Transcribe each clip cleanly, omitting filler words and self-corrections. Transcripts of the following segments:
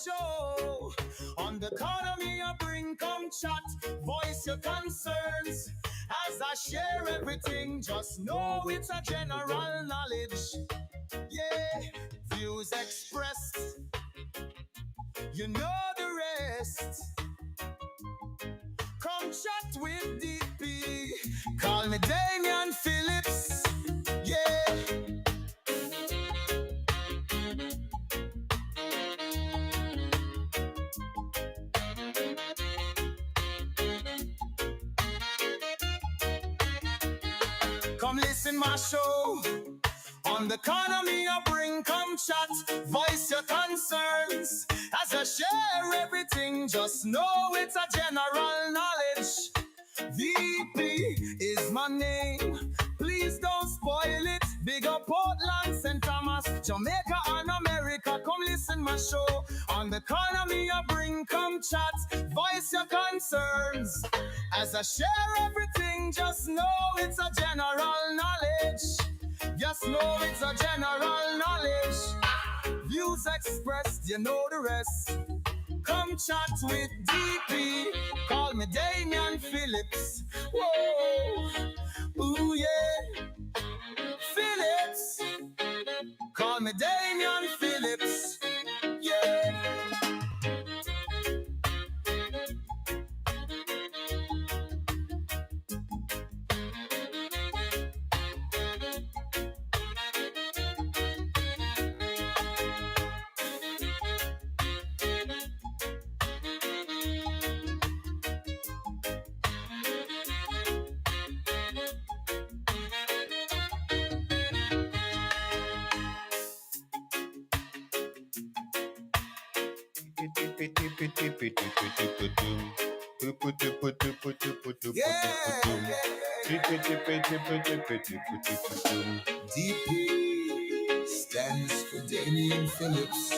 show. On the economy, I bring come chat, voice your concerns. As I share everything, just know it's a general knowledge. Yeah, views expressed, you know the rest. Come chat with DP, call me Damian Phillips. Yeah. Come listen my show. On the economy I bring come chat, voice your concerns. As I share everything, just know it's a general knowledge. VP is my name, please don't spoil it. Big up Portland, St. Thomas, Jamaica and America. Come listen my show. On the economy I bring come chat, voice your concerns. As I share everything, just know it's a general knowledge. Just know it's a general knowledge. Views expressed, you know the rest. Come chat with DP. Call me Damian Phillips. Whoa, ooh yeah, Phillips. Call me Damian Phillips. Yeah. DP stands for Damian Phillips.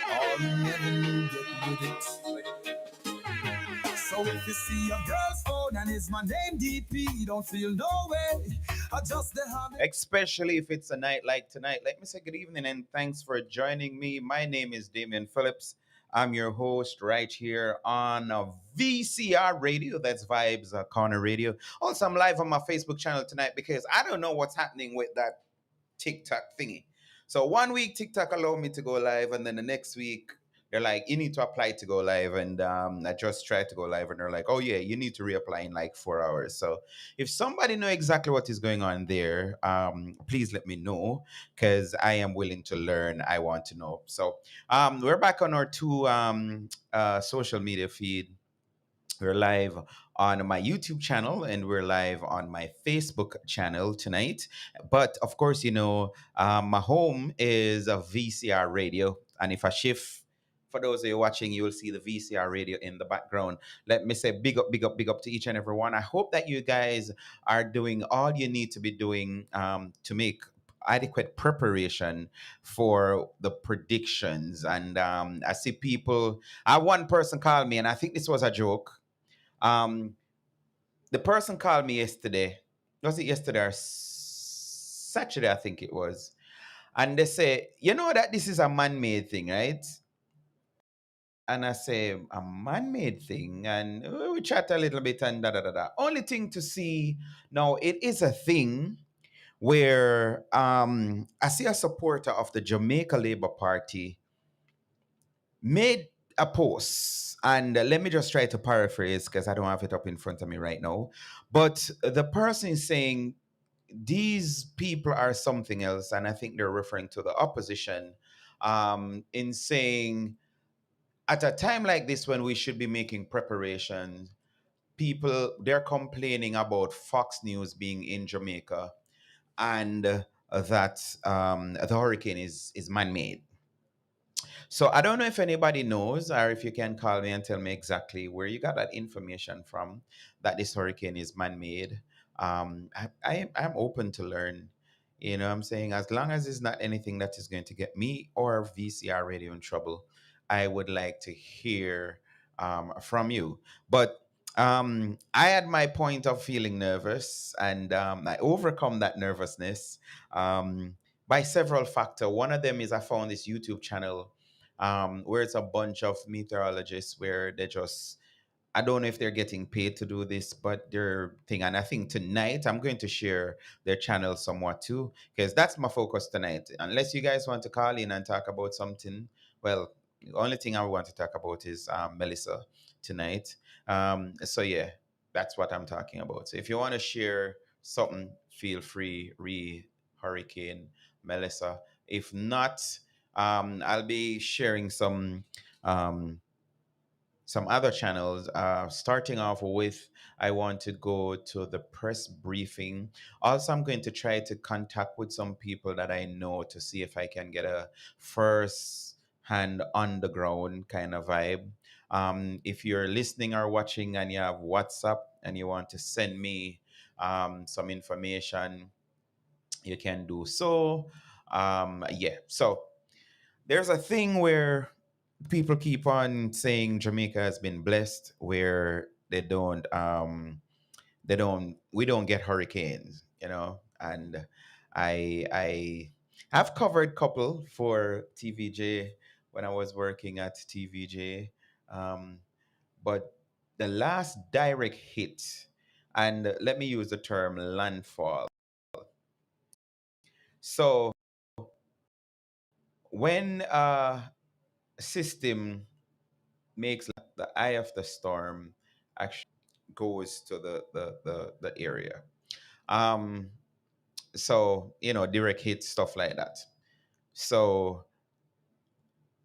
All you never knew, get with it. So if you see your girl's phone and it's my name DP, don't feel no way. Adjust the habit. Especially if it's a night like tonight. Let me say good evening and thanks for joining me. My name is Damian Phillips. I'm your host right here on VCR Radio. That's Vibes Corner Radio. Also, I'm live on my Facebook channel tonight because I don't know what's happening with that TikTok thingy. So one week TikTok allowed me to go live, and then the next week they're like, you need to apply to go live. And I just tried to go live, and they're like, oh yeah, you need to reapply in like 4 hours. So if somebody know exactly what is going on there, please let me know because I am willing to learn. I want to know. So we're back on our two social media feed. We're live on my YouTube channel and we're live on my Facebook channel tonight. But of course, my home is a VCR radio. And if I shift, for those of you watching, you will see the VCR radio in the background. Let me say big up, big up, big up to each and every one. I hope that you guys are doing all you need to be doing to make adequate preparation for the predictions. And I see people, I had one person call me, and I think this was a joke. um, the person called me yesterday. Was it yesterday or Saturday? I think it was. And they say, you know that this is a man-made thing, right? And I say, a man-made thing, and we chat a little bit and da da da da. Only thing to see now, it is a thing where I see a supporter of the Jamaica Labour Party made a post, and let me just try to paraphrase because I don't have it up in front of me right now. But the person is saying these people are something else, and I think they're referring to the opposition, in saying at a time like this when we should be making preparations, people they're complaining about Fox News being in Jamaica, and that the hurricane is man-made. So I don't know if anybody knows, or if you can call me and tell me exactly where you got that information from, that this hurricane is man-made. I'm open to learn. You know what I'm saying? As long as it's not anything that is going to get me or VCR radio in trouble, I would like to hear from you. But I had my point of feeling nervous, and I overcome that nervousness. by several factors. One of them is I found this YouTube channel where it's a bunch of meteorologists where they just, I don't know if they're getting paid to do this, but their thing. And I think tonight I'm going to share their channel somewhat too, because that's my focus tonight. Unless you guys want to call in and talk about something, well, the only thing I want to talk about is Melissa tonight. So yeah, that's what I'm talking about. So if you want to share something, feel free. Hurricane, Melissa. If not, I'll be sharing um, some other channels. Starting off with, I want to go to the press briefing. Also, I'm going to try to contact with some people that I know to see if I can get a first hand on the ground kind of vibe. If you're listening or watching and you have WhatsApp and you want to send me some information, you can do so. Yeah. So there's a thing where people keep on saying Jamaica has been blessed where we don't get hurricanes, and I have covered couple for TVJ when I was working at TVJ, um, but the last direct hit, and let me use the term landfall. So when system makes the eye of the storm actually goes to the area. Um, so direct hit stuff like that. So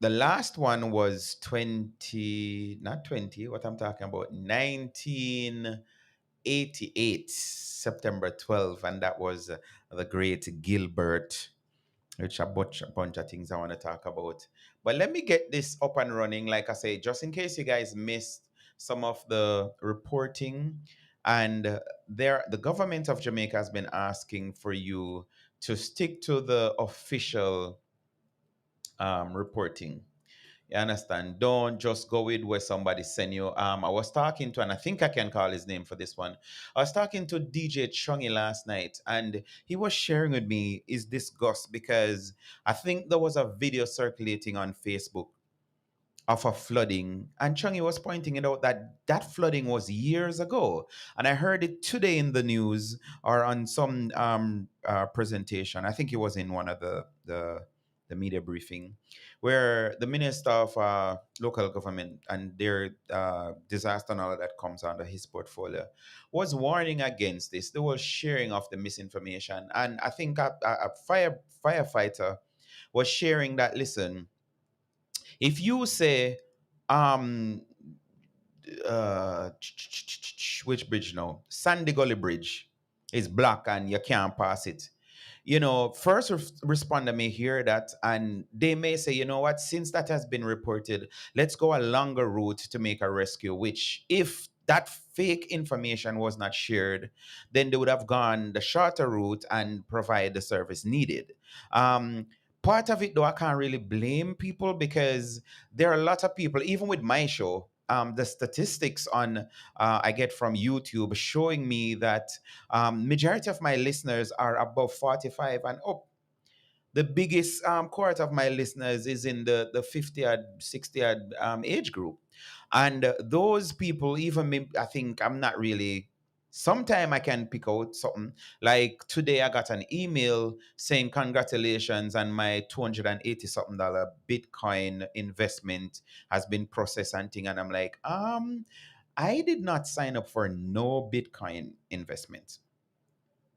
the last one was 20, not 20, what I'm talking about, 1988, September 12th, and that was the great Gilbert, which a bunch of things I want to talk about. But let me get this up and running. Like I say, just in case you guys missed some of the reporting, and the government of Jamaica has been asking for you to stick to the official reporting. You understand? Don't just go with where somebody send you. I was talking to, and I think I can call his name for this one. I was talking to DJ Chungy last night, and he was sharing with me his disgust because I think there was a video circulating on Facebook of a flooding, and Chungi was pointing it out that that flooding was years ago, and I heard it today in the news or on some presentation. I think it was in one of the media briefing, where the minister of local government and their disaster and all of that comes under his portfolio was warning against this. They were sharing of the misinformation, and I think a firefighter was sharing that. Listen, if you say, um, which bridge now? Sandy Gully Bridge is black and you can't pass it. First responder may hear that and they may say, you know what, since that has been reported, let's go a longer route to make a rescue, which if that fake information was not shared, then they would have gone the shorter route and provide the service needed. Um, Part of it, though, I can't really blame people because there are a lot of people, even with my show, the statistics on I get from YouTube showing me that majority of my listeners are above 45 and up. The biggest cohort of my listeners is in the 50 and 60 age group. And those people, even me, I think I'm not really. Sometime I can pick out something. Like today, I got an email saying congratulations, and my $280 something Bitcoin investment has been processed and thing. And I'm like, I did not sign up for no Bitcoin investment,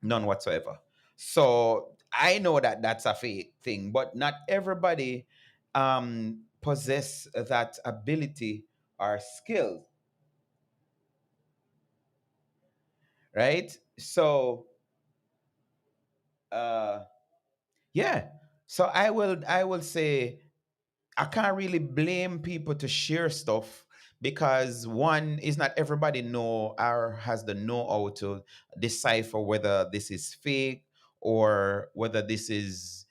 none whatsoever. So I know that that's a fake thing, but not everybody possess that ability or skill, right? So uh yeah. So I will say I can't really blame people to share stuff because one is not everybody know or has the know-how to decipher whether this is fake or whether this is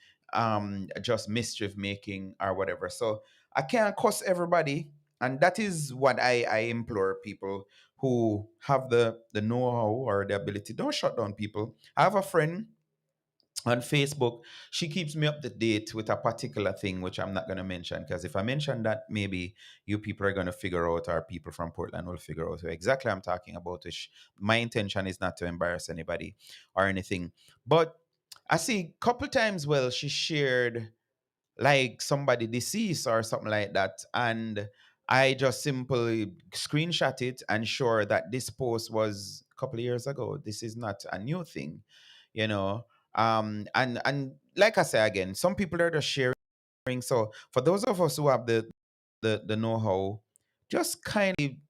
just mischief making or whatever. So I can't cuss everybody, and that is what I implore people who have the know-how or the ability. Don't shut down people. I have a friend on Facebook, she keeps me up to date with a particular thing, which I'm not going to mention, because if I mention that, maybe you people are going to figure out, or people from Portland will figure out who exactly I'm talking about. Which my intention is not to embarrass anybody or anything. But I see a couple times, well, she shared like somebody deceased or something like that. And I just simply screenshot it and sure that this post was a couple of years ago. This is not a new thing, you know. And like I say again, some people are just sharing. So for those of us who have the know-how, just kindly,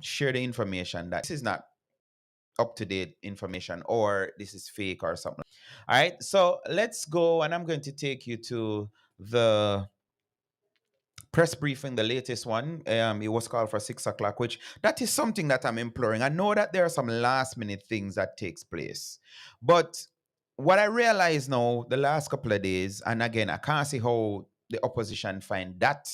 share the information that this is not up to date information or this is fake or something. All right, so let's go, and I'm going to take you to the press briefing, the latest one. It was called for 6 o'clock, which that is something that I'm imploring. I know that there are some last minute things that takes place, but what I realize now the last couple of days, and again, I can't see how the opposition find that,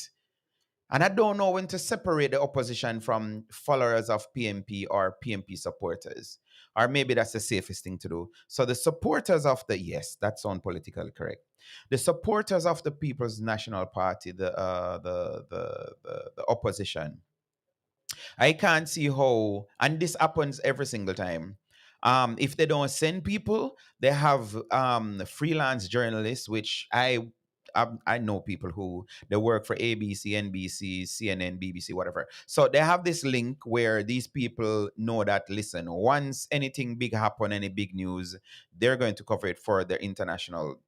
and I don't know when to separate the opposition from followers of PMP or PMP supporters. Or maybe that's the safest thing to do. So the supporters of the, yes, that sounds politically correct. The supporters of the People's National Party, the opposition, I can't see how, and this happens every single time. If they don't send people, they have freelance journalists, which I know people who they work for ABC, NBC, CNN, BBC, whatever. So they have this link where these people know that, listen, once anything big happen, any big news, they're going to cover it for their international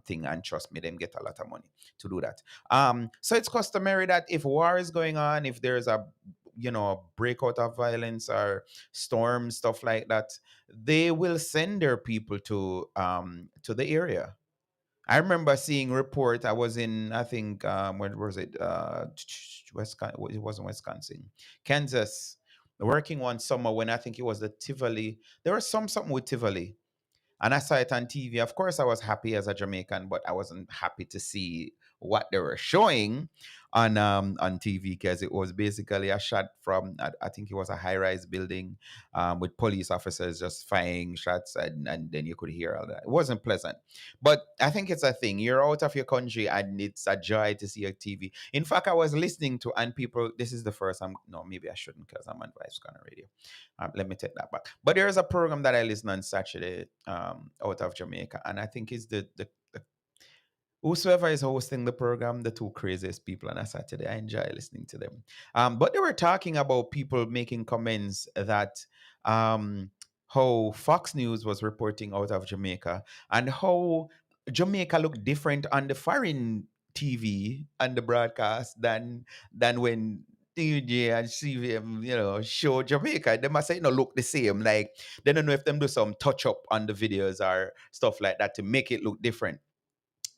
thing. And trust me, them get a lot of money to do that. So it's customary that if war is going on, if there's a breakout of violence or storms, stuff like that, they will send their people to the area. I remember seeing report. I was in, I think, where was it? It wasn't Wisconsin, Kansas. Working one summer when I think it was the Tivoli. There was something with Tivoli, and I saw it on TV. Of course, I was happy as a Jamaican, but I wasn't happy to see what they were showing on TV, because it was basically a shot from, I think it was a high rise building, with police officers just firing shots, and then you could hear all that. It wasn't pleasant, but I think it's a thing. You're out of your country, and it's a joy to see a TV. In fact, I was listening to, and people, this is the first. I'm no, maybe I shouldn't, because I'm on Vice Corner Radio. Let me take that back. But there's a program that I listen on Saturday, out of Jamaica, and I think it's the whosoever is hosting the program, the two craziest people on a Saturday. I enjoy listening to them. But they were talking about people making comments that how Fox News was reporting out of Jamaica, and how Jamaica looked different on the foreign TV and the broadcast than when TJ and CVM, show Jamaica. They must say, look the same. Like, they don't know if them do some touch up on the videos or stuff like that to make it look different.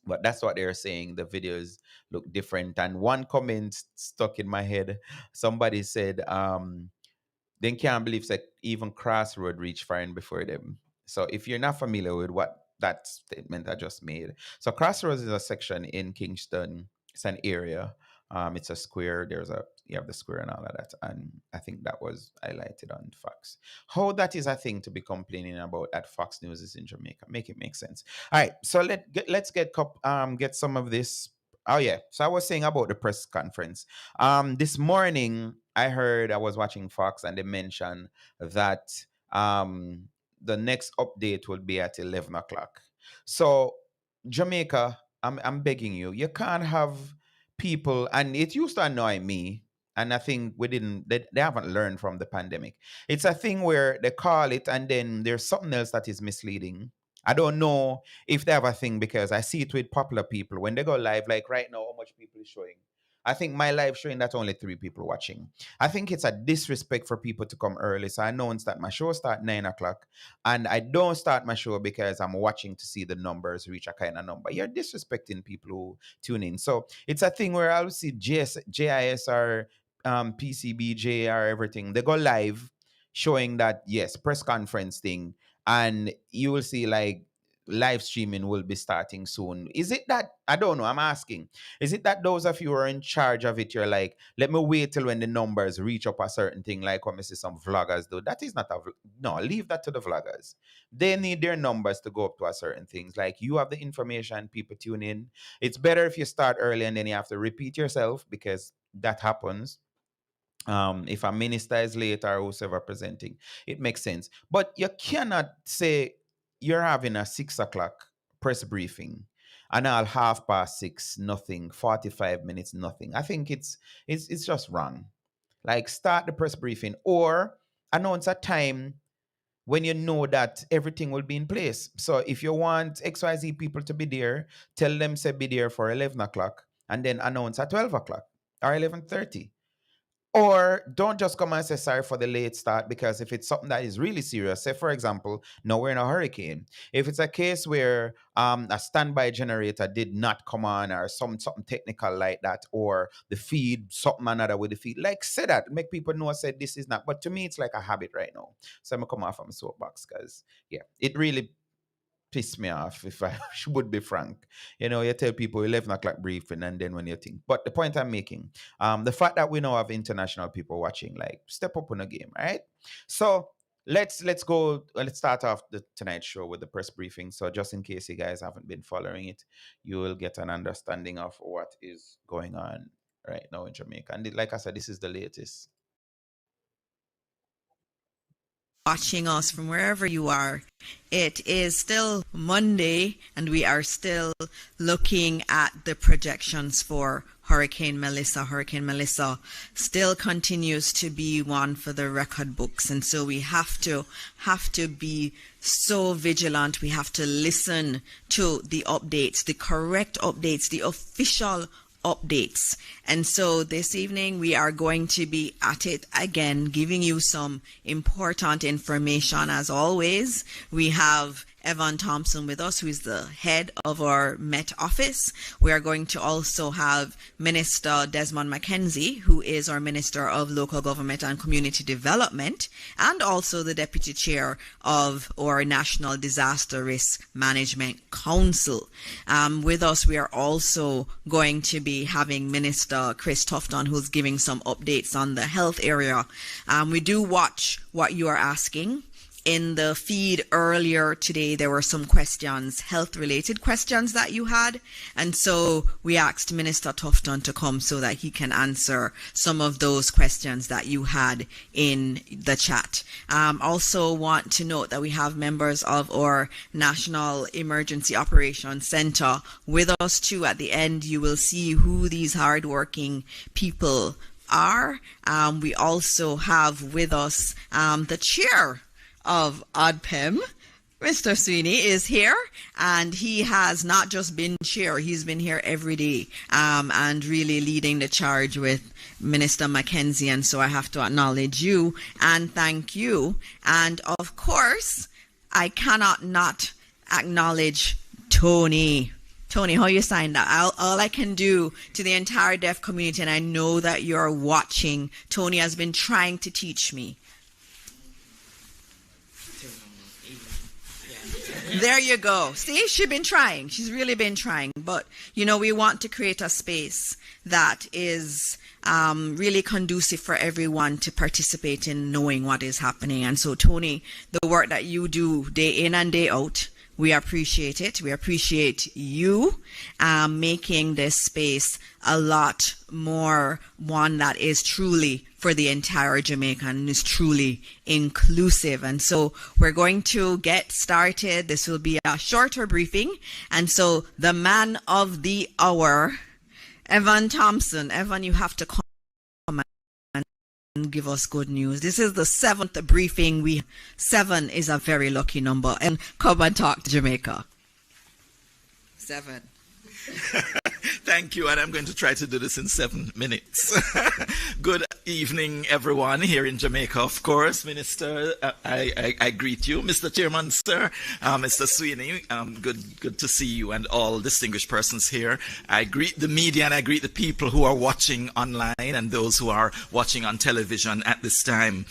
But that's what they're saying. The videos look different. And one comment stuck in my head. Somebody said, they can't believe that even Crossroad reached foreign before them. So if you're not familiar with what that statement I just made, so Crossroads is a section in Kingston. It's an area. It's a square. You have the square and all of that. And I think that was highlighted on Fox. How that is a thing to be complaining about at Fox News is in Jamaica. Make it make sense. All right. So let's get some of this. Oh yeah. So I was saying about the press conference. This morning I was watching Fox, and they mentioned that the next update will be at 11 o'clock. So Jamaica, I'm begging you, you can't have people, and it used to annoy me. And I think they haven't learned from the pandemic. It's a thing where they call it, and then there's something else that is misleading. I don't know if they have a thing, because I see it with popular people when they go live, like right now, how much people is showing. I think my live showing that only 3 people watching. I think it's a disrespect for people to come early. So I announce that my show start 9 o'clock, and I don't start my show because I'm watching to see the numbers reach a kind of number. You're disrespecting people who tune in. So it's a thing where I'll see JIS or PCBJ or everything. They go live showing that, yes, press conference thing, and you will see like live streaming will be starting soon. Is it that, I don't know, I'm asking, is it that those of you who are in charge of it, you're like, let me wait till when the numbers reach up a certain thing, like what I see some vloggers do? That is not no, leave that to the vloggers. They need their numbers to go up to a certain things. Like, you have the information, people tune in. It's better if you start early and then you have to repeat yourself, because that happens. If a minister is late or whoever presenting, it makes sense. But you cannot say you're having a 6 o'clock press briefing and all 6:30, nothing, 45 minutes, nothing. I think it's just wrong. Like, start the press briefing or announce a time when you know that everything will be in place. So if you want XYZ people to be there, tell them say be there for 11 o'clock and then announce at 12 o'clock or 11:30. Or don't just come and say sorry for the late start, because if it's something that is really serious, say for example, now we're in a hurricane. If it's a case where a standby generator did not come on, or something technical like that, or the feed, something another with the feed, like, say that, make people know, say this is not. But to me, it's like a habit right now. So I'm gonna come off from soapbox, because yeah, it really piss me off, if I would be frank. You tell people 11 o'clock briefing, and then when you think. But the point I'm making, the fact that we now have international people watching, like, step up on the game, right? So let's start off the tonight show with the press briefing. So just in case you guys haven't been following it, you will get an understanding of what is going on right now in Jamaica. And like I said, this is the latest. Watching us from wherever you are. It is still Monday, and we are still looking at the projections for Hurricane Melissa. Hurricane Melissa still continues to be one for the record books, and so we have to be so vigilant. We have to listen to the updates, the correct updates, the official updates. And so this evening we are going to be at it again, giving you some important information. As always, we have Evan Thompson with us, who is the head of our Met office. We are going to also have Minister Desmond McKenzie, who is our Minister of Local Government and Community Development, and also the Deputy Chair of our National Disaster Risk Management Council. With us, we are also going to be having Minister Chris Tufton, who's giving some updates on the health area. We do watch what you are asking. In the feed earlier today, there were some questions, health-related questions that you had. And so we asked Minister Tufton to come so that he can answer some of those questions that you had in the chat. Also want to note that we have members of our National Emergency Operations Center with us too. At the end, you will see who these hardworking people are. We also have with us the chair of ODPEM. Mr. Sweeney is here, and he has not just been chair, he's been here every day, and really leading the charge with Minister McKenzie. And so I have to acknowledge you and thank you. And of course, I cannot not acknowledge Tony. Tony, how you signed that? All I can do to the entire deaf community, and I know that you're watching, Tony has been trying to teach me. There you go. See, she's been trying. She's really been trying. But, we want to create a space that is really conducive for everyone to participate in knowing what is happening. And so, Tony, the work that you do day in and day out, we appreciate it. We appreciate you making this space a lot more one that is truly for the entire Jamaica and is truly inclusive. And so we're going to get started. This will be a shorter briefing. And so the man of the hour, Evan Thompson. Evan, you have to come and give us good news. This is the 7th briefing. 7 is a very lucky number. And come and talk to Jamaica. 7. Thank you, and I'm going to try to do this in 7 minutes. Good evening, everyone here in Jamaica, of course. Minister, I greet you. Mr. Chairman, sir, Mr. Sweeney, good to see you and all distinguished persons here. I greet the media and I greet the people who are watching online and those who are watching on television at this time.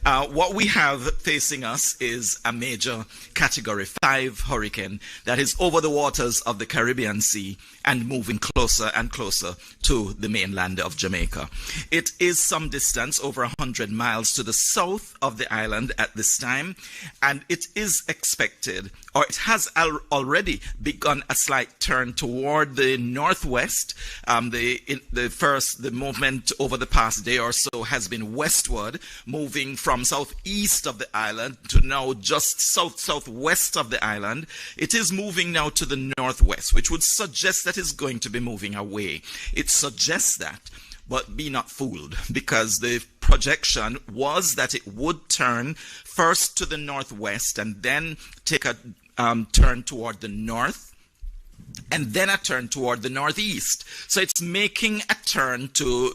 What we have facing us is a major Category 5 hurricane that is over the waters of the Caribbean Sea and moving closer and closer to the mainland of Jamaica. It is some distance, over 100 miles to the south of the island at this time, and it is expected, or it has already begun a slight turn toward the northwest. The movement over the past day or so has been westward, moving from southeast of the island to now just southwest of the island. It is moving now to the northwest, which would suggest that it's going to be moving away. It suggests that, but be not fooled, because the projection was that it would turn first to the northwest and then take a turn toward the north, and then a turn toward the northeast. So it's making a turn to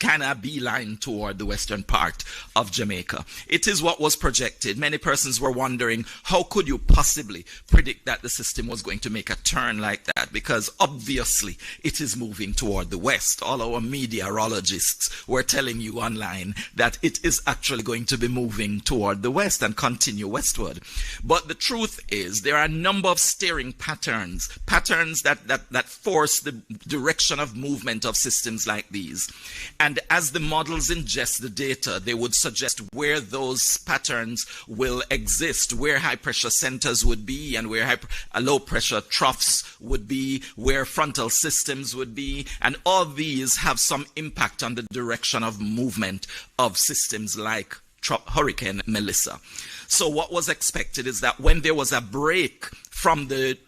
kind of beeline toward the western part of Jamaica. It is what was projected. Many persons were wondering, how could you possibly predict that the system was going to make a turn like that? Because obviously it is moving toward the west. All our meteorologists were telling you online that it is actually going to be moving toward the west and continue westward. But the truth is, there are a number of steering patterns that force the direction of movement of systems like these. And as the models ingest the data, they would suggest where those patterns will exist, where high pressure centers would be, and where low pressure troughs would be, where frontal systems would be, and all these have some impact on the direction of movement of systems like Hurricane Melissa. So what was expected is that when there was a break from the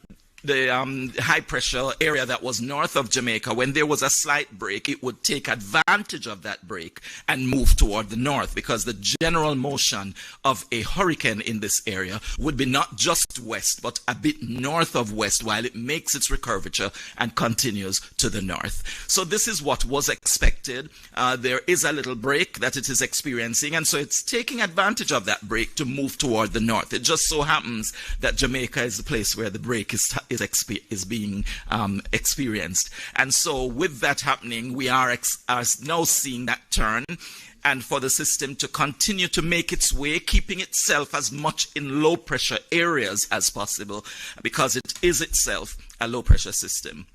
high pressure area that was north of Jamaica, when there was a slight break, it would take advantage of that break and move toward the north, because the general motion of a hurricane in this area would be not just west, but a bit north of west, while it makes its recurvature and continues to the north. So this is what was expected. There is a little break that it is experiencing, and so it's taking advantage of that break to move toward the north. It just so happens that Jamaica is the place where the break is being experienced. And so with that happening, we are now seeing that turn, and for the system to continue to make its way, keeping itself as much in low pressure areas as possible, because it is itself a low pressure system.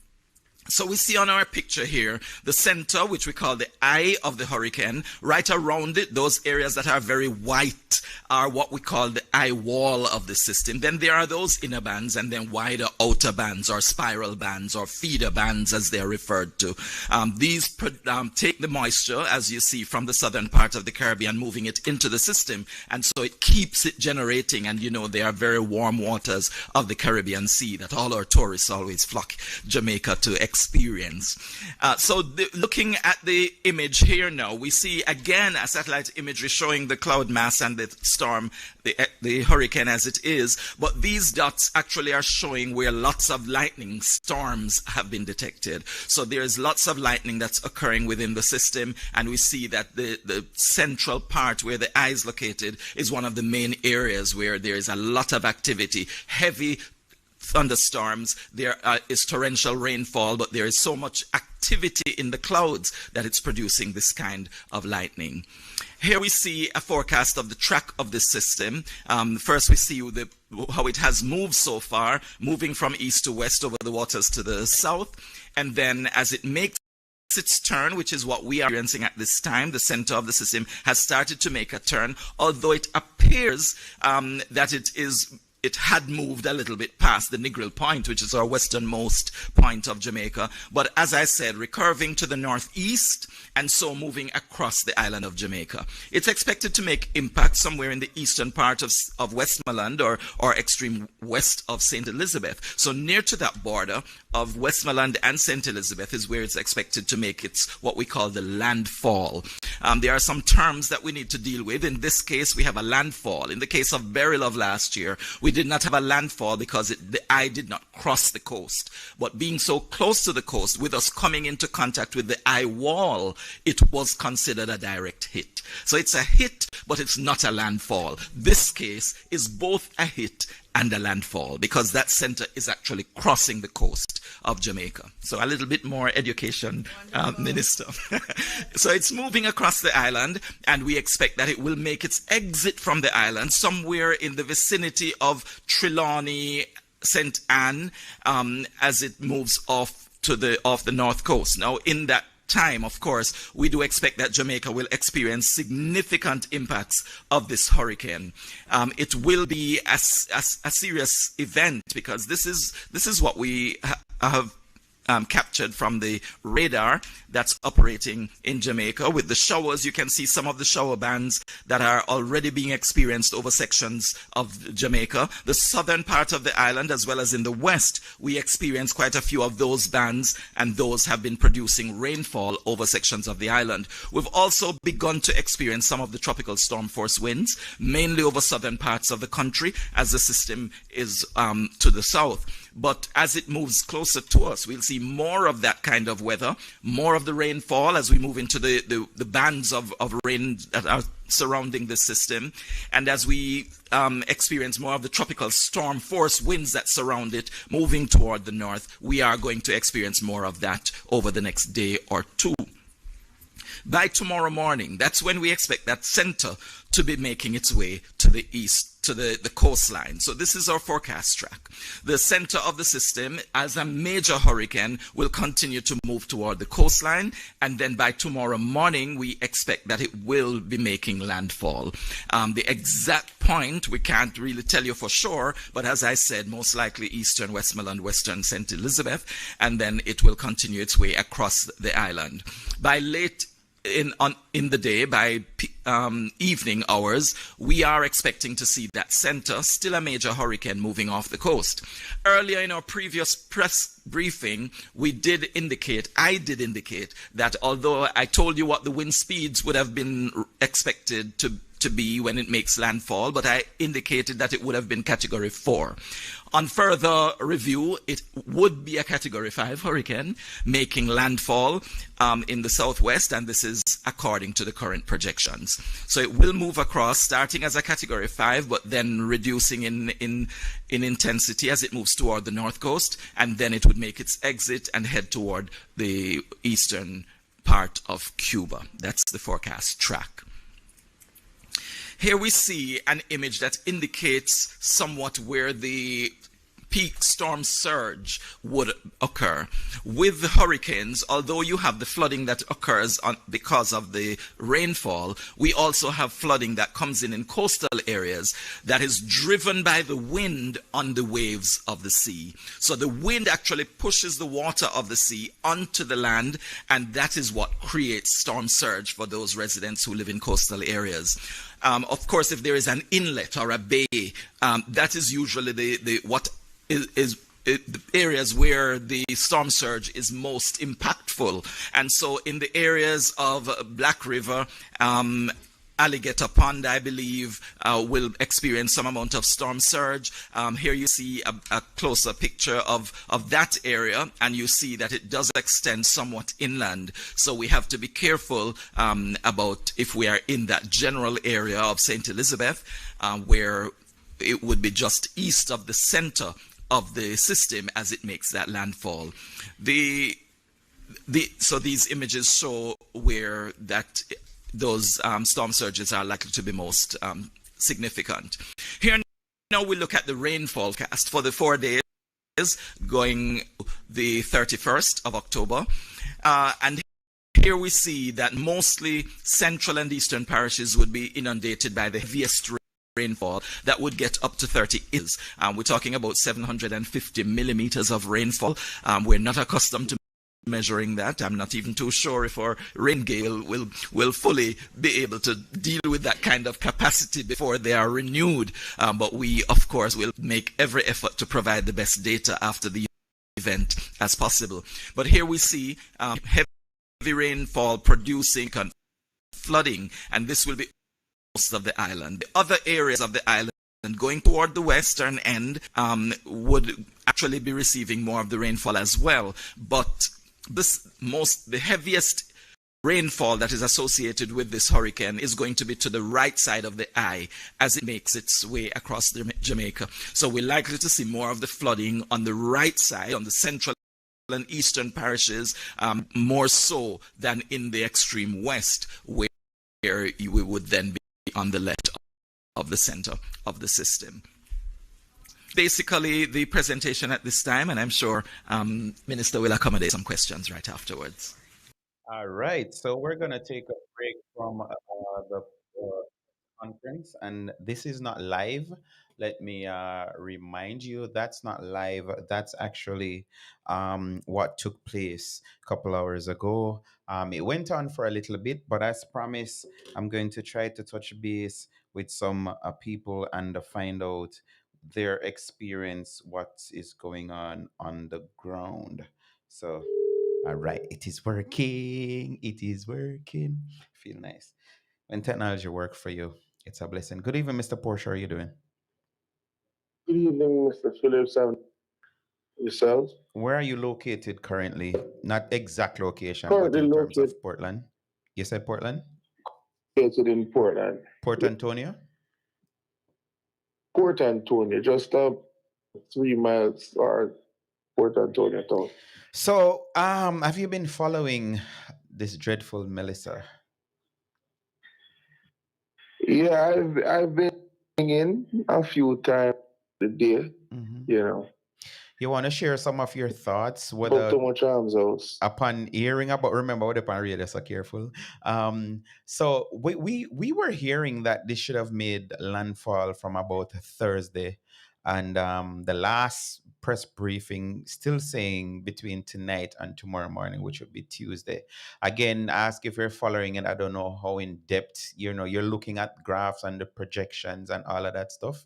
So we see on our picture here, the center, which we call the eye of the hurricane. Right around it, those areas that are very white are what we call the eye wall of the system. Then there are those inner bands, and then wider outer bands, or spiral bands, or feeder bands as they're referred to. These take the moisture, as you see, from the southern part of the Caribbean, moving it into the system. And so it keeps it generating. And you know, they are very warm waters of the Caribbean Sea that all our tourists always flock Jamaica to experience. Looking at the image here now, we see again a satellite imagery showing the cloud mass and the storm, the hurricane as it is, but these dots actually are showing where lots of lightning storms have been detected. So there's lots of lightning that's occurring within the system, and we see that the central part where the eye is located is one of the main areas where there is a lot of activity, heavy thunderstorms. There is torrential rainfall, but there is so much activity in the clouds that it's producing this kind of lightning. Here we see a forecast of the track of this system. First we see how it has moved so far, moving from east to west over the waters to the south, and then as it makes its turn, which is what we are experiencing at this time, the center of the system has started to make a turn, although it appears that it had moved a little bit past the Negril Point, which is our westernmost point of Jamaica. But as I said, recurving to the northeast, and so moving across the island of Jamaica. It's expected to make impact somewhere in the eastern part of Westmoreland, or extreme west of St. Elizabeth. So near to that border of Westmoreland and St. Elizabeth is where it's expected to make its what we call the landfall. there are some terms that we need to deal with. In this case, we have a landfall. In the case of Beryl of last year, we did not have a landfall because the eye did not cross the coast. But being so close to the coast, with us coming into contact with the eye wall, it was considered a direct hit. So it's a hit, but it's not a landfall. This case is both a hit and a landfall because that center is actually crossing the coast of Jamaica. So a little bit more education, Minister. So it's moving across the island, and we expect that it will make its exit from the island somewhere in the vicinity of Trelawney, St. Anne, as it moves off the north coast. Now, in that time, of course, we do expect that Jamaica will experience significant impacts of this hurricane. It will be a serious event because this is what we have captured from the radar that's operating in Jamaica. With the showers, you can see some of the shower bands that are already being experienced over sections of Jamaica. The southern part of the island, as well as in the west, we experience quite a few of those bands, and those have been producing rainfall over sections of the island. We've also begun to experience some of the tropical storm force winds, mainly over southern parts of the country, as the system is to the south. But as it moves closer to us, we'll see more of that kind of weather, more of the rainfall as we move into the bands of rain that are surrounding the system. And as we experience more of the tropical storm force winds that surround it moving toward the north, we are going to experience more of that over the next day or two. By tomorrow morning, that's when we expect that center to be making its way to the east, to the coastline. So this is our forecast track. The center of the system, as a major hurricane, will continue to move toward the coastline, and then by tomorrow morning, we expect that it will be making landfall. The exact point, we can't really tell you for sure, but as I said, most likely eastern Westmoreland, western St. Elizabeth, and then it will continue its way across the island. By late in the day, by evening hours, we are expecting to see that center, still a major hurricane, moving off the coast. Earlier in our previous press briefing, I did indicate that although I told you what the wind speeds would have been expected to be when it makes landfall, but I indicated that it would have been Category 4. On further review, it would be a Category 5 hurricane making landfall in the southwest, and this is according to the current projections. So it will move across, starting as a Category 5, but then reducing in intensity as it moves toward the north coast, and then it would make its exit and head toward the eastern part of Cuba. That's the forecast track. Here we see an image that indicates somewhat where the peak storm surge would occur. With the hurricanes, although you have the flooding that occurs because of the rainfall, we also have flooding that comes in coastal areas that is driven by the wind on the waves of the sea. So the wind actually pushes the water of the sea onto the land, and that is what creates storm surge for those residents who live in coastal areas. Of course, if there is an inlet or a bay, that is usually the areas where the storm surge is most impactful. And so in the areas of Black River, Alligator Pond, I believe, will experience some amount of storm surge. Here you see a closer picture of that area, and you see that it does extend somewhat inland. So we have to be careful about if we are in that general area of St. Elizabeth, where it would be just east of the center of the system as it makes that landfall. So these images show where those storm surges are likely to be most significant. Here now we look at the rainfall forecast for the 4 days going the 31st of October. And here we see that mostly central and eastern parishes would be inundated by the heaviest rainfall that would get up to 30 inches. We're talking about 750 millimeters of rainfall. We're not accustomed to measuring that. I'm not even too sure if our rain gale will fully be able to deal with that kind of capacity before they are renewed. But we, of course, will make every effort to provide the best data after the event as possible. But here we see heavy rainfall producing flooding, and this will be most of the island. The other areas of the island going toward the western end would actually be receiving more of the rainfall as well. But the heaviest rainfall that is associated with this hurricane is going to be to the right side of the eye as it makes its way across Jamaica. So we're likely to see more of the flooding on the right side, on the central and eastern parishes, more so than in the extreme west, where we would then be on the left of the center of the system. Basically, the presentation at this time, and I'm sure Minister will accommodate some questions right afterwards. All right, so we're going to take a break from the conference, and this is not live. Let me remind you, that's not live. That's actually what took place a couple hours ago. It went on for a little bit, but as promised, I'm going to try to touch base with some people and find out their experience, what is going on the ground. So, all right, it is working. It is working. Feel nice when technology work for you. It's a blessing. Good evening, Mr. Porsche. How are you doing? Good evening, Mr. Phillips, and yourself. Where are you located currently? Not exact location, but Currently in terms located of Portland. You said Portland? in Portland, Port Antonio? Port Antonio, just 3 miles or Port Antonio town. So, have you been following this dreadful Melissa? Yeah, I've been in a few times a day, you know. You want to share some of your thoughts, Spoke whether to much arms house. upon hearing about, remember what upon radio, so careful. So we were hearing that this should have made landfall from about Thursday, and the last press briefing still saying between tonight and tomorrow morning, which would be Tuesday. Again, ask if you're following it. I don't know how in depth you're looking at graphs and the projections and all of that stuff.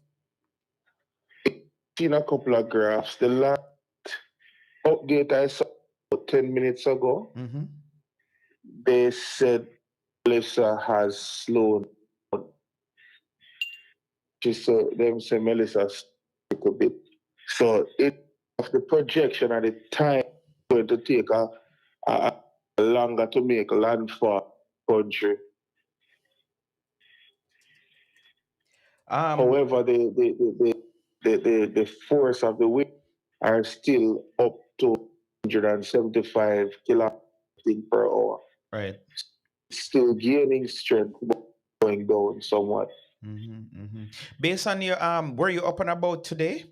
Seen a couple of graphs. The last update I saw 10 minutes ago, they said Melissa has slowed. She said them say Melissa a little bit. So it of the projection at the time going to take a longer to make landfall country. However, the force of the wind are still up to 175 kilometers per hour. Right. Still gaining strength, but going down somewhat. Based on your were you up and about today?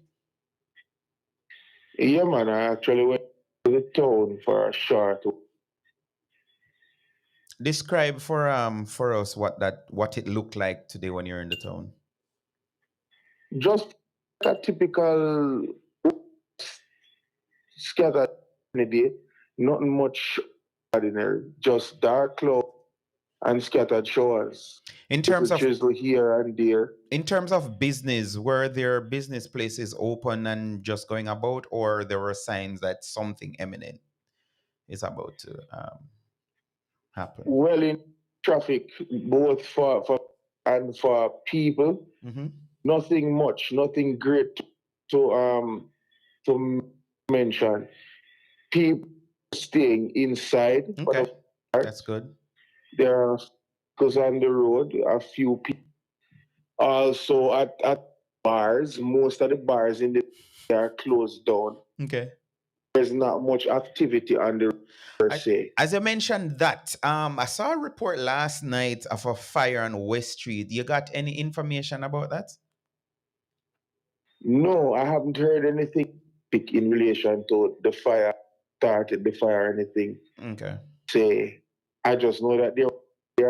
Yeah, man. I actually went to the town for a short. Describe for us what it looked like today when you're in the town. Just a typical scattered day, nothing much ordinary, just dark cloud and scattered showers. In terms of drizzle here and there. In terms of business, were there business places open and just going about, or there were signs that something imminent is about to happen? Well, in traffic, both for and for people, nothing much, nothing great to mention. People staying inside. Okay, that's good. There are because on the road, a few people. Also at bars, most of the bars in the are closed down. Okay. There's not much activity on the road per se. As I mentioned that, I saw a report last night of a fire on West Street. You got any information about that? No, I haven't heard anything in relation to the fire, started the fire or anything. Okay. Say, I just know that there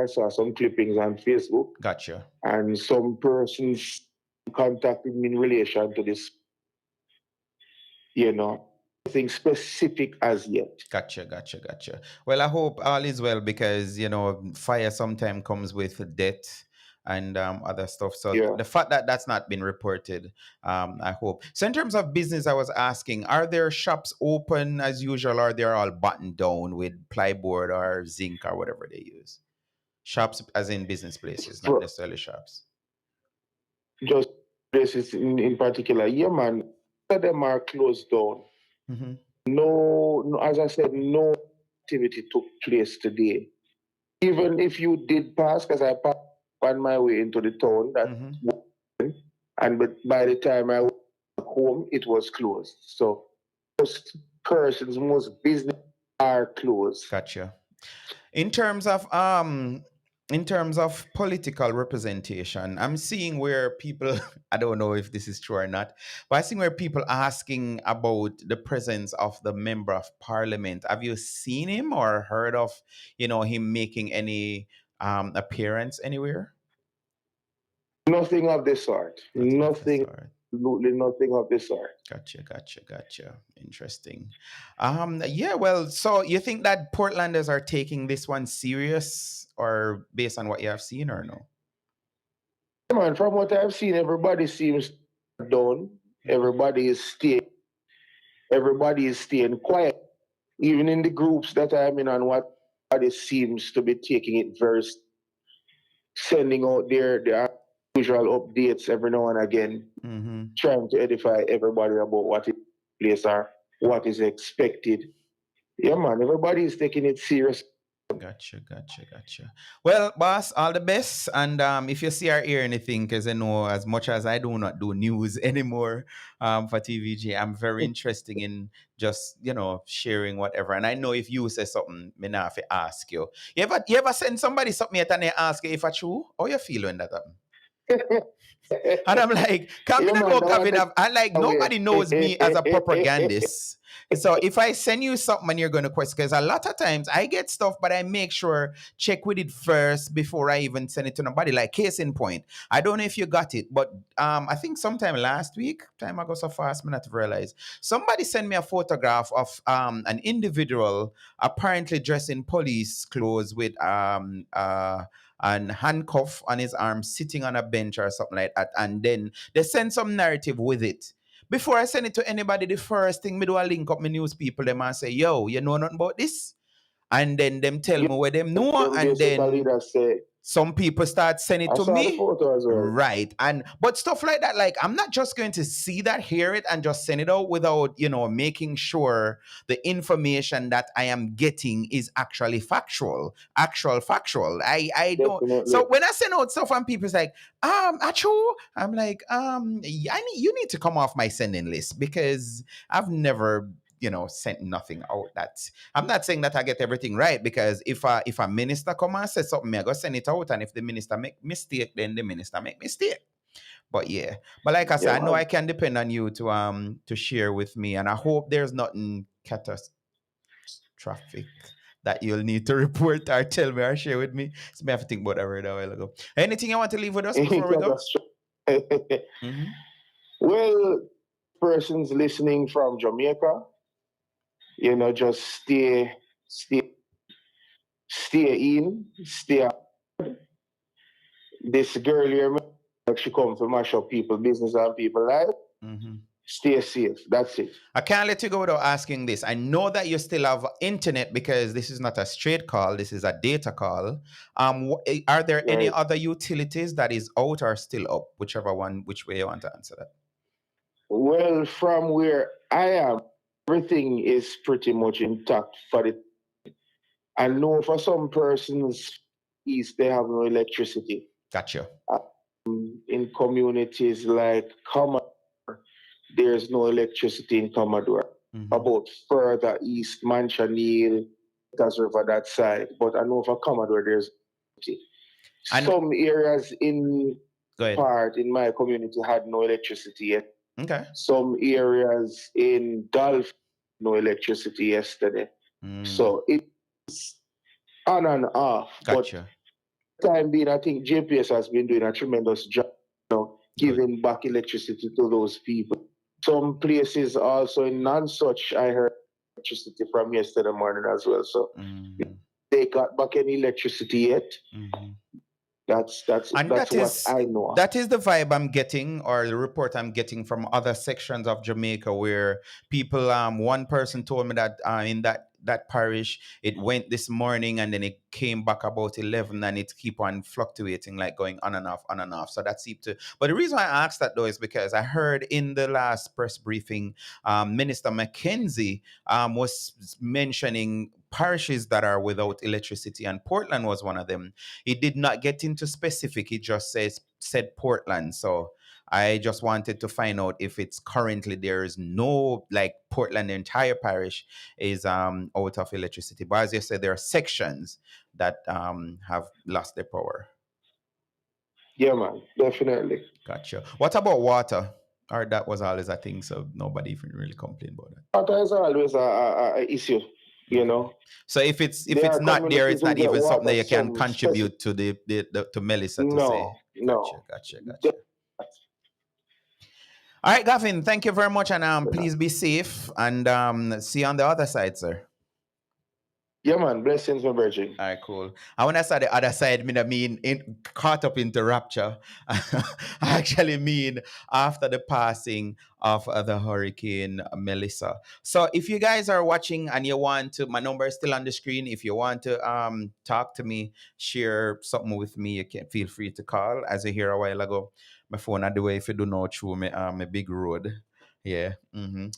I saw some clippings on Facebook. Gotcha. And some persons contacted me in relation to this, nothing specific as yet. Gotcha. Well, I hope all is well because, fire sometimes comes with death and other stuff. So the fact that that's not been reported, I hope. So in terms of business, I was asking, are there shops open as usual or they're all buttoned down with plyboard or zinc or whatever they use? Shops as in business places, not For necessarily shops. just places in particular. Yeah, man. Some of them are closed down. Mm-hmm. No, as I said, no activity took place today. Even if you did pass, because I passed on my way into the town, and but by the time I went back home, it was closed. So most persons, most business are closed. Gotcha. In terms of political representation, I'm seeing where people I don't know if this is true or not, but I see where people are asking about the presence of the member of parliament. Have you seen him or heard of, him making any appearance anywhere? Nothing of the sort. Nothing of the Nothing, sort. absolutely nothing of the sort. Gotcha. Interesting. Yeah, well, so you think that Portlanders are taking this one serious or based on what you have seen or no? Man, from what I've seen, everybody seems done. Everybody is staying quiet. Even in the groups that I'm in, and what everybody seems to be taking it very, sending out their usual updates every now and again, trying to edify everybody about what is place or what is expected. Yeah, man, everybody is taking it serious. Gotcha. Well, boss, all the best. And if you see or hear anything, because I know as much as I do not do news anymore for TVG, I'm very interested in just, sharing whatever. And I know if you say something, me not have to ask you. You ever send somebody something yet and they ask you if it's true? How you feel when that happen? And I'm like, Yeah, man, I like nobody knows me as a propagandist. So if I send you something and you're going to question, because a lot of times I get stuff, but I make sure check with it first before I even send it to nobody. Like case in point, I don't know if you got it, but I think sometime last week, time I go so fast, I not realize somebody sent me a photograph of an individual apparently dressed in police clothes with and handcuff on his arm, sitting on a bench or something like that. And then they send some narrative with it. Before I send it to anybody, the first thing me do, I link up my news people, them and say, yo, you know nothing about this? And then them tell me where them know, and then some people start sending it to me. The photo as well. Right. But stuff like that, like I'm not just going to see that, hear it, and just send it out without, making sure the information that I am getting is actually factual. I don't. So when I send out stuff and people's like, actual, I'm like, you need to come off my sending list because I've never sent nothing out. That I'm not saying that I get everything right, because if a minister come and say something, I go send it out, and if the minister make mistake, then the minister make mistake. But yeah, but like I said, I know I can depend on you to share with me, and I hope there's nothing catastrophic that you'll need to report or tell me or share with me. So I have to think about that right a while ago. Anything you want to leave with us before we go? Well, persons listening from Jamaica, just stay in, stay out. This girl here, she comes to mash up people business and people life. Stay safe. That's it. I can't let you go without asking this. I know that you still have internet because this is not a straight call. This is a data call. Are there any other utilities that is out or still up? Which way you want to answer that? Well, from where I am, everything is pretty much intact for it. I know for some persons, they have no electricity. Gotcha. In communities like Commodore, there's no electricity in Commodore. About further east, Manchaniel, that's River, that side. But I know for Commodore, there's some areas in my community had no electricity yet. Okay. Some areas in Dolphin, no electricity yesterday. So it's on and off. Gotcha. But time being, I think JPS has been doing a tremendous job, giving back electricity to those people. Some places also in Nonsuch, I heard electricity from yesterday morning as well. So they got back any electricity yet. That's what I know. That is the vibe I'm getting, or the report I'm getting from other sections of Jamaica, where people. One person told me that in that that parish. It went this morning and then it came back about 11 and it keep on fluctuating, like going on and off, on and off. So that seemed to. But the reason why I asked that though is because I heard in the last press briefing, Minister McKenzie was mentioning parishes that are without electricity, and Portland was one of them. He did not get into specific. He just said Portland. So I just wanted to find out if it's currently there is no, like, Portland, the entire parish is out of electricity. But as you said, there are sections that have lost their power. Yeah, man, definitely. Gotcha. What about water? Or that was always a thing, so nobody even really complained about that. Water is always a issue, you know. So if it's There are not there, it's communities who not get even something that water you can some contribute to to Melissa to say. No, no. Gotcha. All right, Gavin, thank you very much, and please be safe, and see you on the other side, sir. Yeah, man. Blessings, my virgin. All right, cool. And when I saw the other side, I mean caught up into rapture. I actually mean after the passing of the Hurricane Melissa. So if you guys are watching and you want to, my number is still on the screen. If you want to talk to me, share something with me, you can feel free to call. As you hear a while ago, my phone had the way if you do know through my big road. Yeah.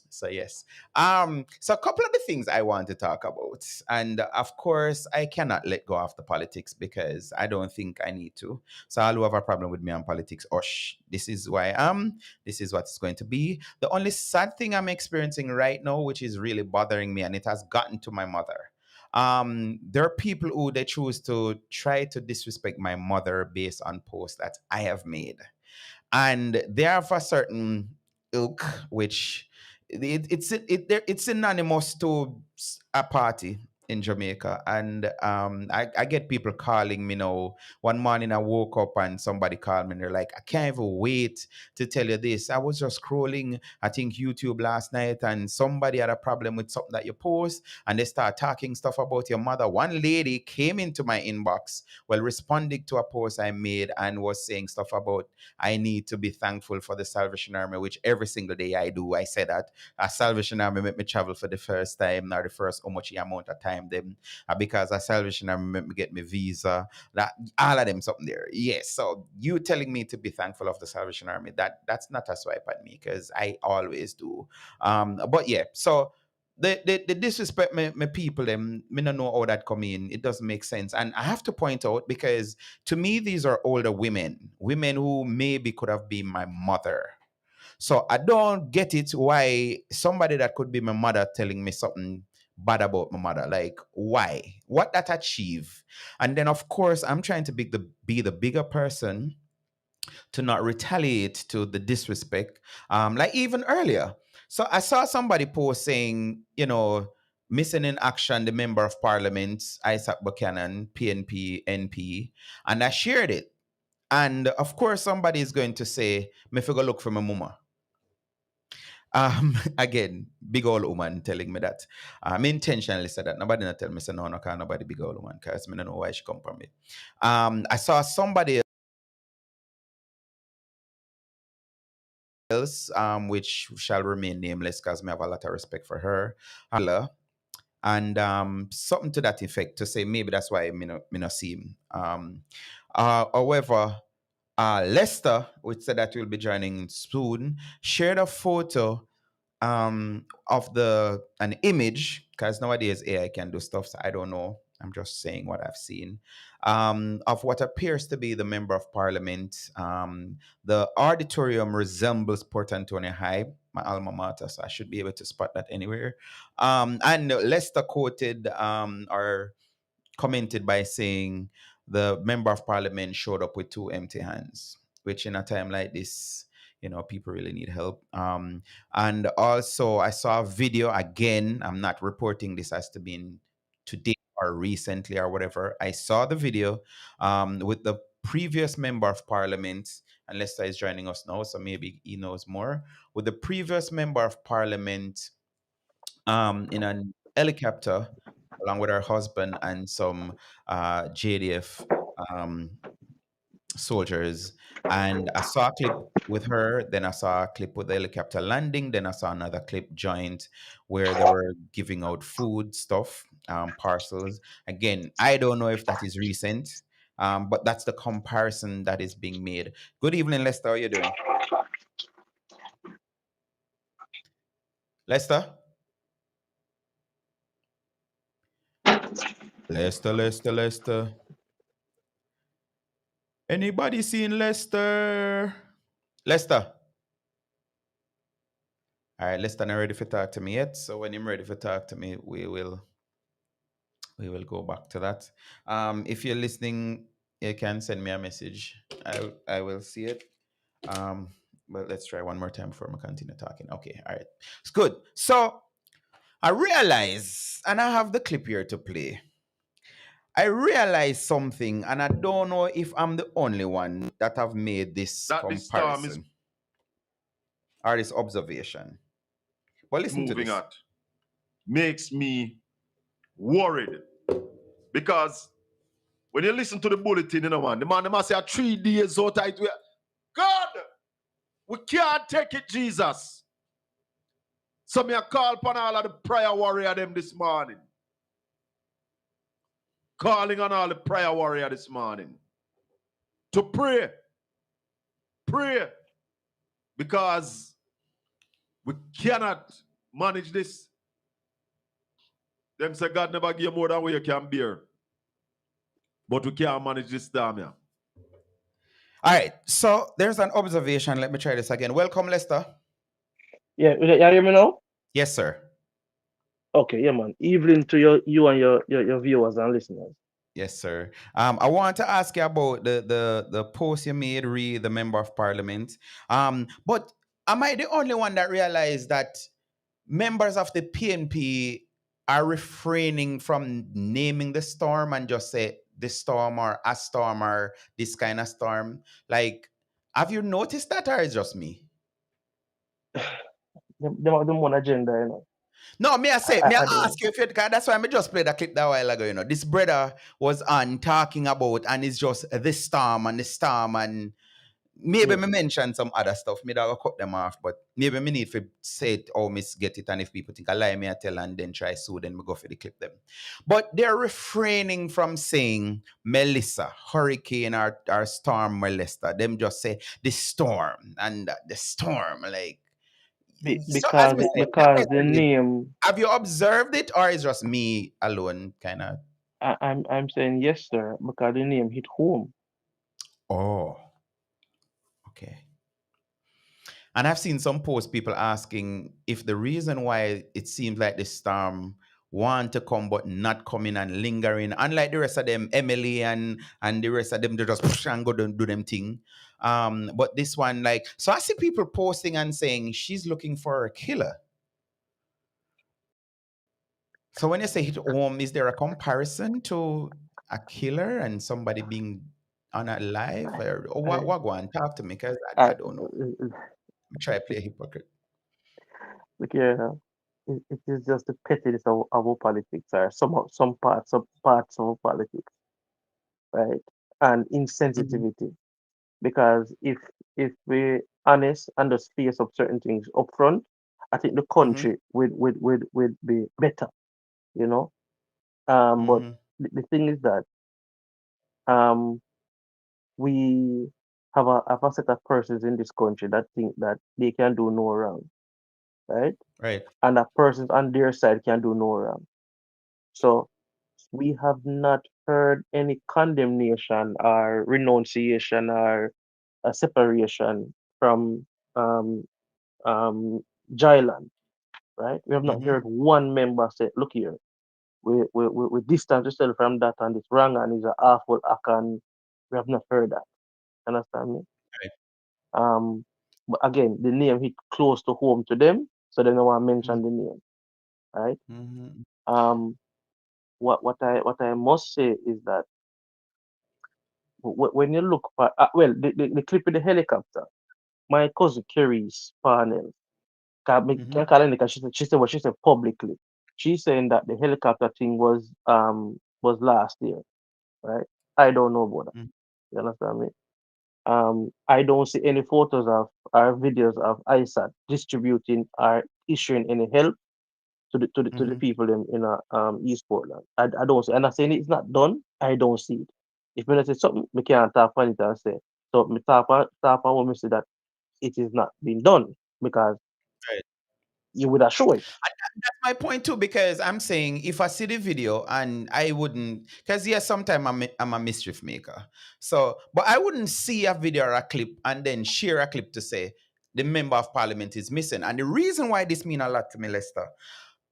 So yes. So a couple of the things I want to talk about, and of course I cannot let go of the politics because I don't think I need to. So I'll have a problem with me on politics. This is why I am. This is what it's going to be. The only sad thing I'm experiencing right now, which is really bothering me, and it has gotten to my mother. There are people who they choose to try to disrespect my mother based on posts that I have made, and they have a certain ilk, which it's synonymous to a party in Jamaica, and I get people calling me now. One morning I woke up and somebody called me and they're like, I can't even wait to tell you this. I was just scrolling, I think YouTube last night, and somebody had a problem with something that you post, and they start talking stuff about your mother. One lady came into my inbox while responding to a post I made and was saying stuff about I need to be thankful for the Salvation Army, which every single day I do. I say that a Salvation Army make me travel for the first time, not the first how much amount of time them, because a Salvation Army make me get me visa. That all of them something there. Yes. So you telling me to be thankful of the Salvation Army, that's not a swipe at me because I always do. But yeah, so the disrespect my people them, me don't know how that come in. It doesn't make sense. And I have to point out, because to me these are older women who maybe could have been my mother. So I don't get it why somebody that could be my mother telling me something bad about my mother. Like, why? What that achieve? And then of course I'm trying to be the bigger person to not retaliate to the disrespect. Like even earlier. So I saw somebody post saying, missing in action the member of parliament, Isaac Buchanan, PNP, NP, and I shared it. And of course somebody is going to say, me go look for my mama. Again, big old woman telling me that. I intentionally said that. Nobody not tell me, say no, can't nobody big old woman, because I don't know why she come from me. I saw somebody else, which shall remain nameless because I have a lot of respect for her. And something to that effect, to say maybe that's why me not see him. However, Lester, which said that we'll be joining soon, shared a photo of an image, because nowadays AI can do stuff, so I don't know. I'm just saying what I've seen, of what appears to be the member of parliament. The auditorium resembles Port Antonio High, my alma mater, so I should be able to spot that anywhere. And Lester quoted or commented by saying the member of parliament showed up with two empty hands, which in a time like this, people really need help. And also I saw a video, again, I'm not reporting this as to being today or recently or whatever. I saw the video with the previous member of parliament, and Lester is joining us now, so maybe he knows more, with the previous member of parliament in an helicopter along with her husband and some JDF soldiers, and I saw a clip with her. Then I saw a clip with the helicopter landing. Then I saw another clip joint where they were giving out food stuff, parcels. Again, I don't know if that is recent, but that's the comparison that is being made. Good evening, Lester. How are you doing, Lester? Lester, Lester, Lester. Anybody seen Lester? Lester. All right, Lester not ready for talk to me yet. So when him ready for talk to me, we will go back to that. If you're listening, you can send me a message. I will see it. But let's try one more time before we continue talking. Okay, all right. It's good. So I realize, and I have the clip here to play. I realize something, and I don't know if I'm the only one that have made this that this storm is comparison or this observation. But listen to moving this. at makes me worried because when you listen to the bulletin, man, the man must say 3 days out. God, we can't take it, Jesus. So me a call upon all of the prayer warrior them this morning. Calling on all the prayer warrior this morning to pray. Pray. Because we cannot manage this. Them say God never give you more than what you can bear. But we can't manage this time, yeah. All right. So there's an observation. Let me try this again. Welcome, Lester. Yeah, you hear me now? Yes, sir. Okay, yeah, man. Evening to you and your viewers and listeners. Yes, sir. I want to ask you about the post you made, the member of parliament. But am I the only one that realized that members of the PNP are refraining from naming the storm and just say the storm or a storm or this kind of storm? Like, have you noticed that, or is just me? Them have them one agenda, you know. No, me I say, me I I ask you if you, cause that's why I just played a clip that while ago, This brother was on talking about, and it's just this storm and the storm, and maybe me mention some other stuff. Me that will cut them off, but maybe me need to say it or miss get it, and if people think I lie, me I tell and then try sue, then me go for the clip them. But they're refraining from saying Melissa, Hurricane, or Storm Melissa. Them just say the storm and the storm, like. So as we said, because the name have you observed it, or is just me alone, kind of? I'm saying yes, sir, because the name hit home. Oh, okay. And I've seen some posts people asking if the reason why it seems like the storm want to come but not coming and lingering, unlike the rest of them, Emily and the rest of them, they just push and go do them thing. But this one, like, so I see people posting and saying she's looking for a killer. So when you say hit home, is there a comparison to a killer and somebody being unalive? Or what go on? Talk to me, because I don't know. I try to play a hypocrite. Look here, it is just the pettiness of our politics, or some parts of our politics, right? And Mhm, insensitivity. Because if we honest and just face up certain things up front, I think the mhm, country would be better, you know. But mhm, the thing is that um we have a set of persons in this country that think that they can do no wrong, right? right. And that persons on their side can do no wrong. So we have not heard any condemnation or renunciation or a separation from um Jailand, right? We have not Mhm, heard one member say, look here, we distance ourselves from that and it's wrong and it's an awful act, and we have not heard that. Understand me? right. Um, but again, the name hit close to home to them, so they don't want to Mhm, mention the name, right? mhm, Um, what I must say is that when you look for well, the clip with the helicopter, my cousin Kerry's panel, mhm, can't call her because she said what she said publicly. She's saying that the helicopter thing was last year, right? I don't know about that. mhm, You understand me? I don't see any photos of or videos of ISAT distributing or issuing any help to the Mm-hmm. people in East Portland. I don't see. And I'm saying it's not done. I don't see it. If me say something, me can't talk on it and say. So me talk on when me say that it is not being done because Right. you would have show it. That's my point too, because I'm saying if I see the video and I wouldn't, because yes, sometimes I'm a mischief maker. So, but I wouldn't see a video or a clip and then share a clip to say the member of parliament is missing. And the reason why this mean a lot to me, Lester,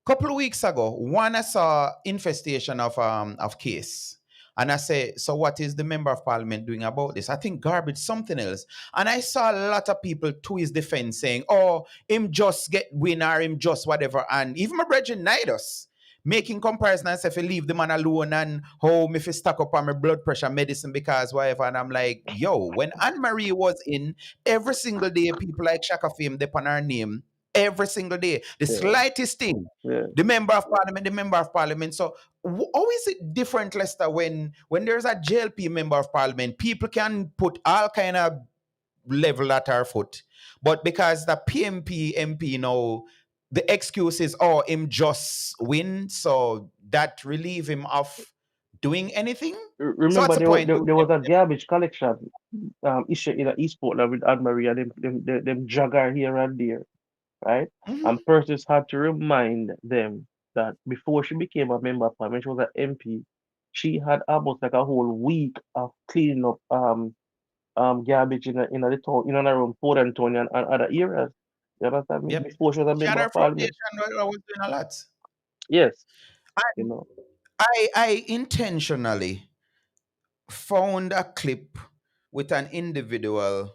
couple of weeks ago, one I saw infestation of case. And I say, so what is the member of parliament doing about this? I think garbage, something else. And I saw a lot of people to his defense saying, oh, him just get win or him just whatever. And even my brethren Nidus making comparison and say, if you leave the man alone and how me fi stack up on my blood pressure medicine because whatever. And I'm like, yo, when Anne Marie was in, every single day, people like Shaka Fame, they on her name every single day. The Yeah, slightest thing, yeah. the member of parliament, the member of parliament. So how is it different, Lester, when there's a JLP member of parliament, people can put all kind of level at our foot, but because the PMP MP now, the excuse is, oh, him just win, so that relieve him of doing anything. So what's Remember the point? there was a garbage collection issue in East Portland with Anne Marie and them jagger here and there, right? Mhm. And persons had to remind them that before she became a member of parliament, she was an MP, she had almost like a whole week of cleaning up garbage in the town, in and around Port Antonio and other areas. You understand me? Yep. Before she was a She and member her of parliament. foundation was doing a lot. Yes, you I, know. I intentionally found a clip with an individual,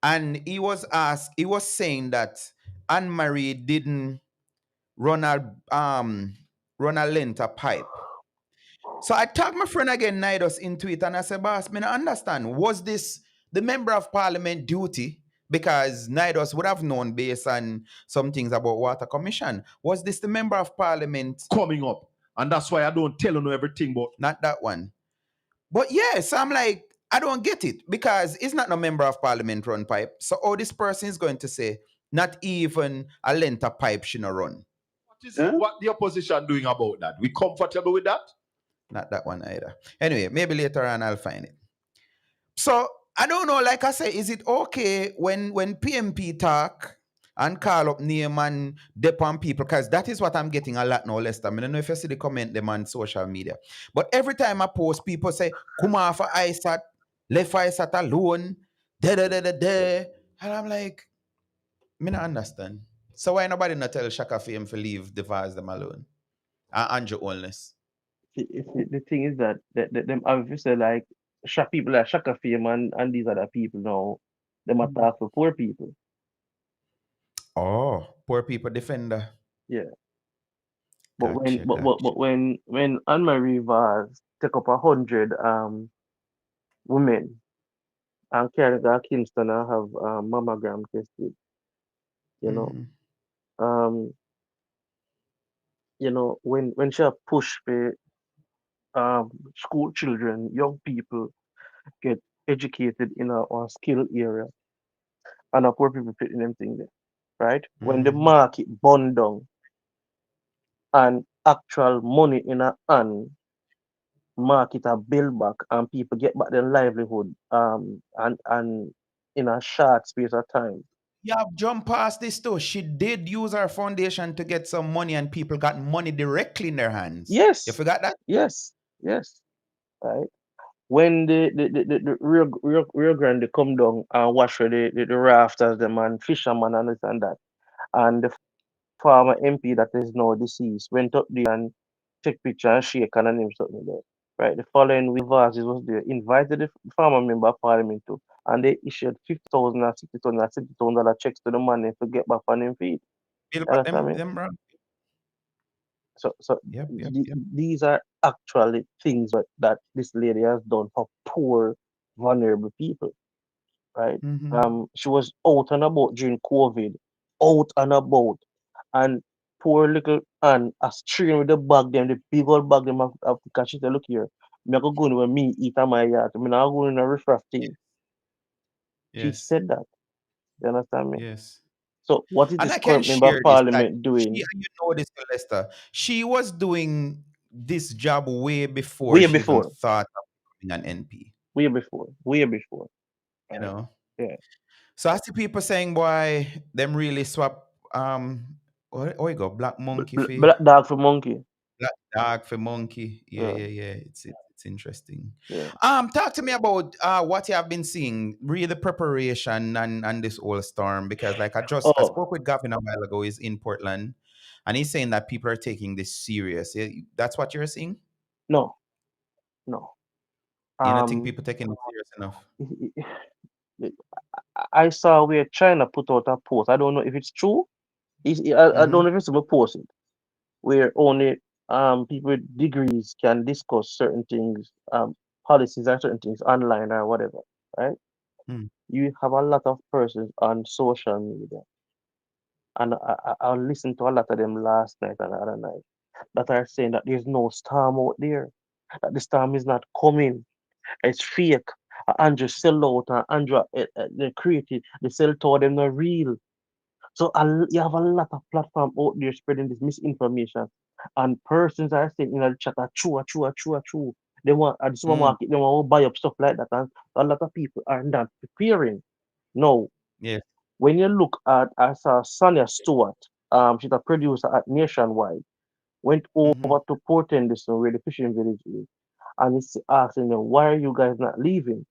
and he was saying that Anne Marie didn't run a run a length of pipe. So I talked my friend again Nidus into it, and I said, boss, me not understand, was this the member of parliament duty? Because Nidus would have known based on some things about water commission. Was this the member of parliament? Coming up. And that's why I don't tell you everything, but Not that one. But yes, I'm like, I don't get it because it's not a member of parliament run pipe. So all this person is going to say, not even a length of pipe should not run. what is it? What the opposition doing about that? We comfortable with that? Not that one either. Anyway, maybe later on I'll find it. So I don't know, like I say, is it okay when PMP talk and call up name and dep on people? Because that is what I'm getting a lot now, Lester. I don't know if you see the comment them on social media. But every time I post, people say, come off for ISAT, left ISAT alone, da da da da da. And I'm like, me not understand. So why nobody not tell Shaka for him to leave the vase them alone? And Andrew Onless. The thing is that them obviously like people like Shaka Fame and these other people now, them attack for poor people. Oh, poor people defender. Yeah. But when Gotcha, gotcha. when Anne Marie Vaz take up 100 women and carry to Kingston and have mammogram tested, you know. Mhm. Um, when she push for school children, young people get educated in a skill area and a poor people fit in them thing there. Right? When the Mhm. market burn down and actual money in a hand, market a build back and people get back their livelihood and in a short space of time. Yeah, jump past this too. She did use her foundation to get some money, and people got money directly in their hands. You Yes, forgot that? yes, yes. Right. When the Rio Grande come down and wash with the rafters, them and fisherman and this and that. And the former MP that is now deceased went up there and take picture and shake and name something there. Right. The following week, Vasis was there, invited the former member of parliament to, and they issued 50,000 and 60,000 and $60,000 checks to the money to get back on him feet. Bill You back understand me? them, bro. So Yep, yep, the, yep. these are actually things that this lady has done for poor, vulnerable people, right? Mm-hmm. She was out and about during COVID, out and about, and poor little Anne a strain with the bag them, the big old bag them of because she said, look here, me I go go in with me eat on my yard. Me not go in a riffraff thing. She Yes. said that. You understand me? Yes. So what is And this I can current member of share this that parliament she, doing and you know this, Lester, she was doing this job way before way she even before, thought of becoming an NP, way before, you right? know? Yeah. So I see people saying, boy, them really swap, what you go, black monkey for Black dog for monkey. black dog for monkey. Yeah, Yeah, yeah, yeah. It's interesting. yeah. Talk to me about what you have been seeing, really the preparation and this whole storm, because like I Oh spoke with Gavin a while ago. He's in Portland, and he's saying that people are taking this serious. Yeah, that's what you're seeing. no, no. You don't think Um, people taking it serious enough? I saw where China put out a post. I don't know if it's true. I Mm-hmm. don't know if it's a post where only people with degrees can discuss certain things, policies and certain things online or whatever, right? Mm, You have a lot of persons on social media, and I listened to a lot of them last night and the other night that are saying that there's no storm out there, that the storm is not coming, it's fake. Andrew sell out and Andrew they created the sell to them not real. So you have a lot of platform out there spreading this misinformation, and persons are saying in the chat, true, true, true, true. They want at the mm, supermarket, they want to buy up stuff like that, and a lot of people are not preparing. No, yes. when you look at, I saw Sonia Stewart, she's a producer at Nationwide, went Mm-hmm. over to Port Henderson where the fishing village is, and it's asking them, why are you guys not leaving?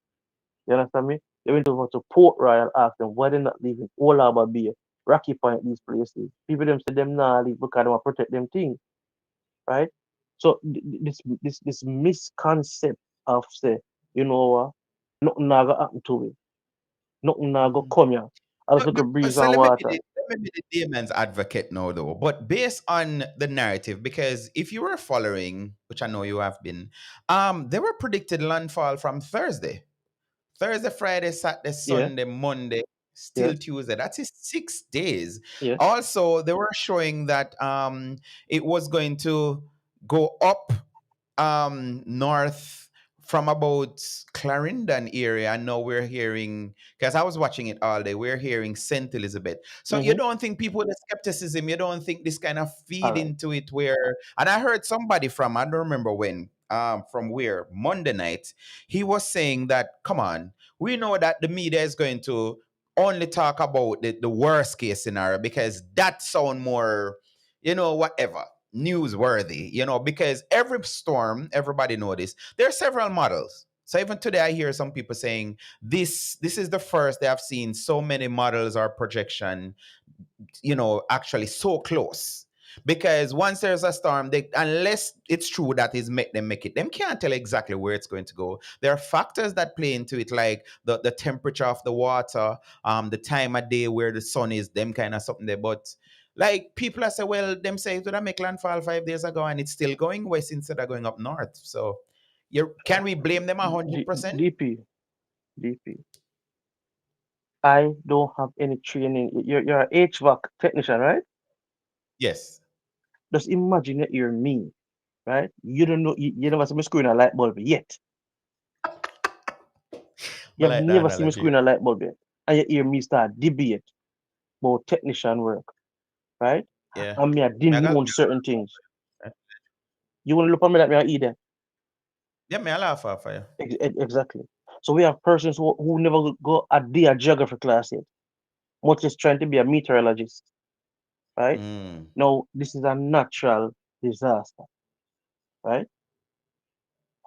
You understand me? They went over to Port Royal, asked them why they're not leaving Old Harbour Bay, Rocky Point, these places. People them say them not leave because they want to protect them things, right? So this misconcept of say, you know what, nothing not gonna happen to it. Nothing not gonna Mm-hmm. come here. I just look No, at breeze so and water. let me be the demon's advocate now, though. But based on the narrative, because if you were following, which I know you have been, they were predicted landfall from Thursday, Friday, Saturday, Yeah, Sunday, Monday, yeah, still Tuesday. That's it, 6 days. yes. Also, they were showing that it was going to go up north from about Clarendon area. I know we're hearing, because I was watching it all day, we're hearing St. Elizabeth. So you Mm-hmm. don't think people with skepticism, you don't think this kind of All feed right. into it where, and I heard somebody from, I don't remember when, from where, Monday night, he was saying that, come on, we know that the media is going to only talk about the worst case scenario because that sound more, whatever, newsworthy, because every storm, everybody know this. There are several models. So even today, I hear some people saying this is the first they have seen so many models or projection, actually so close. Because once there's a storm, they, unless it's true that is make them make it, them can't tell exactly where it's going to go. There are factors that play into it, like the temperature of the water, the time of day where the sun is, them kind of something there. But like people are say, well, them say did I make landfall 5 days ago and it's still going west instead of going up north. So can we blame them 100%? DP, DP. I don't have any training. You're an HVAC technician, right? Yes. Just imagine that you're me, right? You don't know, you never seen me screwing a light bulb yet. I You have like the never seen me analogy. screwing a light bulb yet. And you hear me start debate about technician work, right? Yeah. And me, I Me, I didn't got, know certain things. me, You want to look at me like me, I either. yeah, me, I laugh off for you. Exactly. So we have persons who never go a day a geography class yet, much as trying to be a meteorologist, right? Mm. Now, this is a natural disaster, right?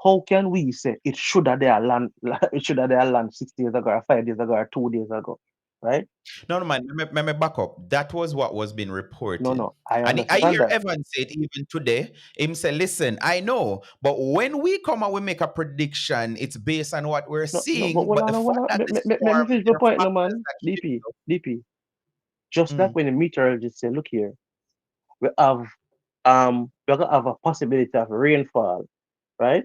How can we say it should have their land, it should have their land 6 days ago, or 5 days ago, or 2 days ago, right? No, no, man. Me back up. That was what was being No, reported. no, I And I understand hear that. Evan say it even today. Him say, listen, I know, but when we come and we make a prediction, it's based on what we're No, no, but seeing. But the hold fact on. that the Let me storm, finish the there are point, no factors man. that shape DP, it up. DP. Just like Mm, when the meteorologist say, look here, we're gonna have a possibility of rainfall, right?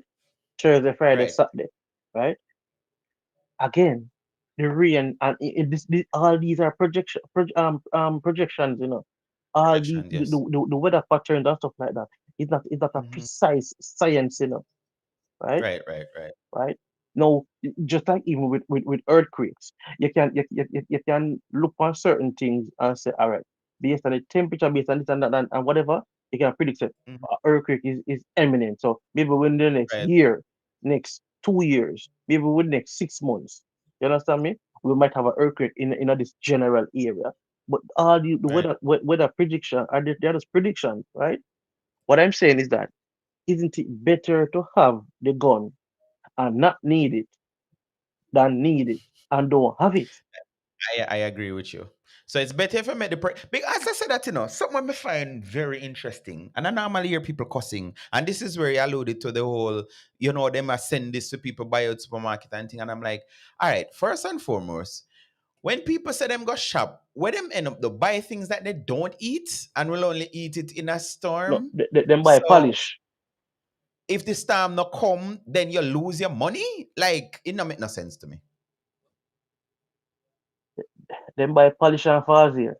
Thursday, Friday, right. Saturday, right? Again, the rain and all these are projections, you know. All Projection, yes. the weather patterns and stuff like that. It's not a Hmm. precise science, you know, right? Right, right, right. Right? Now, just like even with earthquakes, you can look on certain things and say, all right, based on the temperature, based on this and that and whatever, you can predict that Mhm. earthquake is imminent. So maybe within the next Right. year, next 2 years, maybe within the next 6 months. You understand me? We might have an earthquake in this general area. But all the Right. weather prediction are they're just predictions, right? What I'm saying is that isn't it better to have the gun and not need it than need it and don't have it? I agree with you. So it's better if I make the because I said that something I find very interesting, and I normally hear people cussing, and this is where you alluded to the whole, they must send this to people buy out supermarket and thing, and I'm like, all right, first and foremost, when people say them go shop, where them end up to buy things that they don't eat and will only eat it in a No, storm. them buy So polish. if the storm not come, then you lose your money. Like it don't make no sense to me. Them buy polish and fazier.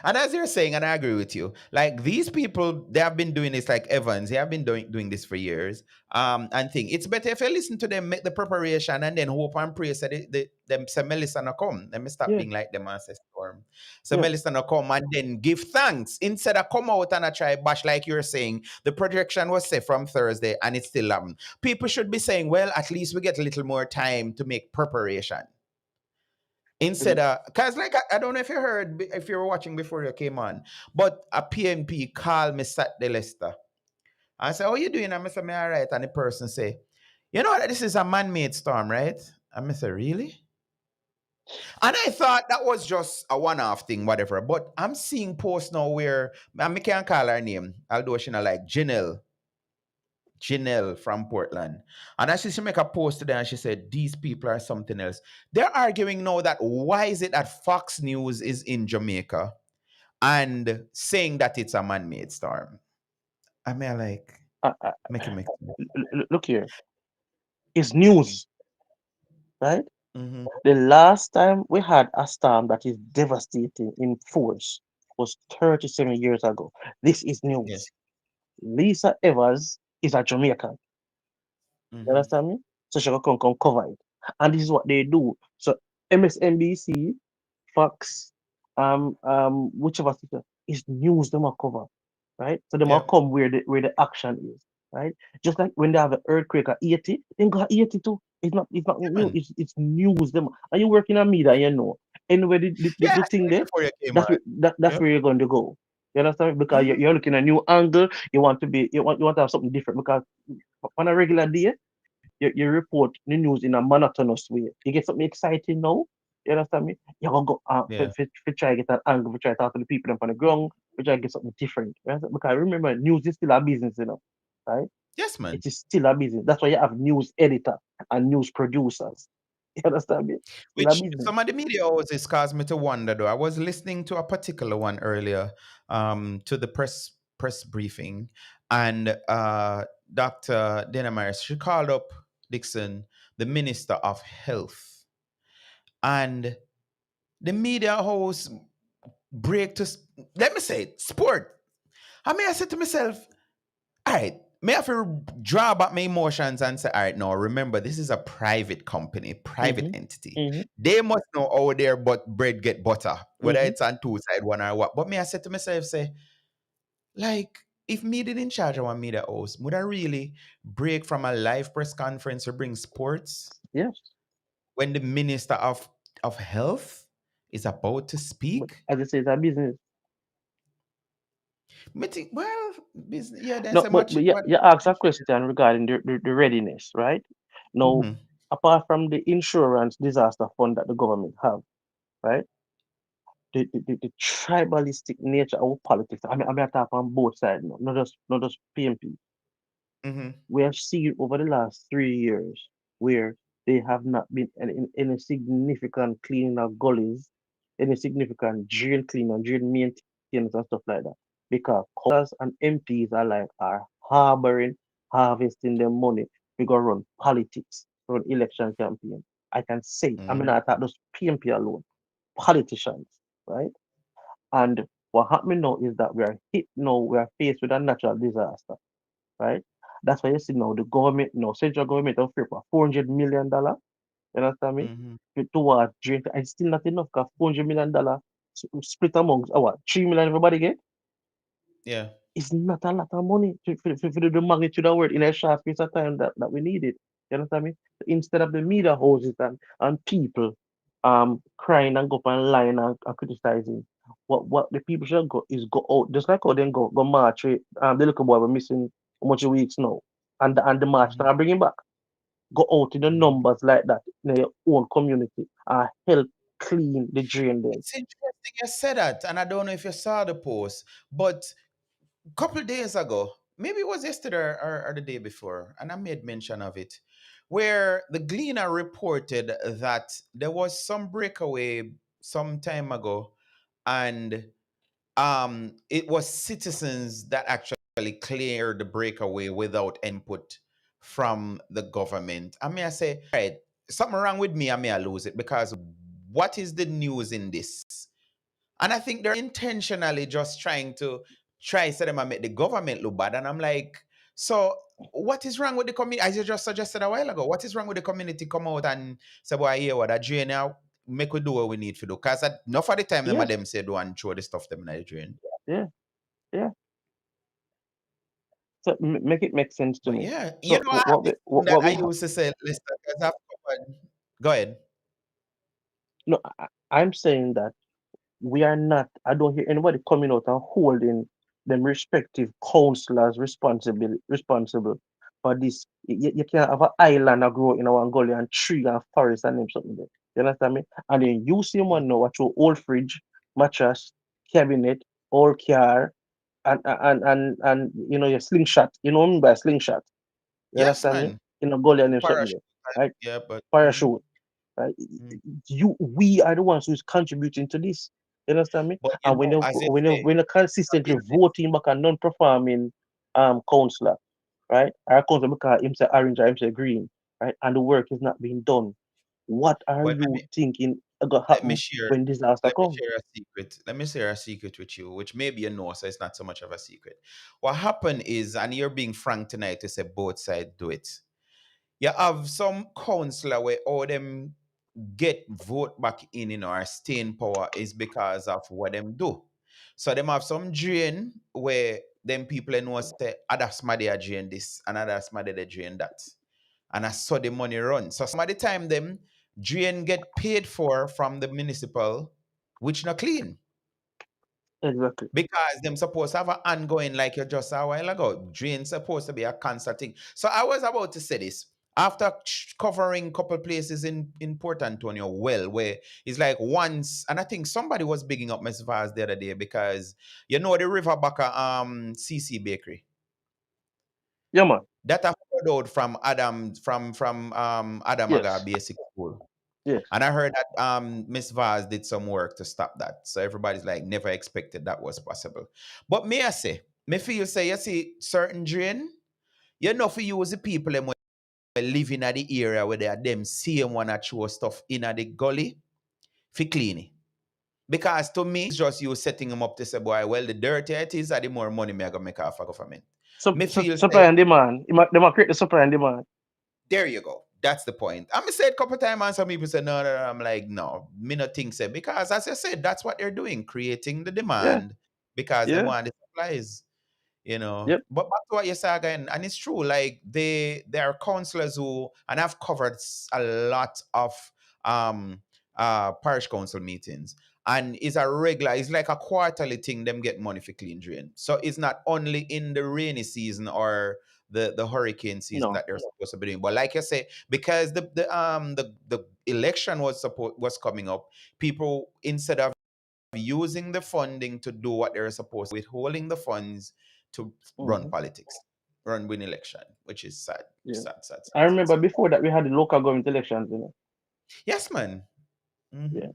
And as you're saying, and I agree with you, like these people, they have been doing this, like Evans, they have been doing this for years. And think it's better if you listen to them, make the preparation, and then hope and pray so them say Melissa no come. Let me stop Yeah, being like them and say storm. So yeah. Melissa no come and then give thanks. Instead of come out and I try bash like you're saying, the projection was set from Thursday and it's still happened. People should be saying, well, at least we get a little more time to make preparation. Instead of, because like I don't know if you heard, if you were watching before you came on, but a PNP called me Saturday Lester. I said, how you doing? I said, me all right. And the person say, you know that this is a man-made storm, right? I said, really? And I thought that was just a one-off thing, whatever. But I'm seeing posts now where, and me can't call her name, although she not like Janelle from Portland. And as she make a post today and she said, these people are something else. They're arguing now that why is it that Fox News is in Jamaica and saying that it's a man-made storm? I mean, like, Uh, uh, make it make sense. Look here, it's news, right? Mm-hmm. The last time we had a storm that is devastating in force was 37 years ago. This is Yes. news. Lisa Evers is a Jamaican. You Mm-hmm. understand me? So she can come cover it. And this is what they do. So MSNBC, Fox, whichever station is news them are cover, right? So them are Yep. come where the action is, right? Just like when they have an earthquake at 80, then go at 80 too. It's not Yeah, new, man. it's news them. And you working on media, anyway Yeah, the I thing said it there, before you came that's on. that's Yep. where you're going to go. You understand? Because Mm-hmm. you're looking at a new angle. You want to have something different because on a regular day you report the news in a monotonous way. You get something exciting now. You understand me? You're gonna go Yeah. for try to get an angle, for try to talk to the people up on the ground, for try to get something different. You understand? Because remember, news is still a business, right? Yes, man. It is still a business. That's why you have news editor and news producers. You understand me? Still a Which business. some of the media houses caused me to wonder though. I was listening to a particular one earlier, to the press briefing, and Dr. Dana Maris, she called up Dixon, the Minister of Health. And the media house break to let me say it, sport. I mean I said to myself, all right, may I have to draw back my emotions and say, all right, no, remember, this is a private company, private Mm-hmm. entity. Mm-hmm. They must know how their bread get butter, whether Mm-hmm. it's on two side one or what. But me, I said to myself, say, like, if me did in charge of one media house, would I really break from a live press conference or bring sports Yes. when the Minister of Health is about to But speak? as I say, it's a business. Me think, well, business, yeah, No, that's a but, match but it, you, but you asked a question regarding the readiness, right? Now, mhm, apart from the insurance disaster fund that the government have, right? The tribalistic nature of politics. I mean, I talk on both sides, no, not just PMP. mhm, We have seen over the last 3 years where they have not been any significant cleaning of gullies, any significant drain cleaning and drain maintenance and stuff like that. Because and MPs are harboring, harvesting their money. We go run politics, run election campaign. I can say, I mean, mhm, I thought those PMP alone, politicians, right? And what happening now is that we are faced with a natural disaster, right? That's why you see now the government, now central government of for $400 million. You understand me? Mm-hmm. Towards drain. And still not enough because $400 million split amongst our 3 million everybody get. Yeah. It's not a lot of money for the magnitude of word in a short space of time that we need it. You understand me? Instead of the media houses and people crying and go up and lying and criticizing, what the people should go is go out, just like how they go march with the little boy we're missing how much weeks now. And the march Mm-hmm. now bring him back. Go out in the Mm-hmm. numbers like that in your own community and help clean the drain then. It's interesting you said that, and I don't know if you saw the post, but a couple days ago, maybe it was yesterday or the day before, and I made mention of it, where the Gleaner reported that there was some breakaway some time ago, and it was citizens that actually cleared the breakaway without input from the government. I mean, I say, right, something wrong with me, I may lose it because what is the news in this? And I think they're intentionally just trying to try so them and make the government look bad. And I'm like, so what is wrong with the community? As you just suggested a while ago, what is wrong with the community come out and say, boy, here what a drain now, make we do what we need to do. Because enough of the time them Yeah, of them say do and throw the stuff them in the drain. yeah, yeah. So make it make sense to But me. yeah, So I have this thing that what I we have. used to say, listen, 'cause I've covered. Go ahead. No, I'm saying that we are not. I don't hear anybody coming out and holding them respective councillors responsible for this. You can't have an island that grow in our Angola and tree and forest and them something there. You understand me? And then you see Mm. one now, what your old fridge, mattress, cabinet, old car, and you know your slingshot. You know what I mean by slingshot? You Yes, understand me? man. In Angola and them something Parachute. there, right? Yeah, but Parachute. Right? mm. We are the ones who's contributing to this. You understand me? But And as you say, when you consistently voting back a non-performing councillor, right? Our councillor because him say orange or him say green, right? And the work is not being done. What are but you thinking gonna let me happen share when disaster let me come? share a secret. Let me share a secret with you, which maybe you know, so it's not so much of a secret. What happened is, and you're being frank tonight to say both sides do it. You have some councillor where all them get vote back in, or stay in power is because of what them do. So them have some drain where them people know say other somebody are drain this and other somebody they drain that. And I saw the money run. So some of the time them drain get paid for from the municipal, which not clean. Exactly. Because them supposed to have an ongoing, like you just said a while ago. Drain supposed to be a constant thing. So I was about to say this. After covering a couple places in Port Antonio, well, where it's like once, and I think somebody was bigging up Miss Vaz the other day because you know the Riverbacker CC Bakery. Yeah, man. That I heard out from Adam Aga Yes. Basic School. Yes. And I heard that Miss Vaz did some work to stop that. So everybody's like never expected that was possible. But may I say, me feel say you see certain drain, you know for use the people them living at the area where they are them same one that throw stuff in at the gully for cleaning. Because to me, it's just you setting them up to say, boy, well, the dirtier it is, the more money me I gonna make off of government. Me feel Supply say, and demand. They might create the supply and demand. there you go. That's the point. I'm gonna say it a couple times, and some people say no, no, no. I'm like, no, me not think so. Because as I said, that's what they're doing, creating the Yeah. demand because they Yeah. want the supplies. Yep. But back to what you said again, and it's true, like there are counselors who, and I've covered a lot of um parish council meetings, and it's like a quarterly thing, them get money for clean drain. So it's not only in the rainy season or the hurricane season No. that they're supposed to be doing. But like you say, because the election was coming up, people, instead of using the funding to do what they're supposed to, withholding the funds to run Hmm. politics, run win election, which is sad, Yeah. sad, sad, sad, I sad, remember sad. before that we had the local government elections, you know. Yes, man. Hmm. Yeah.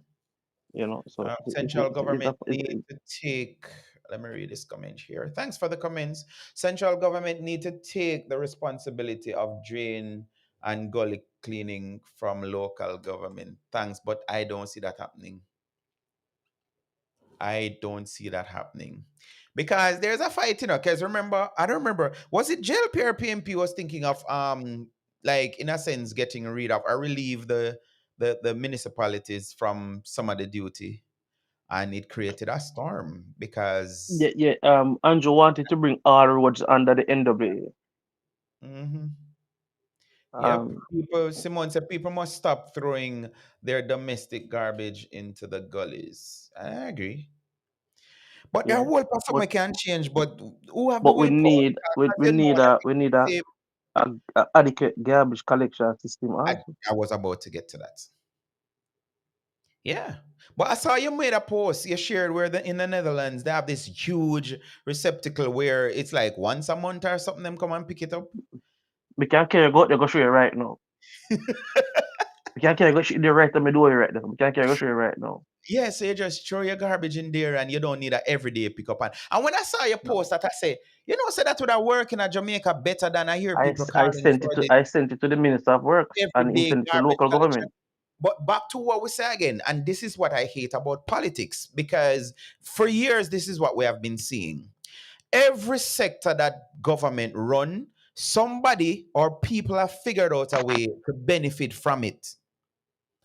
You know, so Central it's a, government need to take. Let me read this comment here. Thanks for the comments. Central government need to take the responsibility of drain and gully cleaning from local government. Thanks, but I don't see that happening. I don't see that happening. because there's a fight, because remember, I don't remember, was it JLP or PMP was thinking of like in a sense getting rid of or relieve the municipalities from some of the duty, and it created a storm because Yeah, yeah. Andrew wanted to bring all roads under the NWA. mhm. Yep, Um, people Simone said people must stop throwing their domestic garbage into the gullies. I agree. But their yeah. whole person But we can change, but who have the but we willpower? need Because as you know, we need same, a adequate garbage collection system I, also. I was about to get to that. Yeah. But I saw you made a post you shared where in the Netherlands they have this huge receptacle where it's like once a month or something them come and pick it up. We can carry go there go show you right now. We can carry go show you right on my door right now. We can carry go show you right now. Yeah, so you just throw your garbage in there and you don't need a everyday pickup. And when I saw your No. post that I say, so that would have work in Jamaica better than I hear people calling for the I sent it to the Minister of Works and he everyday sent it to garbage local collection. government. But back to what we say again, and this is what I hate about politics, because for years this is what we have been seeing. Every sector that government run, somebody or people have figured out a way to benefit from it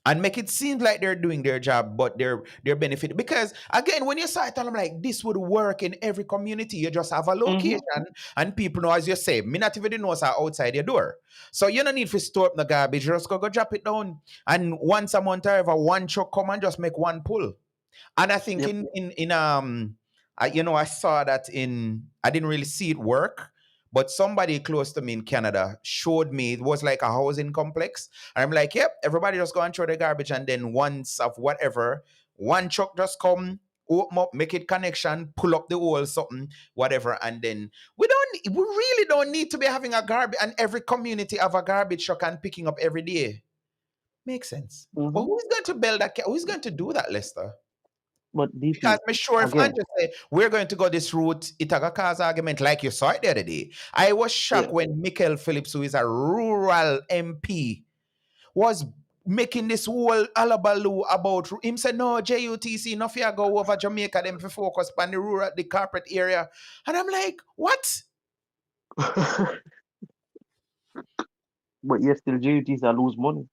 and make it seem like they're doing their job, but they're benefiting. Because again, when you saw it, I'm like, this would work in every community. You just have a Mm-hmm. location, and people know, as you say, me not even know are outside your door. So you don't need to store up the garbage. You just go drop it down, and once a month, or ever one truck come and just make one pull. And I think Yep. I saw that I didn't really see it work, but somebody close to me in Canada showed me it was like a housing complex. And I'm like, yep, everybody just go and throw the garbage, and then once of whatever, one truck just come, open up, make it connection, pull up the whole something, whatever, and then we really don't need to be having a garbage, and every community have a garbage truck and picking up every day. Makes sense. But Mm-hmm. who's going to build that? Who's going to do that, Lester? But Because DP, I'm sure if again, Andrew say we're going to go this route, it a cause argument like you saw it the other day. I was shocked yeah. when Michael Phillips, who is a rural MP, was making this whole alabaloo about him said no JUTC no fear go over Jamaica them for focus on the rural the corporate area. And I'm like, what? But yes, still JUTs are lose money.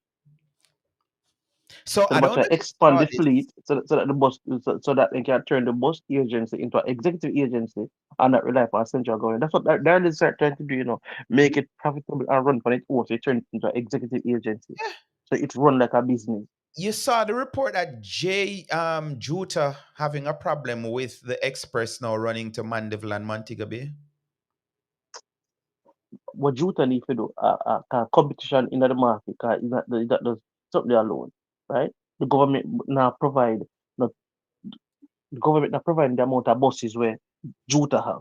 So So they I must don't know if you expand saw the this. fleet so that the bus so that they can turn the bus agency into an executive agency and not rely on central government. That's what they're trying to do, make it profitable and run for it also turn it into an executive agency. Yeah. So it's run like a business. You saw the report that Juta having a problem with the express now running to Mandeville and Montego Bay. What Juta need to do, competition in the market, that does something alone, right? The government now provide, not the government now provide the amount of buses where Juta have.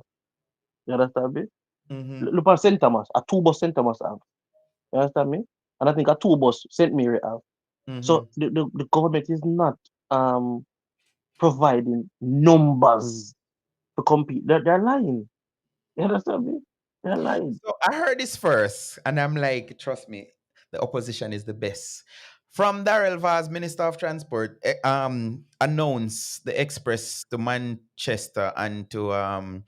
You understand me? Mm-hmm. Look at St. Thomas, a two bus St. Thomas have. You understand me? And I think a two bus St. Mary have. Mm-hmm. So the government is not um providing numbers to compete. They're lying. You understand me? They're lying. So I heard this first, and I'm like, trust me, the opposition is the best. From Darrell Vaz, Minister of Transport, announced the express to Manchester and to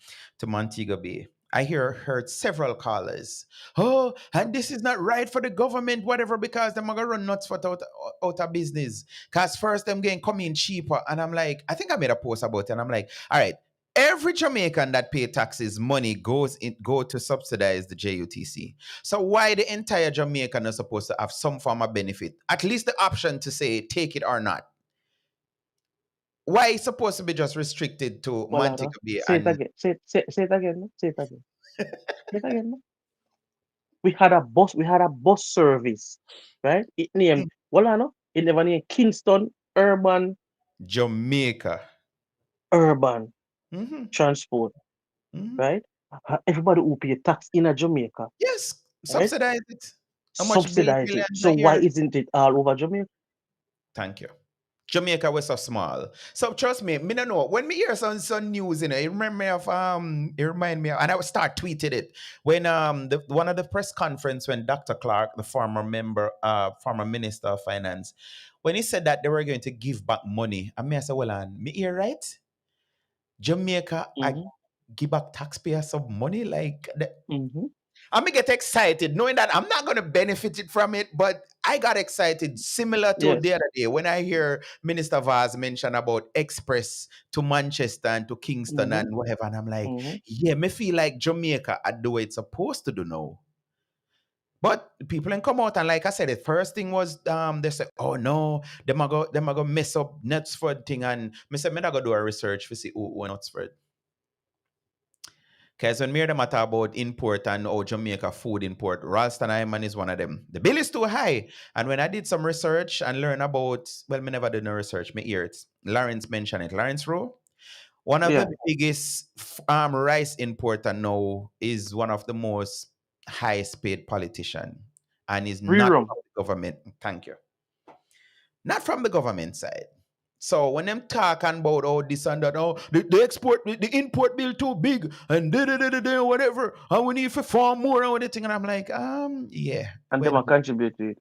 Montego Bay. I heard several callers. Oh, and this is not right for the government, whatever, because they're gonna run nuts for out of business. Cause first them getting come in cheaper. And I'm like, I think I made a post about it, and I'm like, all right, every Jamaican that pay taxes, money go to subsidize the JUTC. So why the entire Jamaican is supposed to have some form of benefit? At least the option to say take it or not. Why it's supposed to be just restricted to Well, Montego Bay say it and again. Say it again. No? Say it again. Say it again. No? We had a bus service, right? It named well, no? It never named Kingston Jamaica? Urban Hmm. Transport, Hmm. right? Everybody who pay tax in a Jamaica, Yes, right? subsidize it. How much Subsidize it. billions So a why year? isn't it all over Jamaica? Thank you. Jamaica was so small. So trust me no know. When me hear some news, it remind me of, and I would start tweeting it. When one of the press conference when Dr. Clark, the former Minister of Finance, when he said that they were going to give back money, I said, well, and me hear right? Jamaica, Mm-hmm. give back taxpayers some money. Like, Mm-hmm. I may get excited knowing that I'm not going to benefit it from it, but I got excited similar to Yes. the other day when I hear Minister Vaz mention about express to Manchester and to Kingston Mm-hmm. and whatever. And I'm like, Mm-hmm. yeah, me feel like Jamaica at the way it's supposed to do now. But people ain't come out and like I said, the first thing was they said, oh no, them are go mess up Knutsford thing. And me said, me not go do a research to see who Knutsford. Because when me hear them talk about import and Jamaica food import, Ralston Island is one of them. The bill is too high. And when I did some research and learn about, well, me never did no research, me hear it. Lawrence mentioned it. Lawrence Rowe, one of the Yeah. biggest rice importer now is one of the most highest paid politician and is Free not room. from the government. Thank you. Not from the government side. So when them talking about this and that, the import bill too big and whatever, and we need to farm more and everything, and I'm like, yeah, And well, them a contribute to it.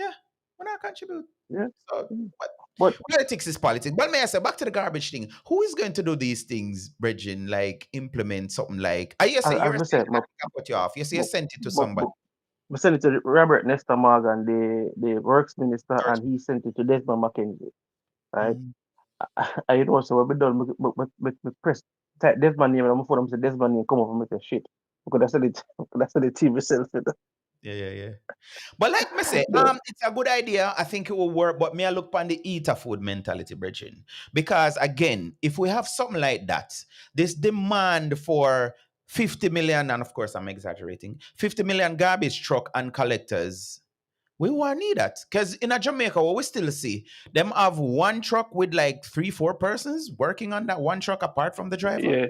yeah, we're not contribute. Yeah. So, Mm. but But politics is politics. But may I say, back to the garbage thing, who is going to do these things, Bridging, like implement something like, you say, as you're I saying, said, I think I put you off. You say you but, sent it to but, somebody. but we sent it to Robert Nesta Morgan, the works minister, Search. and he sent it to Desmond McKenzie, right? Mhm. I know so when we done, we press type Desmond name, and I'm phone, I'm say Desmond name come up and make a shit. Because that's what it, that's what the team itself. Yeah. But like me say, No, it's a good idea. I think it will work. But me, I look upon the eater food mentality, brethren. Because again, if we have something like that, this demand for 50 million, and of course I'm exaggerating, 50 million garbage truck and collectors, we won't need that. Because in a Jamaica, what we still see, them have one truck with like 3, 4 persons working on that one truck apart from the driver. yeah,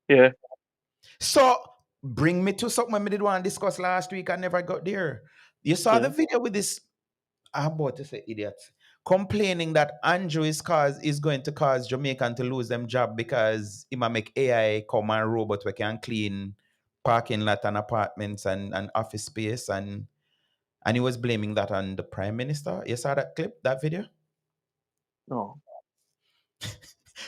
yeah, So bring me to something we did want to discuss last week. I never got there. You saw the yeah. video with this, I'm about to say idiot, complaining that Andrew is going to cause Jamaican to lose them job because he might make AI come and robot we can clean parking lot and apartments and office space and he was blaming that on the prime minister. You saw that clip, that video? No,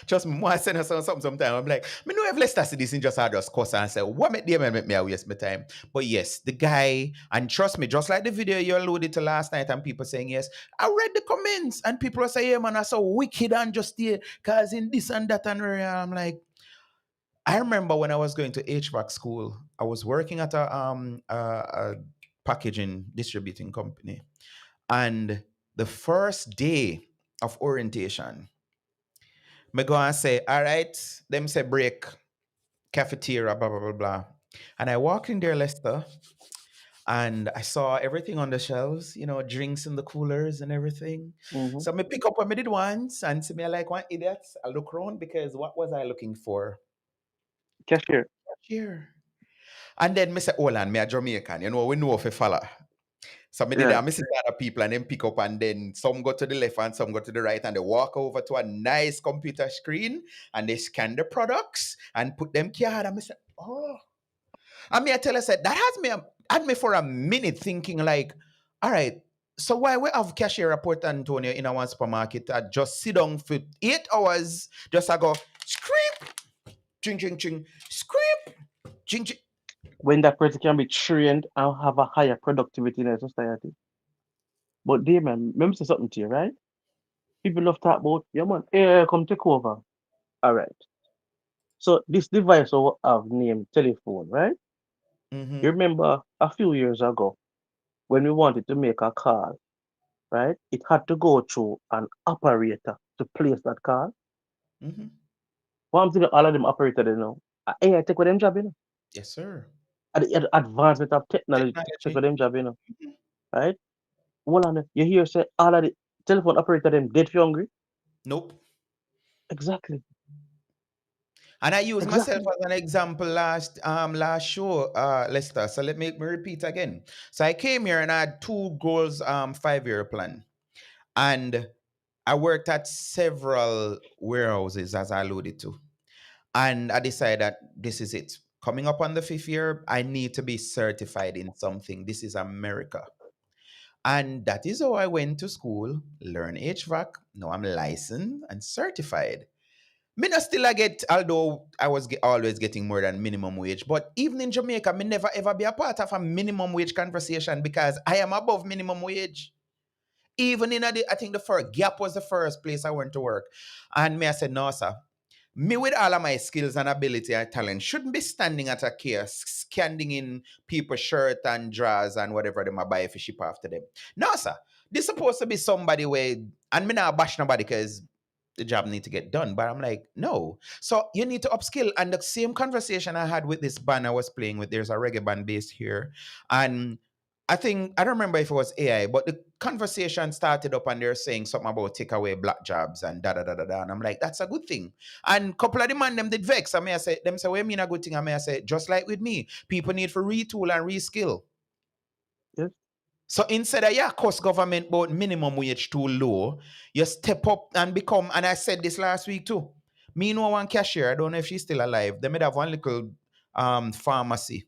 Just me, I send her something sometime. I'm like, me know if Leicester see this in just I just cuss and say, what make them make me waste my time? But yes, the guy, and trust me, just like the video you alluded to last night, and people saying yes, I read the comments and people are saying, yeah, man, I so wicked and just here, causing this and that. And I'm like, I remember when I was going to HVAC school, I was working at a packaging distributing company. And the first day of orientation, me go and say, all right, them say break, cafeteria, blah, blah, blah, blah. And I walk in there, Lester, and I saw everything on the shelves, drinks in the coolers and everything. mm-hmm. So me pick up what me did once and see me like one idiot. I look around because what was I looking for? Cashier. Here. And then me say, hold on, me a Jamaican, we know if a fella. So me did Yeah. that. I see the other people and then pick up and then some go to the left and some go to the right and they walk over to a nice computer screen and they scan the products and put them card. And I say, oh. And me I tell her, said, that had me for a minute thinking like, all right, so why we have cashier report Antonio in our supermarket that just sit down for 8 hours, just I go, scream, ching, ching, ching, scream, ching, ching. When that person can be trained and have a higher productivity in a society. But they man, let me say something to you, right? People love talk about, yeah man, come take over. All right. So this device will have named telephone, right? Mm-hmm, You remember a few years ago when we wanted to make a call, right? It had to go through an operator to place that call. mm-hmm. What I'm thinking, all of them operator they know. AI take with them job, Yes, sir. At the advancement of technology take with Technology. them job, Mhm. right? Well, on you hear say all of the telephone operator them dead for hungry. Nope. Exactly, And I use myself exactly. as an example last show, Lester. So let me repeat again. So I came here and I had two goals, 5-year plan. And I worked at several warehouses as I alluded to. And I decided that this is it. Coming up on the 5th year, I need to be certified in something. This is America. And that is how I went to school, learn HVAC. Now I'm licensed and certified. Me not still I get, although I was always getting more than minimum wage, but even in Jamaica, me never ever be a part of a minimum wage conversation because I am above minimum wage. Even in I think the first Gap was the first place I went to work, and me I said no sir, me with all of my skills and ability and talent shouldn't be standing at a kiosk scanning in people's shirt and drawers and whatever they might buy if you ship after them. No sir, this supposed to be somebody where, and me not bash nobody because the job need to get done. But I'm like, no. So you need to upskill. And the same conversation I had with this band I was playing with, there's a reggae band based here. And I don't remember if it was AI, but the conversation started up and they're saying something about take away black jobs and da da da da da. And I'm like, that's a good thing. And a couple of the man them did vex. I may I say, them say, what you mean a good thing? I may I say, just like with me, people need for retool and reskill. Yes. So instead of cost government about minimum wage too low, you step up and become, and I said this last week too. Me know one cashier, I don't know if she's still alive. They made have one little pharmacy.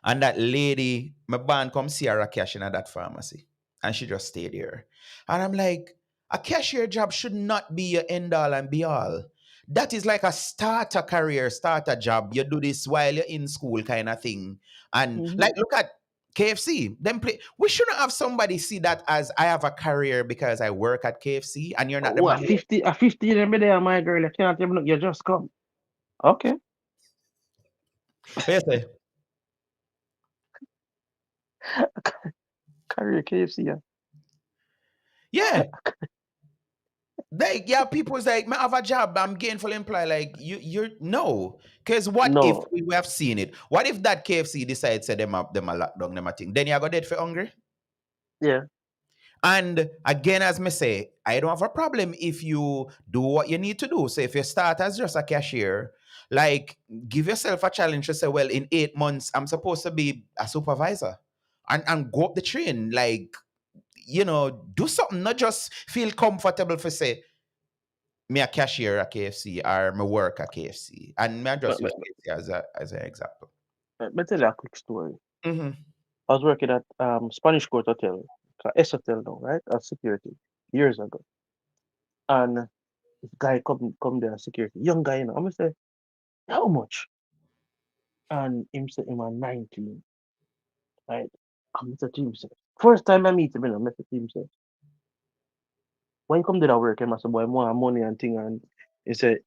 And that lady, my band come see her a cashier at that pharmacy. And she just stayed there. And I'm like, a cashier job should not be your end all and be all. That is like a starter career, starter job. You do this while you're in school kind of thing. And Mm-hmm. like, look at KFC. Them play. We shouldn't have somebody see that as I have a career because I work at KFC and you're not the Oh, man. 50 every day, my girl. You can't even look. You just come. Okay. What you say? Career KFC. Yeah. Yeah. Like, yeah, people's like, I have a job, I'm gainful employee. Like, you're no. Because what if No. we have seen it? What if that KFC decides to them a lockdown, them a thing? Then you go dead for hungry? Yeah. And again, as me say, I don't have a problem if you do what you need to do. So if you start as just a cashier, like give yourself a challenge to say, well, in 8 months, I'm supposed to be a supervisor and go up the train. Like, do something, not just feel comfortable for say, me a cashier at KFC or me work at KFC. And me I just But, use but, KFC as an example. let me tell you a quick story. Mm-hmm. I was working at Spanish Court Hotel, S Hotel now, right? As security years ago. And this guy come there as security, young guy, I'm gonna say, how much? And him say him a 19, right? I'm say to him, say, first time I meet him, I met him say, when you come to that work, I must say, boy, more money and thing, and he said,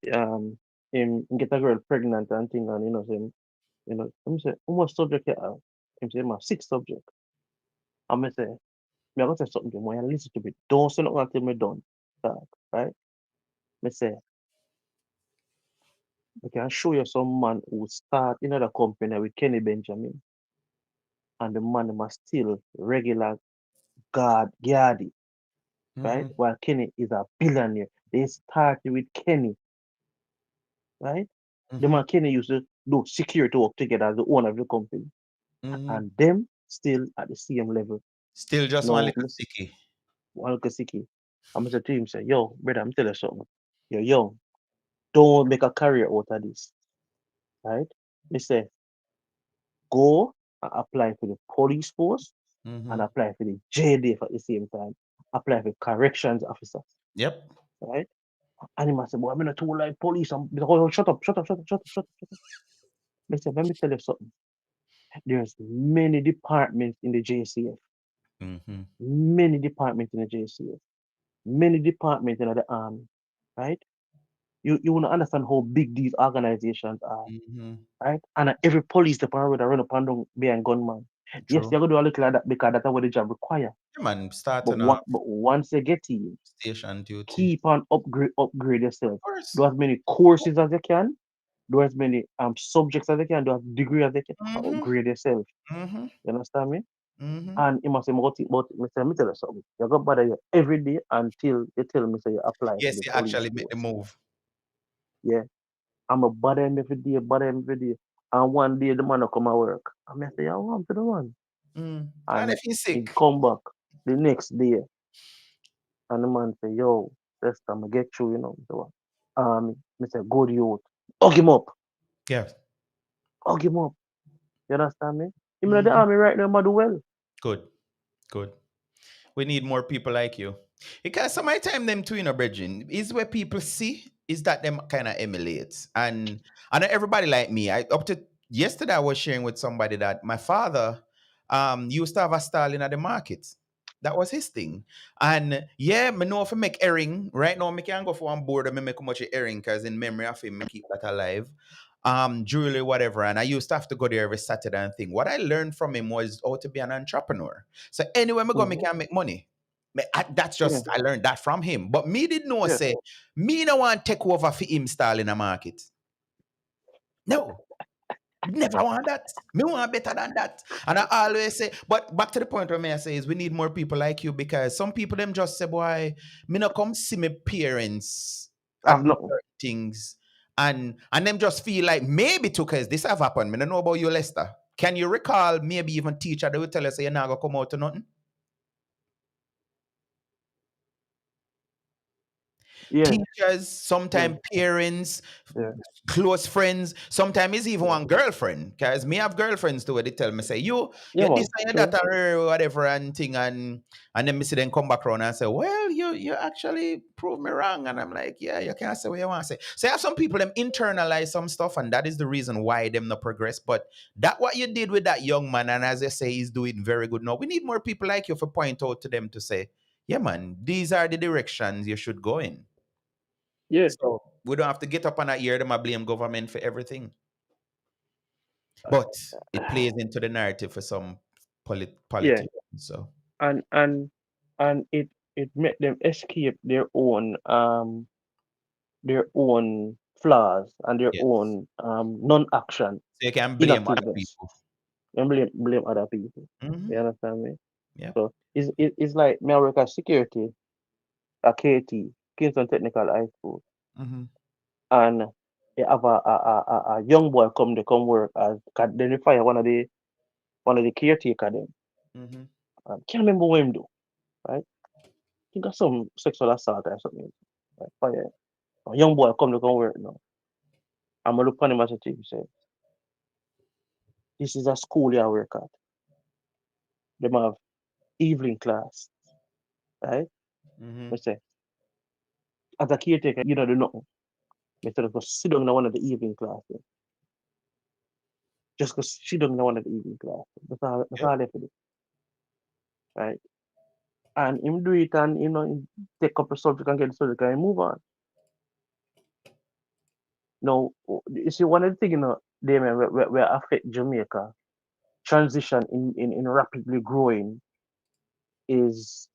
him get a girl pregnant and thing, and say, I'm say, how much subject you have? Him say, him have 6 subject. I'm gonna say, me I gonna say something to him, when you listen to me, don't say nothing until me done. Talk, right? Me say, I can show you some man who start in another company with Kenny Benjamin, and the man must still regular guardy, right? Mm-hmm. While Kenny is a billionaire. They started with Kenny, right? The Mm-hmm. man Kenny used to do security work together as the owner of the company. Mm-hmm. And them still at the same level. Still just one No, little sticky. Walkasiki. I'm gonna say to him, say, yo, brother, I'm telling you something. You're young. Don't make a career out of this. Right? They say, go and apply for the police force Mm-hmm. and apply for the JDF at the same time. Apply for corrections officer. Yep. Right? And he must say, boy, I'm not too like police. Oh, shut up, shut up, shut up, shut up, shut up, shut up. They say, let me tell you something. There's many departments in the JCF. Mm-hmm. Many departments in the JCF. Many departments in the army. Right? You want to understand how big these organizations are. Mm-hmm. Right? And every police department that run up and down behind gunman. Yes, True. you're gonna do a little of that because that's what the job require. Yeah, man, But starting what off but once you get in, station duty. keep on upgrade yourself. Of course. Do as many courses as you can, do as many subjects as you can, do as degree as you can, and Mm-hmm. upgrade yourself. Mm-hmm. You understand me? Mm-hmm. And you must say, let me tell you something. You got bother you every day until you tell me say you apply for Yes, the you police actually make the force. move. Yeah. I'm a bother him every day, bother him every day. And one day the man will come to work. I'm say, I want to the one. Mm. And And if he's he sick. come back the next day and the man say, yo, this time I get you, So me say, good youth. Hug him up. Yeah. Hug him up. You understand me? Him in the Mm-hmm. army right now, but do well. Good. Good. We need more people like you. Because some of the time them two, brethren, is where people see. is that them kind of emulates. And everybody like me, I up to yesterday I was sharing with somebody that my father used to have a stall in the market. That was his thing. And yeah, me know if I make herring, right now, me can go for one board and me make much herring because in memory of him, me keep that alive. Jewelry, whatever. And I used to have to go there every Saturday and thing. What I learned from him was how to be an entrepreneur. So anywhere me go, me Mm-hmm. can make money. That's Yeah. just I learned that from him. But me didn't know Yeah. say me no want take over for him style in the market. No. Never want that. Me want better than that. And I always say, but back to the point where me I say is we need more people like you because some people them just say, boy, me no come see me parents I've do nothing. certain things and them just feel like maybe too cause this have happened. Me don't know about you, Lester. Can you recall maybe even teacher they will tell us say you're not gonna come out to nothing? Yeah. Teachers, Yeah. sometimes parents, Yeah. close friends, sometimes it's even one girlfriend. Because me have girlfriends too, where they tell me, say, Yeah, you this man. and that True. or whatever and thing, and then me see them come back around and say, well, you actually proved me wrong. And I'm like, yeah, you can't say what you want to say. So I have some people them internalize some stuff, and that is the reason why them not progress. But that what you did with that young man, and as I say, he's doing very good now. We need more people like you for point out to them to say, yeah, man, these are the directions you should go in. Yeah. So we don't have to get up on that year them a blame government for everything. But it plays into the narrative for some Yeah. politicians. So And it make them escape their own flaws and their yes. own non-action, So you can blame other inactiveness, people. and blame other people. Mm-hmm. You understand me? Yep. So it's like me I work as security at KT, Kingston Technical High School, Mm-hmm. and they have a young boy come work as then they fire one of the caretaker them. Mm-hmm. Can't remember what him do, right? He got some sexual assault or something. Like, fire. A young boy come work now. I'm gonna look on him as a thing, say, this is a school you work at. Them have evening class, right? Mm-hmm. I say, as a caretaker, you don't do nothing. I said, go sit down in one of the evening classes. Just go sit down in one of the evening classes. That's Yep. all I have to do, right? And him do it and, him take up a subject and get the subject and move on. Now, you see, one of the things, they may where affect Jamaica transition in rapidly growing is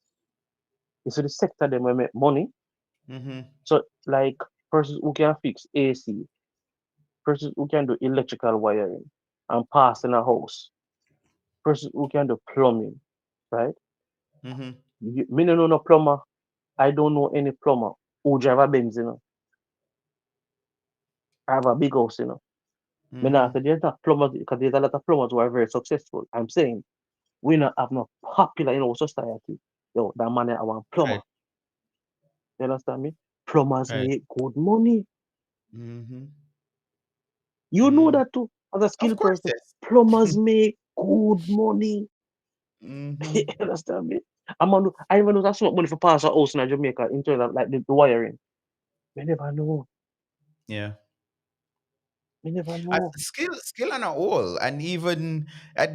the sector they may make money. Mm-hmm. So like persons who can fix AC, persons who can do electrical wiring and pass in a house, persons who can do plumbing, right? Mm-hmm. Me no know no plumber. I don't know any plumber who drive a Benz, I have a big house, Me Mm-hmm. not say there's not plumbers because there's a lot of plumbers who are very successful. I'm saying we not have no popular, society. Yo, that man I want plumber. Right. You understand me? Plumbers Right. make good money. Mm-hmm. You know Mm. that too, as a Of skilled course, person. yes. Plumbers make good money. Mm-hmm. You understand me? I even know that's not money for pass a house in Jamaica in terms of like the wiring. We never know. Yeah. We never As know. skill on a whole, and even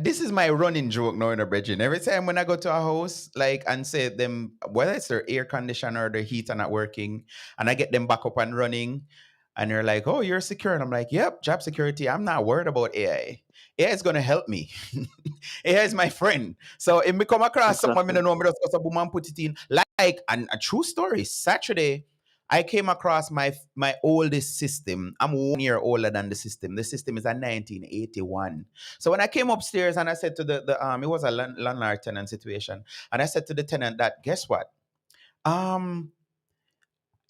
this is my running joke now in a bridging. Every time when I go to a house, like and say them whether it's their air conditioner or their heater not working, and I get them back up and running, and they're like, "Oh, you're secure," and I'm like, "Yep, job security. I'm not worried about AI. AI is gonna help me. AI is my friend. So if me come across something I Exactly. don't know, me just go to boom and put it in. Like and a true story. Saturday. I came across my oldest system. I'm 1 year older than the system. The system is a 1981. So when I came upstairs and I said to the it was a landlord tenant situation, and I said to the tenant that guess what? Um,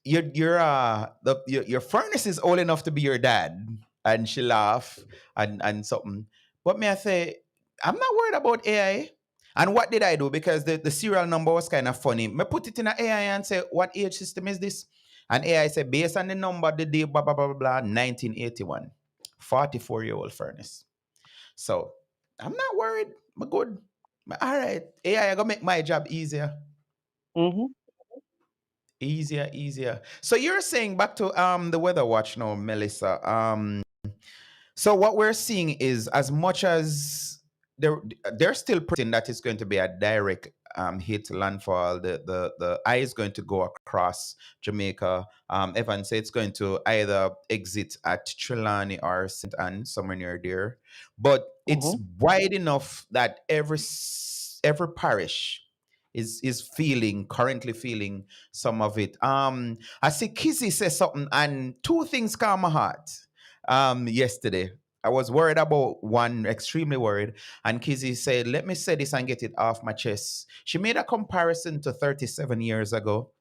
your furnace is old enough to be your dad, and she laughed and something. But may I say, I'm not worried about AI. And what did I do? Because the serial number was kind of funny. Me put it in an AI and say, what age system is this? And AI said, based on the number, the day, blah, blah, blah, blah, blah, 1981. 44-year-old furnace. So I'm not worried. I'm good. All right. AI, I gonna make my job easier. Mm-hmm. Easier, easier. So you're saying back to the weather watch now, Melissa. So what we're seeing is as much as they're still predicting that it's going to be a direct hit landfall. The eye is going to go across Jamaica. Evan said it's going to either exit at Trelawney or St. Anne, somewhere near there. But it's Mm-hmm. wide enough that every parish is currently feeling some of it. I see Kizzy say something, and two things calm my heart. Yesterday, I was worried about one, extremely worried, and Kizzy said, "Let me say this and get it off my chest." She made a comparison to 37 years ago,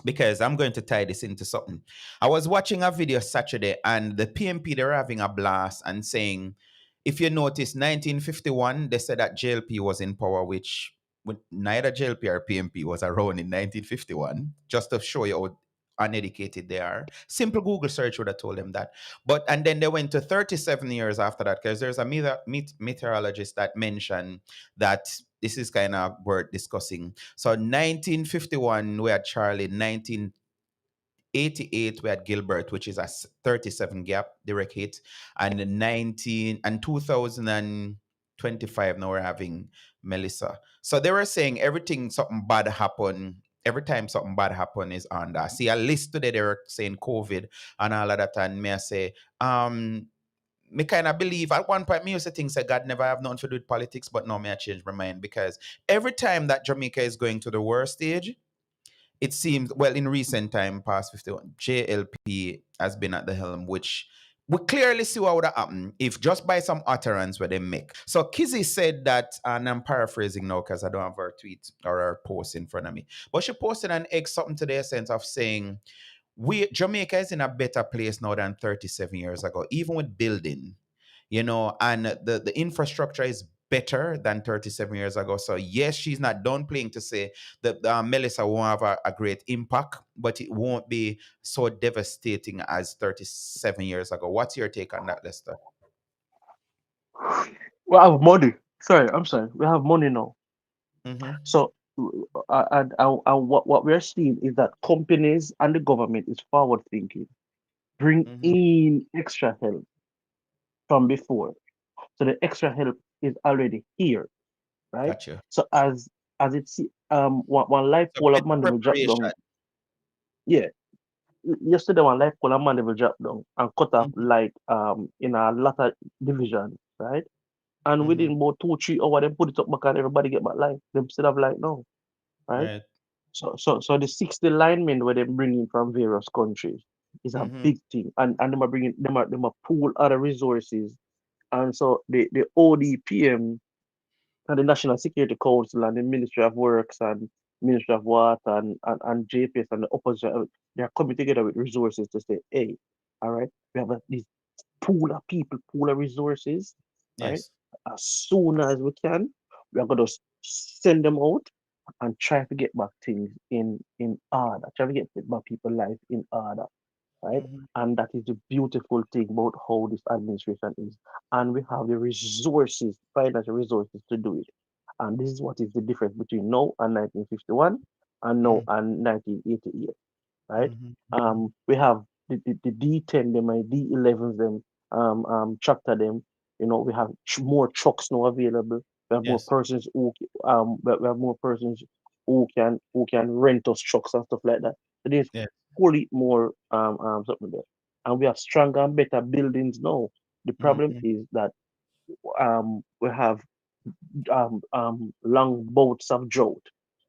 because I'm going to tie this into something. I was watching a video Saturday, and the PMP, they're having a blast and saying, if you notice, 1951, they said that JLP was in power, which neither JLP or PMP was around in 1951, just to show you how uneducated they are. Simple Google search would have told them that. But and then they went to 37 years after that, because there's a meteorologist that mentioned that this is kind of worth discussing. So 1951, we had Charlie. 1988, we had Gilbert, which is a 37 gap direct hit. And in 2025, now we're having Melissa. So they were saying something bad happen. Every time something bad happen is on that. See a list today, they were saying COVID and all of that. And me I say, me kind of believe at one point me used to think say God never have nothing to do with politics, but now me I change my mind, because every time that Jamaica is going to the worst stage, it seems, well, in recent time, past 51, JLP has been at the helm, which we clearly see what would have happened if just by some utterance where they make. So Kizzy said that, and I'm paraphrasing now because I don't have her tweet or her post in front of me, but she posted an X something to the essence of saying, Jamaica is in a better place now than 37 years ago, even with building, and the infrastructure is better than 37 years ago. So yes, she's not downplaying to say that Melissa won't have a great impact, but it won't be so devastating as 37 years ago. What's your take on that, Lester? We have money. Sorry, I'm sorry. We have money now. Mm-hmm. So, and what we're seeing is that companies and the government is forward thinking, bring Mm-hmm. in extra help from before. So the extra help is already here, right? Gotcha. So as it's one life So pole of better man will drop preparation. down. Yeah, yesterday one life pole of man will drop down and cut off Mm-hmm. like in a lot of division, right? And Mm-hmm. within about 2 3 hours, they put it up back and everybody get back life. They still have light now, right? Right. So the 60 linemen where they bring in from various countries is a Mm-hmm. big thing, and them are bringing them are pool other resources, and so the ODPM and the National Security Council and the Ministry of Works and Ministry of Water and JPS and the opposition, they are coming together with resources to say, hey, all right, we have this pool of people, pool of resources, right? Yes. As soon as we can, we are going to send them out and try to get back things in order, try to get back people life in order, right? Mm-hmm. And that is the beautiful thing about how this administration is. And we have the resources, financial resources to do it. And this is what is the difference between now and 1951 and now and 1988, right? Mm-hmm. Mm-hmm. We have the D10 them and D11s them, tractor them. We have more trucks now available. We have more Yes. persons we have more persons who can rent us trucks and stuff like that. So there's Yes. fully more something there, and we have stronger and better buildings now. The problem Mm-hmm. is that we have long bouts of drought,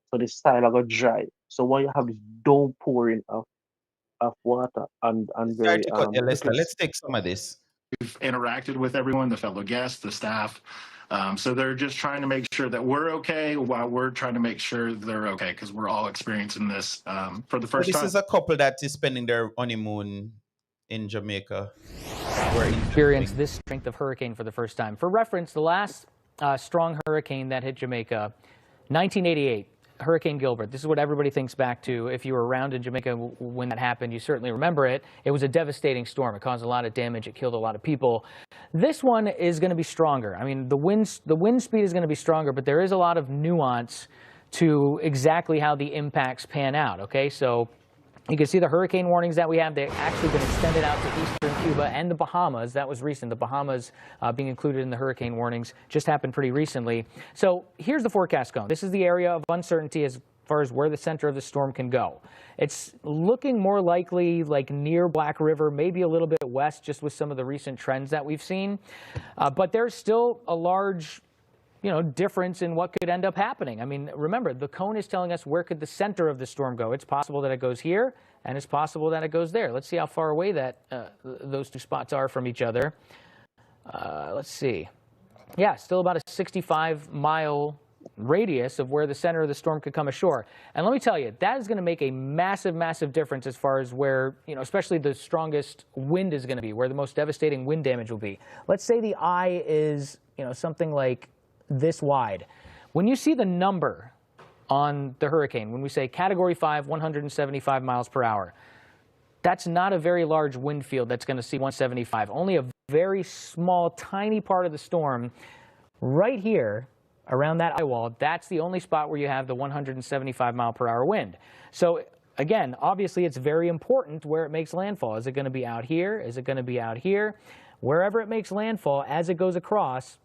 so the soil are got dry. So when you have this downpouring of water and Sorry very to cut you, Lester. little Let's take some of this. We've interacted with everyone, the fellow guests, the staff. So they're just trying to make sure that we're okay while we're trying to make sure they're okay, because we're all experiencing this for the So first this time. is a couple that is spending their honeymoon in Jamaica. We're Experience enjoying. this strength of hurricane for the first time. For reference, the last strong hurricane that hit Jamaica, 1988, Hurricane Gilbert. This is what everybody thinks back to. If you were around in Jamaica when that happened, you certainly remember it. It was a devastating storm. It caused a lot of damage. It killed a lot of people. This one is going to be stronger. I mean, the wind speed is going to be stronger, but there is a lot of nuance to exactly how the impacts pan out, okay? So you can see the hurricane warnings that we have. They've actually been extended out to eastern Cuba and the Bahamas. That was recent. The Bahamas being included in the hurricane warnings just happened pretty recently. So here's the forecast cone. This is the area of uncertainty as far as where the center of the storm can go. It's looking more likely like near Black River, maybe a little bit west, just with some of the recent trends that we've seen. But there's still a large difference in what could end up happening. I mean, remember, the cone is telling us where could the center of the storm go. It's possible that it goes here, and it's possible that it goes there. Let's see how far away that those two spots are from each other. Let's see. Yeah, still about a 65-mile radius of where the center of the storm could come ashore. And let me tell you, that is going to make a massive, massive difference as far as where, especially the strongest wind is going to be, where the most devastating wind damage will be. Let's say the eye is, something like this wide. When you see the number on the hurricane, when we say Category 5, 175 miles per hour, that's not a very large wind field that's going to see 175. Only a very small, tiny part of the storm right here around that eye wall, that's the only spot where you have the 175 mile per hour wind. So again, obviously it's very important where it makes landfall. Is it going to be out here? Is it going to be out here? Wherever it makes landfall, as it goes across,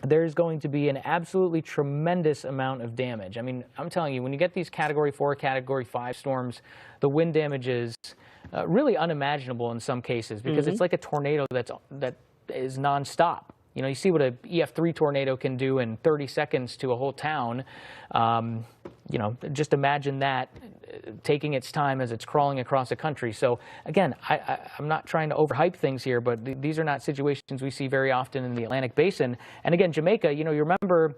there's going to be an absolutely tremendous amount of damage. I mean, I'm telling you, when you get these Category 4, Category 5 storms, the wind damage is really unimaginable in some cases because it's like a tornado that is nonstop. You see what a EF3 tornado can do in 30 seconds to a whole town. Just imagine that taking its time as it's crawling across the country. So again, I'm not trying to overhype things here, but these are not situations we see very often in the Atlantic Basin. And again, Jamaica, you remember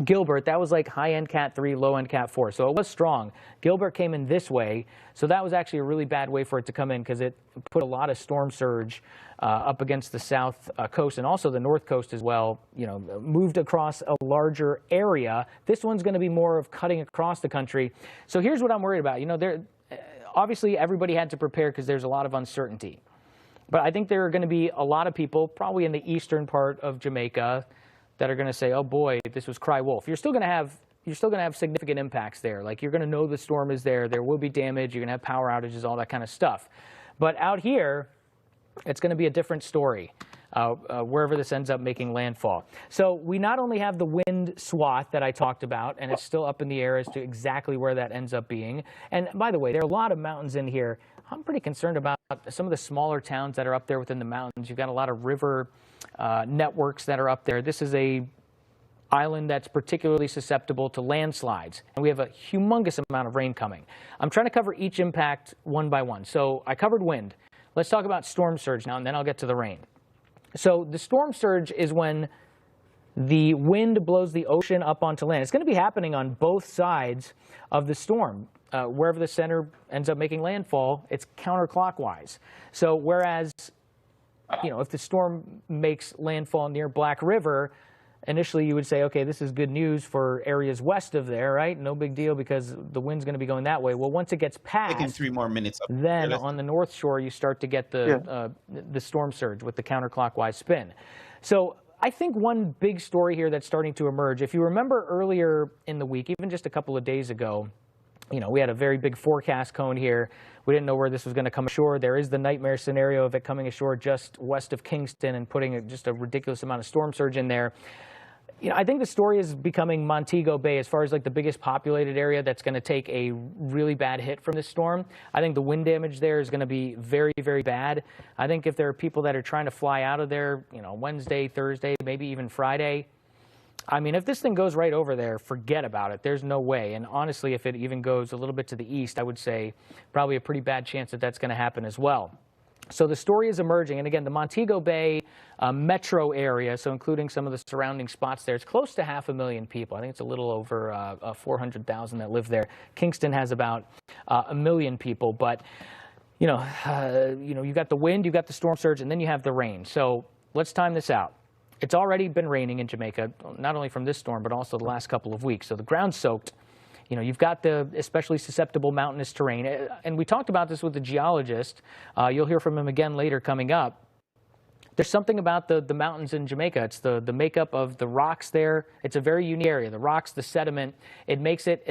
Gilbert, that was like high-end Cat 3, low-end Cat 4. So it was strong. Gilbert came in this way. So that was actually a really bad way for it to come in because it put a lot of storm surge up against the south coast and also the north coast as well, moved across a larger area. This one's going to be more of cutting across the country. So here's what I'm worried about. Obviously everybody had to prepare because there's a lot of uncertainty. But I think there are going to be a lot of people, probably in the eastern part of Jamaica, that are going to say, oh boy, this was cry wolf. You're still going to have significant impacts there. Like, you're going to know the storm is there. There will be damage. You're going to have power outages, all that kind of stuff. But out here, it's going to be a different story, wherever this ends up making landfall. So we not only have the wind swath that I talked about, and it's still up in the air as to exactly where that ends up being. And by the way, there are a lot of mountains in here. I'm pretty concerned about some of the smaller towns that are up there within the mountains. You've got a lot of river networks that are up there. This is a island that's particularly susceptible to landslides, and we have a humongous amount of rain coming. I'm trying to cover each impact one by one. So I covered wind. Let's talk about storm surge now, and then I'll get to the rain. So the storm surge is when the wind blows the ocean up onto land. It's going to be happening on both sides of the storm. Wherever the center ends up making landfall, it's counterclockwise. So whereas if the storm makes landfall near Black River, initially you would say, okay, this is good news for areas west of there, right? No big deal because the wind's going to be going that way. Well, once it gets past, taking 3 more minutes. Then on the North Shore, you start to get the storm surge with the counterclockwise spin. So I think one big story here that's starting to emerge, if you remember earlier in the week, even just a couple of days ago, we had a very big forecast cone here. We didn't know where this was going to come ashore. There is the nightmare scenario of it coming ashore just west of Kingston and putting just a ridiculous amount of storm surge in there. I think the story is becoming Montego Bay as far as like the biggest populated area that's going to take a really bad hit from this storm. I think the wind damage there is going to be very, very bad. I think if there are people that are trying to fly out of there, Wednesday, Thursday, maybe even Friday, I mean, if this thing goes right over there, forget about it. There's no way. And honestly, if it even goes a little bit to the east, I would say probably a pretty bad chance that that's going to happen as well. So the story is emerging. And again, the Montego Bay metro area, so including some of the surrounding spots there, it's close to 500,000 people. I think it's a little over 400,000 that live there. Kingston has about 1 million people. But, you've got the wind, you've got the storm surge, and then you have the rain. So let's time this out. It's already been raining in Jamaica, not only from this storm, but also the last couple of weeks. So the ground's soaked. You've got the especially susceptible mountainous terrain. And we talked about this with the geologist. You'll hear from him again later coming up. There's something about the mountains in Jamaica. It's the makeup of the rocks there. It's a very unique area. The rocks, the sediment, it makes it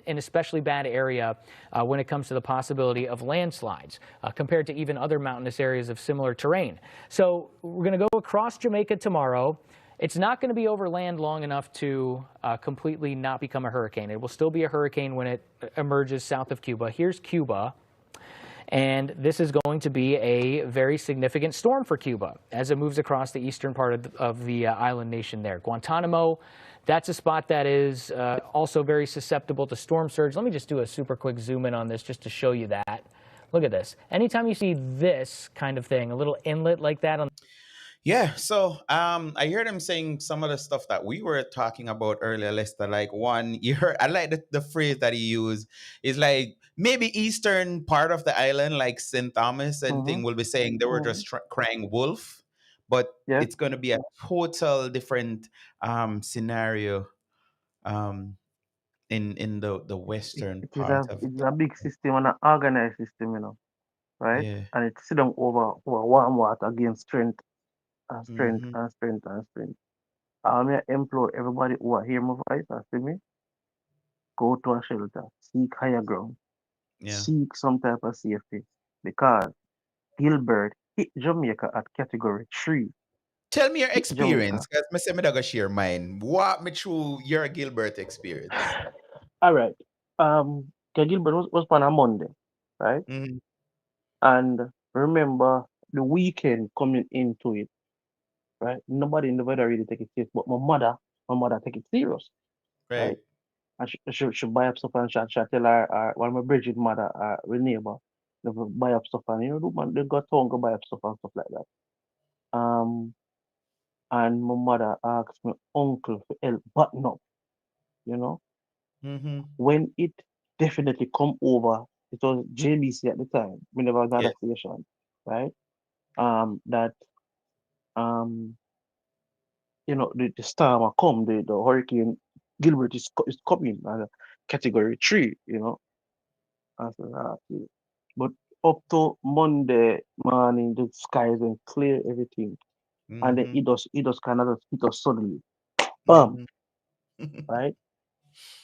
an especially bad area when it comes to the possibility of landslides compared to even other mountainous areas of similar terrain. So we're going to go across Jamaica tomorrow. It's not going to be over land long enough to completely not become a hurricane. It will still be a hurricane when it emerges south of Cuba. Here's Cuba. And this is going to be a very significant storm for Cuba as it moves across the eastern part of the island nation there. Guantanamo, that's a spot that is also very susceptible to storm surge. Let me just do a super quick zoom in on this just to show you that. Look at this. Anytime you see this kind of thing, a little inlet like that on Yeah, so I heard him saying some of the stuff that we were talking about earlier, Lester. Like one, you heard, I like the phrase that he used is like maybe eastern part of the island, like St. Thomas and thing, will be saying they were just crying wolf, but Yeah, it's going to be a total different scenario um, in the western part of it is a big system and an organized system, right? yeah. And it sit down over warm water against strength and strength Mm-hmm. and strength and strength. I may implore everybody who are hear my voice and see me, go to a shelter, seek higher ground, Yeah. seek some type of safety. Because Gilbert hit Jamaica at category 3. Tell me your Hit Jamaica. experience, because I say me not gonna share mine. Walk me through your Gilbert experience. All right. Gilbert was on a Monday, right? Mm-hmm. And remember the weekend coming into it, right? Nobody in the weather really take it serious, but my mother take it serious, Right. right? And she buy up stuff and she tell her one of my Bridget mother, her neighbor, they will buy up stuff and the man they got town go buy up stuff and stuff like that. Um, and my mother asked my uncle for help button up, you know. Mm-hmm. When it definitely come over, it was JBC at the time, we never had Yeah. a station, right? That um the storm will come, the hurricane Gilbert is coming at category 3, I said, okay. But up to Monday morning, the skies were clear, everything. And then Mm-hmm. it does kind of hit us suddenly. Bam, Mm-hmm. right?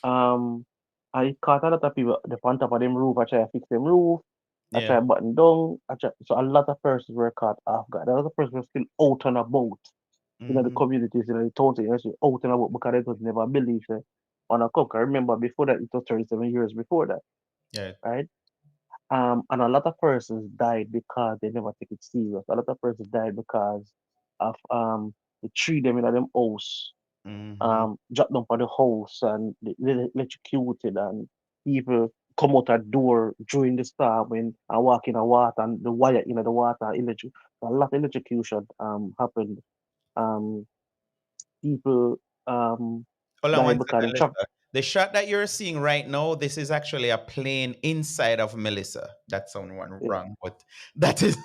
Um, I caught a lot of people the on top of them roof. I try to fix them roof. I Yeah. try button down. So a lot of persons were caught off guard. A lot of persons were still out and about. The Mm-hmm. communities, the towns, out and about because it was never believed on a cook. I remember before that, it was 37 years before that, Yeah. right? And a lot of persons died because they never take it serious. A lot of persons died because of they treat them in them house, Mm-hmm. dropped down for the house and they electrocuted and people come out a door during the storm when I walk in the water and the wire in the water a lot of electrocution happened. Um people Hold on died one because second, them trap. Lester. The shot that you're seeing right now, this is actually a plane inside of Melissa. That sound one Yeah, wrong, but that is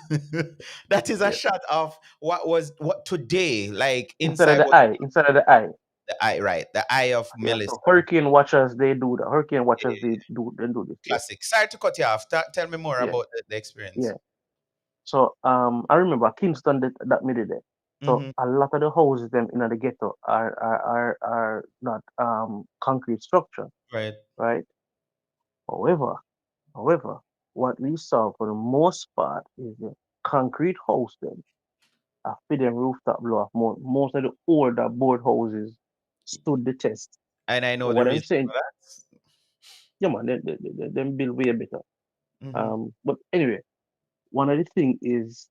that is a yeah. shot of what today, like Instead of inside the what eye, instead of the eye. the eye, right? The eye of Yeah, so Melissa. hurricane watchers they do that. Hurricane watchers Yeah, they do this. Yeah, classic. Sorry to cut you off. Tell me more yeah, about the experience. yeah. So I remember Kingston did that made it there. So Mm-hmm. a lot of the houses them in the ghetto are not concrete structure, Right. right? However, however, what we saw for the most part is the concrete house them after them rooftop blow off. Most of the older board houses stood the test. And I So know the what I'm reason saying, for that. yeah man, them build way better. Mm-hmm. But anyway, one of the thing is,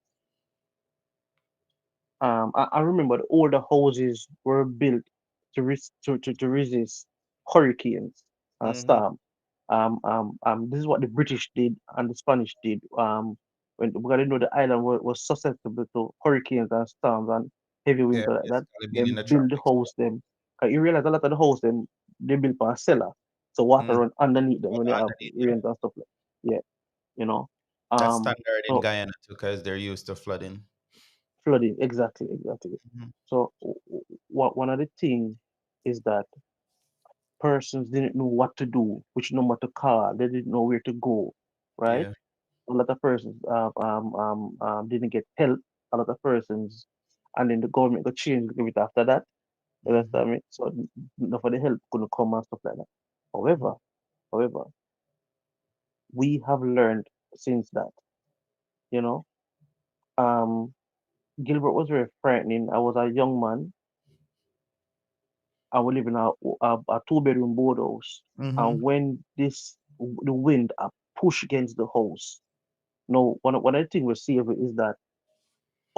I remember the older houses were built to resist hurricanes and Mm-hmm. storm. This is what the British did and the Spanish did. When because they know the island was susceptible to hurricanes and storms and heavy Yeah, winter like that, basically they being in the build the tropics. house them. 'Cause you realize a lot of the house them they built for a cellar, so water Mm. run underneath them when you have Underneath, yeah. rains and stuff like. Yeah, you know. That's Um, standard in so Guyana too, because they're used to flooding. flooding, exactly. Mhm. So what one of the things is that persons didn't know what to do, which number to call, they didn't know where to go, right? Yeah. A lot of persons didn't get help. a lot of persons, and then the government got change it after that. You understand me? So enough of the help gonna come and stuff like that. However, however, we have learned since that, you know, um, Gilbert was very frightening. I was a young man. I was living in a two-bedroom board house, Mm-hmm. and when the wind push against the house. No, one of the things we see of it is that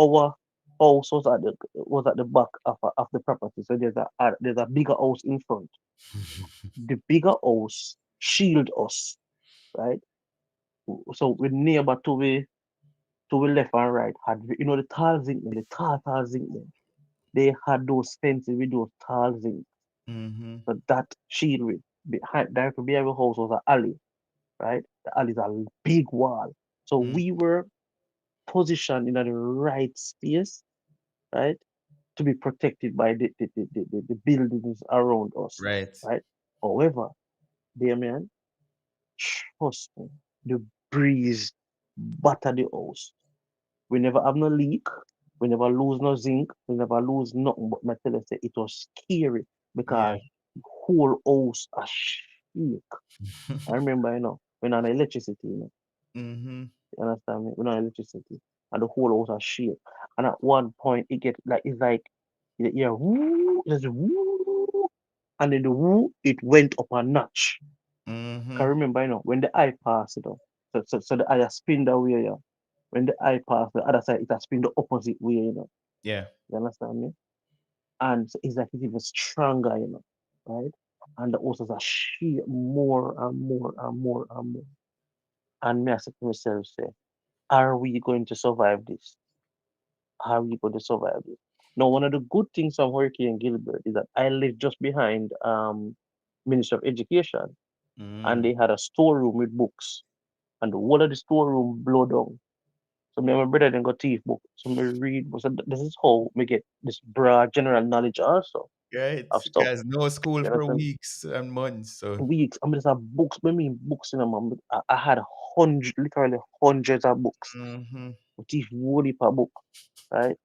our house was at the back of the property. So there's a bigger house in front. The bigger house shield us, right? So with neighbor to the left and right had the tall zinc, the tall zinc them. They had those fences with those tall zinc. Mm-hmm. So that shield with behind directly behind the house was an alley, right? The alley is a big wall. So we were positioned in the right space, right? To be protected by the buildings around us, Right. right? However, dear man, trust me, the breeze batter the house. We never have no leak. We never lose no zinc. We never lose nothing. But my tell you, say, it was scary Yeah. because the whole house a shake. I remember, when on electricity, Mm-hmm. you understand me? When on electricity, and the whole house a shake. And at one point, it get like it's like you hear woo, there's a woo, and then the woo it went up a notch. Mm-hmm. Can remember, when the eye pass, so the eye a spin that way, yeah. When the eye pass the other side, it has spin the opposite way, Yeah. You understand me? And so it's like it's even stronger, right? And the oceans are sheer more and more and more and more. And me I said to myself, say, are we going to survive this? How are we going to survive this? Now, one of the good things of Hurricane Gilbert is that I live just behind Ministry of Education, and Mm. they had a storeroom with books, and the whole of the storeroom blow down. So me and my brother then got thief book. So me read. So this is how me get this broad general knowledge also Right. of stuff. Because no school You for understand? weeks and months. So. Weeks. I mean, there's a books. I mean, books in them. I had literally hundreds of books. Mm-hmm. Thief woody per book, right?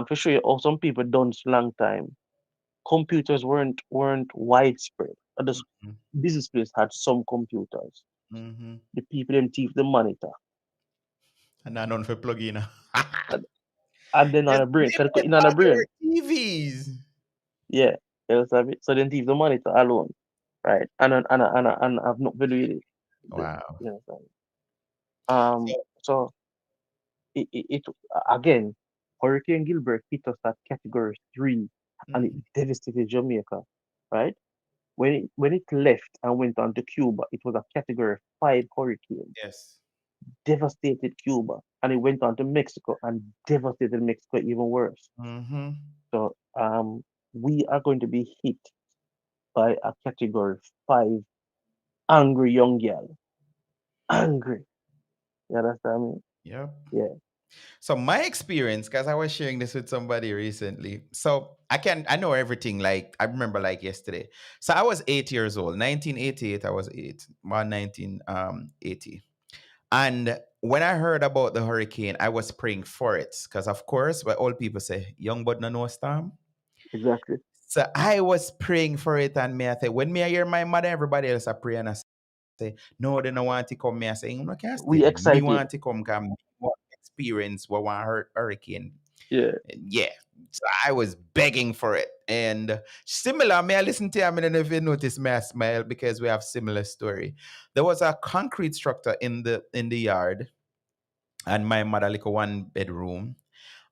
For sure, or some people done long time. Computers weren't widespread. Business place had some computers. Mm-hmm. The people them thief the monitor, And I none for plug in. and, and then on Just a brain, leave cause the in on a brain, TVs. yeah. You understand me? So then thief the monitor alone, right? And I've not valued it. Wow. You understand me? So, So it again, Hurricane Gilbert hit us at category 3, and it mhm, devastated Jamaica, right? When it left and went on to Cuba, it was a category 5 hurricane, yes. devastated Cuba, and it went on to Mexico and devastated Mexico even worse. Mm-hmm. So we are going to be hit by a category 5 angry young girl, angry. You understand me? Yep. Yeah, So my experience, because I was sharing this with somebody recently. So I know everything like I remember like yesterday. So I was 8 years old. 1988, I was 8. 1980. And when I heard about the hurricane, I was praying for it. Because of course, what old people say, young but no storm. exactly. So I was praying for it, and me I say, when me I hear my mother, everybody else I pray, and I say, no, they don't want to come. Me I say, you know, can't stay We there. Me excited. want to come, because me want experience what one hurricane. Yeah. Yeah. So I was begging for it. And similar, may I listen to you? I mean, I don't know if you notice me I smile because we have similar story. There was a concrete structure in the yard, and my mother like a one bedroom,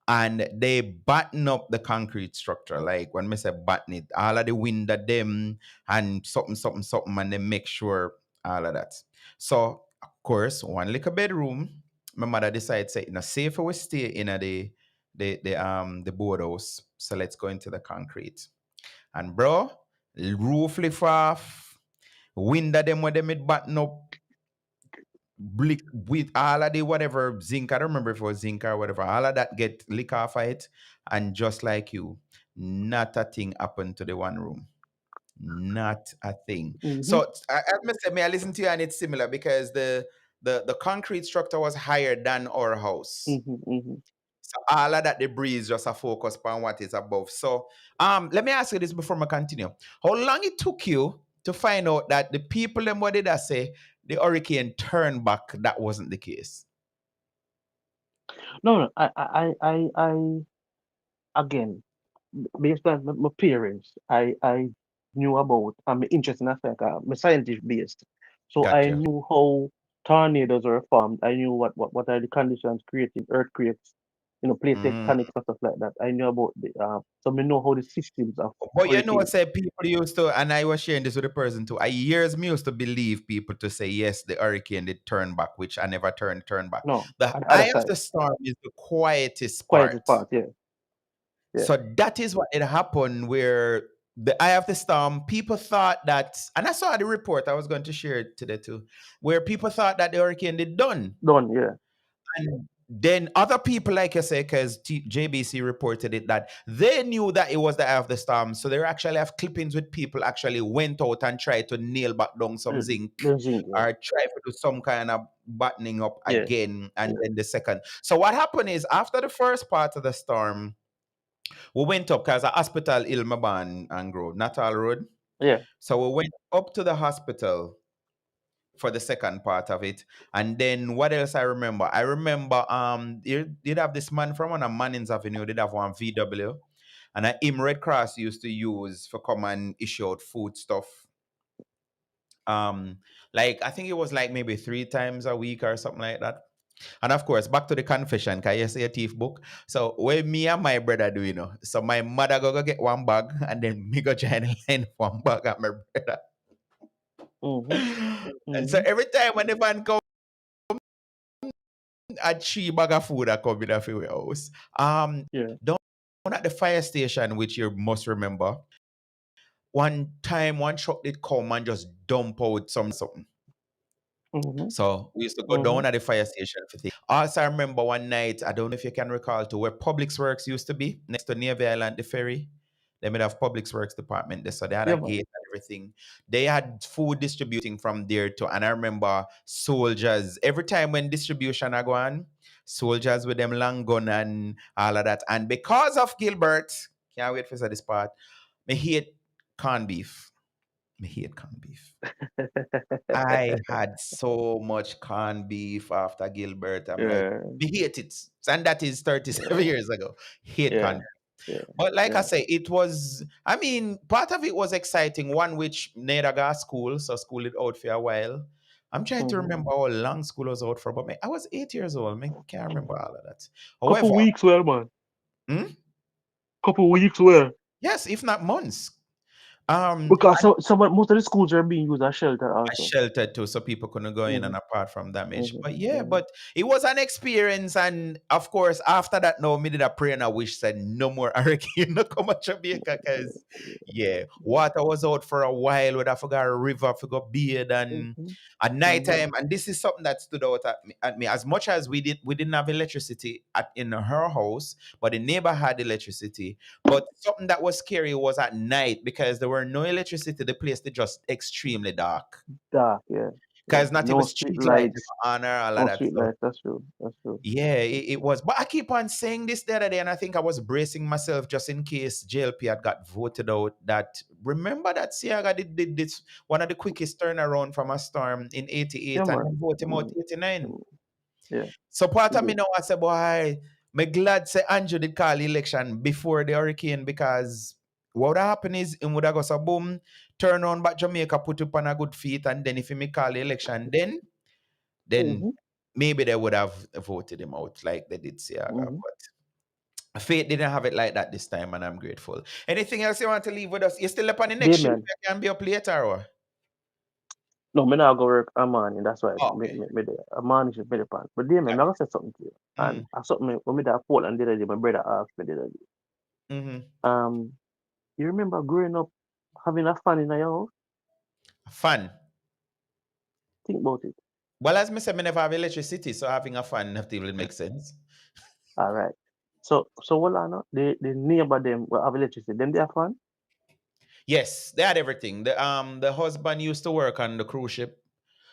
and they button up the concrete structure. Like when I say button it, all of the window them and something, something, something, and they make sure all of that. So of course, one little bedroom, my mother decides say, safer we stay in the boardhouse. So let's go into the concrete. And bro, roof lift off, window them where they made button up, blick with all of the whatever zinc. I don't remember if it was zinc or whatever. All of that get lick off of it. And just like you, not a thing happened to the one room. Not a thing. Mm-hmm. So I must say, may I listen to you, and it's similar because the concrete structure was higher than our house. Mm-hmm. Mm-hmm. So all of that debris is just a focus on what is above. So let me ask you this before I continue. How long it took you to find out that the people them what did I say the hurricane turned back? That wasn't the case. No, again, based on my parents, I knew about, I'm interested in Africa, I'm scientific based. So I Gotcha. knew how tornadoes are formed. I knew what are the conditions creating earthquakes, plate Mm. tectonics and stuff like that. I knew about so I know how the systems of But you know, I hurricanes. said people used to, and I was sharing this with a person too. I years me used to believe people to say yes, the hurricane did turn back, which I never turn back. No, The on the other eye of side, the storm is the quietest quietest part. part, yeah, yeah. So that is what it happened where the eye of the storm, people thought that, and I saw the report, I was going to share it today too, where people thought that the hurricane did done. Done, yeah. And then other people, like you say, because JBC reported it, that they knew that it was the eye of the storm. So they actually have clippings with people actually went out and tried to nail back down some zinc Benzene, yeah. or try to do some kind of buttoning up Yeah, again. And yeah. then the second. So what happened is after the first part of the storm, we went up because a hospital Ilmaban and Grove, Natal Road. Yeah. So we went up to the hospital for the second part of it. And then what else I remember? I remember you'd have this man from one of Mannings Avenue, did have one VW. And him Red Cross used to use for come and issue out food stuff. Like I think it was like maybe 3 times a week or something like that. And of course, back to the confession, can you say a thief book? So when me and my brother do, so my mother go get one bag and then me go join the line one bag at my brother. Mm-hmm. And so Mm-hmm. every time when the van come, a 3 bag of food that come in a your house. Yeah. Down at the fire station, which you must remember, one time one truck did come and just dump out something. Mm-hmm. So we used to go Mm-hmm. down at the fire station for things. Also, I remember one night, I don't know if you can recall, to where Public Works used to be, next to Navy Island, the ferry. They made have Public Works department there, so they had Yeah, a man. gate and everything. They had food distributing from there too. And I remember soldiers, every time when distribution are going, soldiers with them long gun and all of that. And because of Gilbert, can't wait for this part, me hate corned beef. Me hate corned beef. I had so much corned beef after Gilbert. I'm like, Yeah, we hate it. And that is 37 yeah, years ago. Hate yeah, corned beef. yeah, But like I yeah. say, it was, I mean, part of it was exciting. One which neither got school, so school it out for a while. I'm trying to Mm-hmm. remember how long school was out for, but I was 8 years old. I can't remember all of that. Couple However, weeks, well, man. hmm, Couple weeks, well. yes, if not months. Um, Because most of the schools are being used as shelter I also. sheltered too, so people couldn't go in Mm-hmm. and apart from damage. Mm-hmm. But yeah, Mm-hmm. but it was an experience, and of course, after that, no, me did a prayer and a wish said no more hurricane no come at Jamaica, because yeah, water was out for a while. We'd have to go a river to go bathe, and Mm-hmm. at Mm-hmm. nighttime, and this is something that stood out at me. As much as we didn't have electricity in her house, but the neighbor had electricity. But something that was scary was at night because there were no electricity. The place was just extremely dark Dark, yeah, yeah. because not even No street street light lights. on her, all of No that street stuff. lights. That's true. That's true. Yeah, That's it true. was. But I keep on saying this the other day, and I think I was bracing myself just in case JLP had got voted out. That remember that Siaga did this one of the quickest turnaround from a storm in Yeah, '88, and man. then vote him out Mm, '89. mm, yeah, So part we of me did. now I say, boy, me glad say Andrew did call the election before the hurricane, because what would happen is it would have go so boom, turn on back Jamaica, put up on a good feet, and then if he me call the election, then Mm-hmm. maybe they would have voted him out like they did Siaga. Mm-hmm. But fate didn't have it like that this time, and I'm grateful. Anything else you want to leave with us? You still up on the next shift? Damien. You can be up later or? No, me not go work a morning. That's why Oh, okay. me there. A morning should be the pan. But Damien, me Gotcha. gonna say something to you. Mm, And I something when me that Portland the other day, my brother asked me the other day. mm-hmm. You remember growing up having a fan in your house? Fun. Think about it. Well, as me said, me never have electricity, so having a fan not even make sense. All right. So what I know, the neighbor them will have electricity. Them they have fan? Yes, they had everything. The husband used to work on the cruise ship,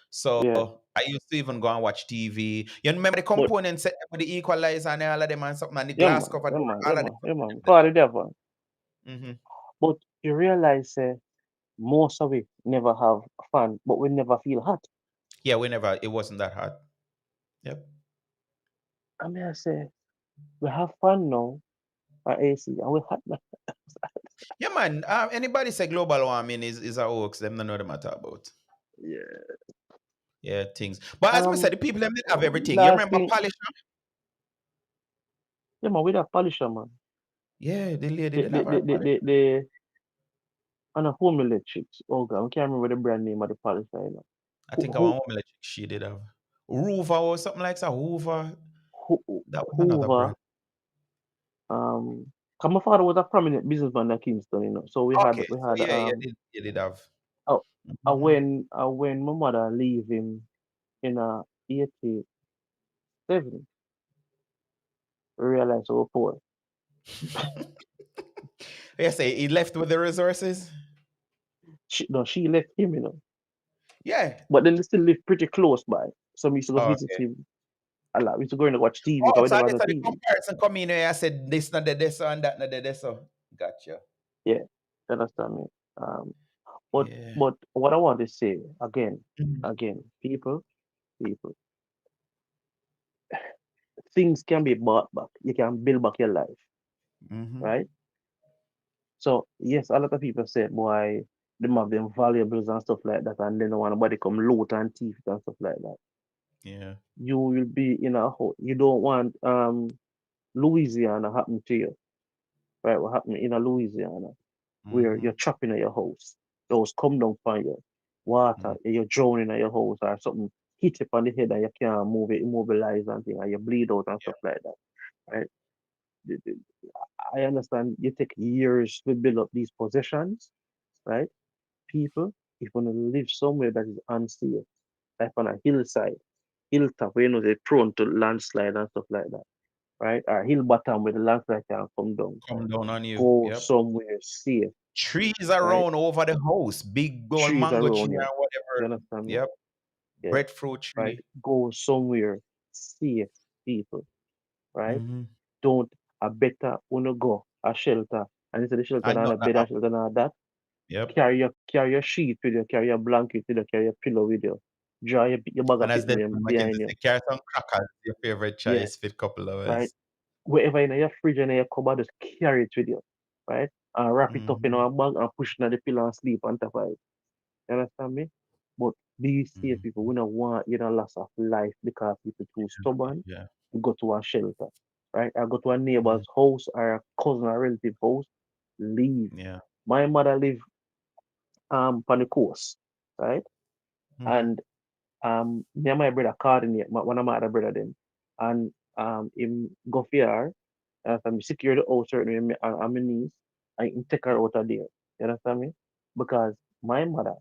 so Yeah. I used to even go and watch TV. You remember the But components set with the equalizer and all of them and something and the yeah, glass man, cover yeah, door, man, yeah, all of man, yeah, man. them. Call it that one. Mm-hmm. But you realize, most of it never have fun, but we never feel hot. Yeah, it wasn't that hot. Yep. I mean, I say we have fun now at AC, and we hot now. Yeah, man. Anybody say global warming is a hoax, them don't know them at all about. Yeah. Yeah, things. But as I said, Um. the people them didn't have everything. You Last remember thing, Polish? yeah, man, we that polisher, man. Yeah, the lady The didn't the have her the the Polish. the, the on a home electrics. Oh God, I can't remember the brand name of the polisher. You know. I Who think I who want electric she did have. Hoover or something like that. Hoover. That was another Hoover. brand. Cause my father was a prominent businessman at Kingston, you know. So we had Okay, we so had yeah, you did have. uh, Mhm. when my mother leave him in 87, we realized we were poor. Yeah, say he left with the resources. She left him, you know. Yeah. But then they still live pretty close by. So we used to go visit Okay. him a lot. We used to go in and watch TV Oh, because we so never had this no is the TV. comparison come in where I said this not the this and that not the this. So gotcha. Yeah, you understand me. Um, but Yeah. but what I want to say again, Mhm. people, things can be bought back. You can build back your life, Mhm. right? So yes, a lot of people say, boy, them have them valuables and stuff like that, and then want nobody come loot and thief it and stuff like that. Yeah. You will be in a hole. You don't want Louisiana happen to you, right? What happened in a Louisiana where Mhm. you're trapping in your house, those come down from you, water, Mhm. you're drowning in your house or something hit you on the head and you can't move it, immobilize and thing, and you bleed out and stuff like that, right? The- the- I understand you take years to build up these possessions, right? People, if you want to live somewhere that is unsafe, like on a hillside, hilltop, where you know they're prone to landslide and stuff like that, right? Or hill bottom where the landslide can come down. Come down on you. Go Yep. somewhere safe, Trees right? around over the house, big gold Trees mango tree around you. or You whatever. understand me? Yep. Yeah, Breadfruit right? tree. Go somewhere safe, people, right? Mm-hmm. Don't a better wanna go a shelter and instead of shelter And and not a that bed and shelter and that. Yep. Carry your sheet with you, carry your blanket with you, carry your pillow with you. Draw your bag And of as pickle Desmond McKenzie behind you. say, carrot and crackers, your favorite Yeah, choice for a couple right. hours. Wherever in your fridge and in your cupboard, just carry it with you, right? And wrap it up in Mm-hmm. a bag and push it in the pillow and sleep on top of it. You understand me? But these safe people, Mm-hmm. we don't want loss of life because people too stubborn Yeah. to go to a shelter, right? I go to a Mm-hmm. neighbor's house or a cousin or relative house, leave. Yeah. My mother live on the coast, right? Mm-hmm. And me and my brother coordinate, one of my other brother them, and him go for her, and secure the house certain way, and my niece, and him take her Yep. out of there. You understand me? Because my mother,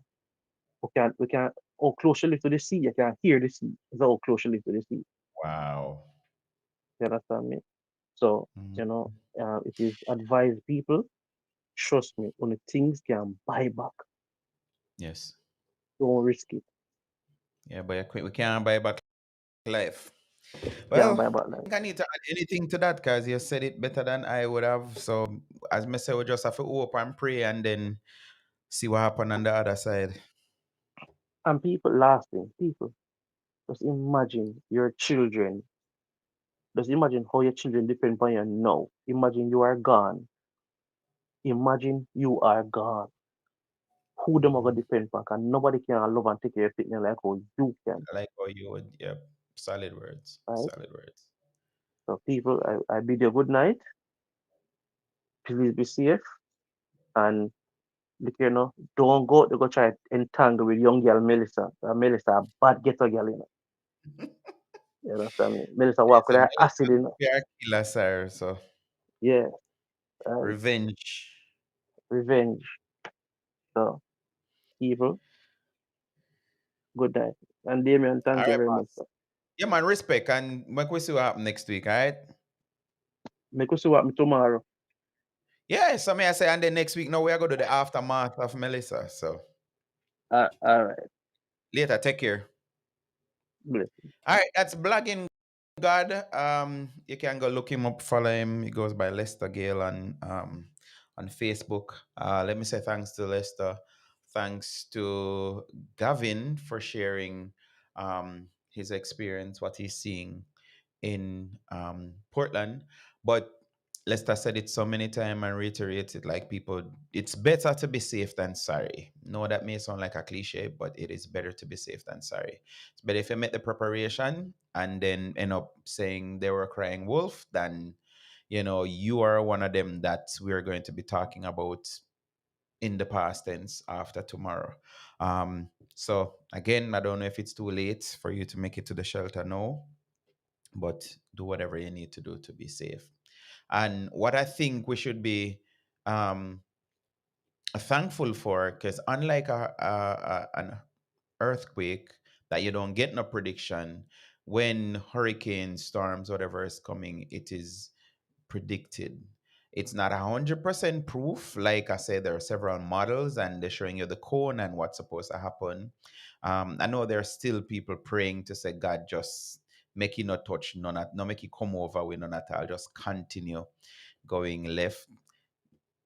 we can how close she live to the sea, you can hear the sea. That's how close she live to the sea. Wow. You understand me? So, Mm-hmm. it is advised people, trust me, when the things can buy back, Yes. don't risk it. Yeah, but we can't buy back life. Can't Well, buy back I life. think I need to add anything to that because you said it better than I would have. So, as I say, we just have to hope and pray and then see what happen on the other side. And people, last thing, people, just imagine your children. Just imagine how your children depend on you now. Imagine you are gone. Imagine you are gone. Who them are Mhm. gonna depend on? And nobody can love and take care of it like how you can, I like how you would, yep. Solid words. right? Solid words. So people, I bid you good night. Please be safe and don't go to go try entangle with young girl Melissa. Melissa a bad ghetto girl, you know. You understand me? Melissa walk It's with a her acid, militant you know. PR killer, sir. So, Yeah, right. revenge. Revenge. So people, good night. And Damien, All thank you right, very much, boss. sir. Yeah, man, respect. And make we see what happen next week, all right? Make us see what me tomorrow. Yeah, so may I say, and then next week, now we are going to do the aftermath of Melissa. So, All right. later, take care. Bless. All right, that's Blogging God. You can go look him up, follow him. He goes by Lester Gale on Facebook. Let me say thanks to Lester. Thanks to Gavin for sharing his experience, what he's seeing in Portland. But Lester said it so many times and reiterated like people, it's better to be safe than sorry. No, that may sound like a cliche, but it is better to be safe than sorry. It's better if you make the preparation and then end up saying they were crying wolf than, you are one of them that we're going to be talking about in the past tense after tomorrow. So again, I don't know if it's too late for you to make it to the shelter now, but do whatever you need to do to be safe. And what I think we should be um, thankful for, because unlike an earthquake that you don't get no prediction, when hurricanes, storms, whatever is coming, it is predicted. It's not 100% proof. Like I said, there are several models and they're showing you the cone and what's supposed to happen. I know there are still people praying to say, God, just make it not touch none, not make it come over with none at all. Just continue going left.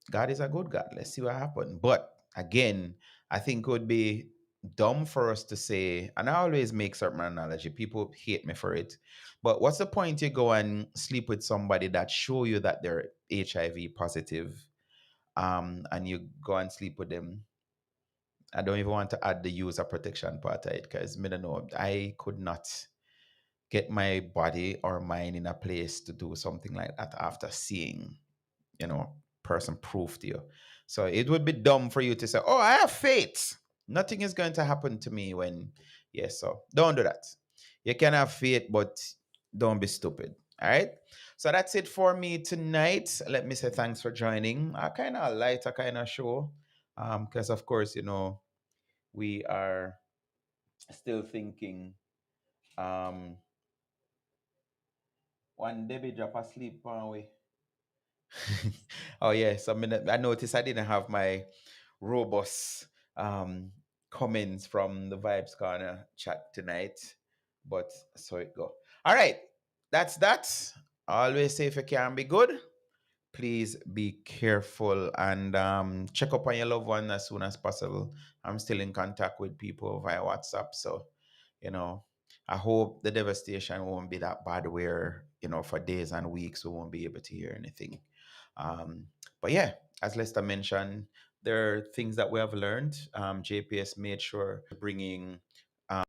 God is a good God. Let's see what happens. But again, I think it would be dumb for us to say, and I always make certain analogy. People hate me for it. But what's the point you go and sleep with somebody that show you that they're HIV positive, and you go and sleep with them? I don't even want to add the user protection part of it because I don't know. I could not get my body or mind in a place to do something like that after seeing, you know, person proof to you. So it would be dumb for you to say, "Oh, I have faith. Nothing is going to happen to me when." Yes, so don't do that. You can have faith, but don't be stupid. All right. So that's it for me tonight. Let me say thanks for joining. A kind of lighter kind of show, because of course, we are still thinking. One Debbie drop asleep, aren't we? Oh yes, I noticed I didn't have my robust comments from the Vibes Corner chat tonight, but so it go. All right, that's that. Always say if you can be good, please be careful and check up on your loved one as soon as possible. I'm still in contact with people via WhatsApp, so you know, I hope the devastation won't be that bad where, for days and weeks we won't be able to hear anything. Um, but yeah, as Lester mentioned, there are things that we have learned. JPS made sure bringing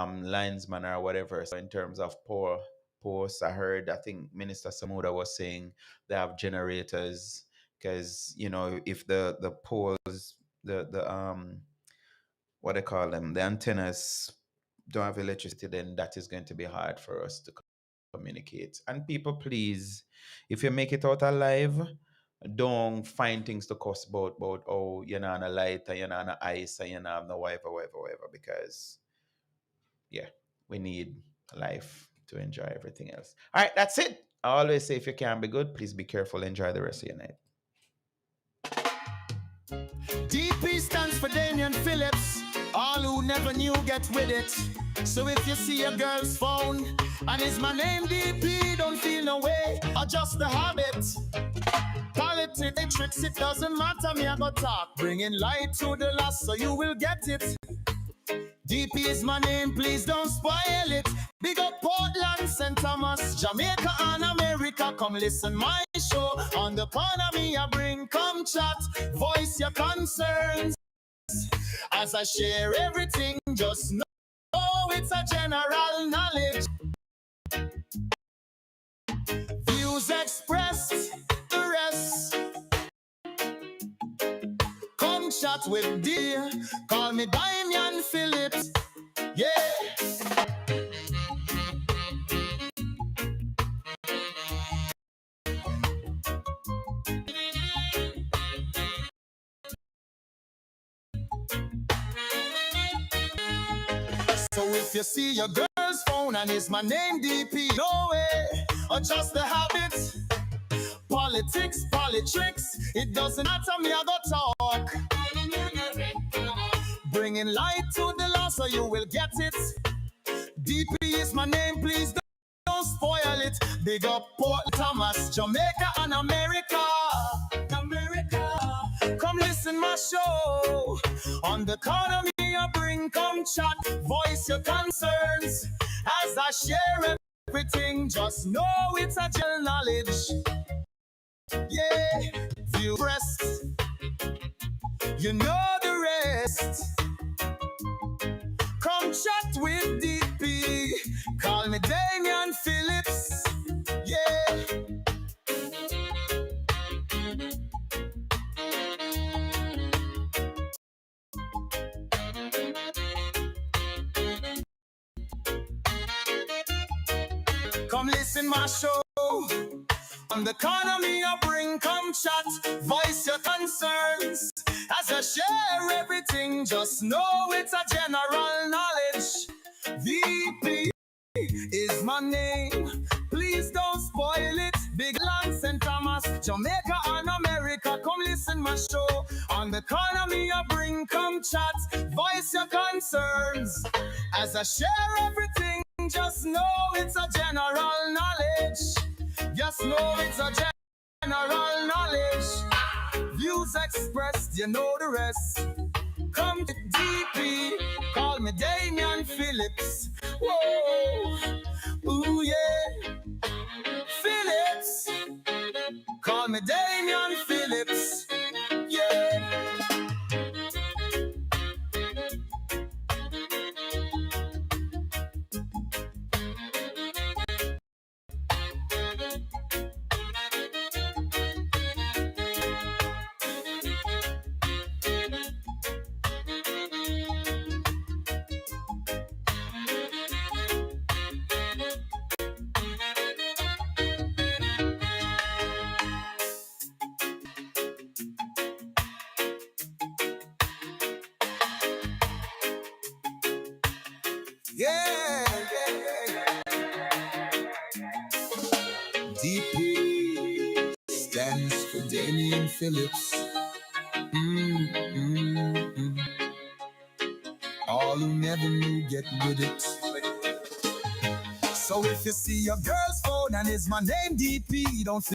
linesman or whatever. So in terms of posts, I think Minister Samuda was saying they have generators because if the poles, the what they call them, the antennas don't have electricity, then that is going to be hard for us to communicate. And people, please, if you make it out alive, don't find things to cuss about, oh, you're not on a light and you're not on a ice and you're not on the whatever, because yeah, we need life to enjoy everything else. All right, that's it. I always say if you can be good, please be careful. Enjoy the rest of your night. DP stands for Damian Phillips. All who never knew get with it. So if you see a girl's phone and it's my name DP, don't feel no way, or just a habit. Politics, tricks, it doesn't matter, me I go talk. Bringing light to the lost so you will get it. DP is my name, please don't spoil it. Big up Portland, St. Thomas, Jamaica and America. Come listen my show. On the corner me I bring, come chat. Voice your concerns. As I share everything, just know it's a general knowledge. Views expressed, the rest. Come chat with dear. Call me Damian Phillips. Yeah. So if you see your girl's phone and it's my name DP, no way, or just the habit. Politics, it doesn't matter, me I go talk. Bringing light to the lost so you will get it. DP is my name, please don't spoil it. Big up Port Thomas, Jamaica and America. Come listen my show. On the corner me I bring, come chat, voice your concerns. As I share everything, just know it's a general knowledge. Yeah, view rest, you know the rest. Come chat with DP, call me Damian Phillips. Yeah. Come listen my show. On the corner me I bring, come chat, voice your concerns. As I share everything, just know it's a general knowledge. VP is my name, please don't spoil it. Big Land, St. Thomas, Jamaica and America. Come listen my show. On the corner me I bring, come chat, voice your concerns. As I share everything, just know it's a general knowledge. Just know it's a general knowledge. Views expressed, you know the rest. Come to DP, call me Damian Phillips. Whoa, ooh yeah, Phillips. Call me Damian Phillips. Yeah. Yeah, DP stands for Damian Phillips. All who never knew get with it. So if you see your girl's phone and it's my name DP, don't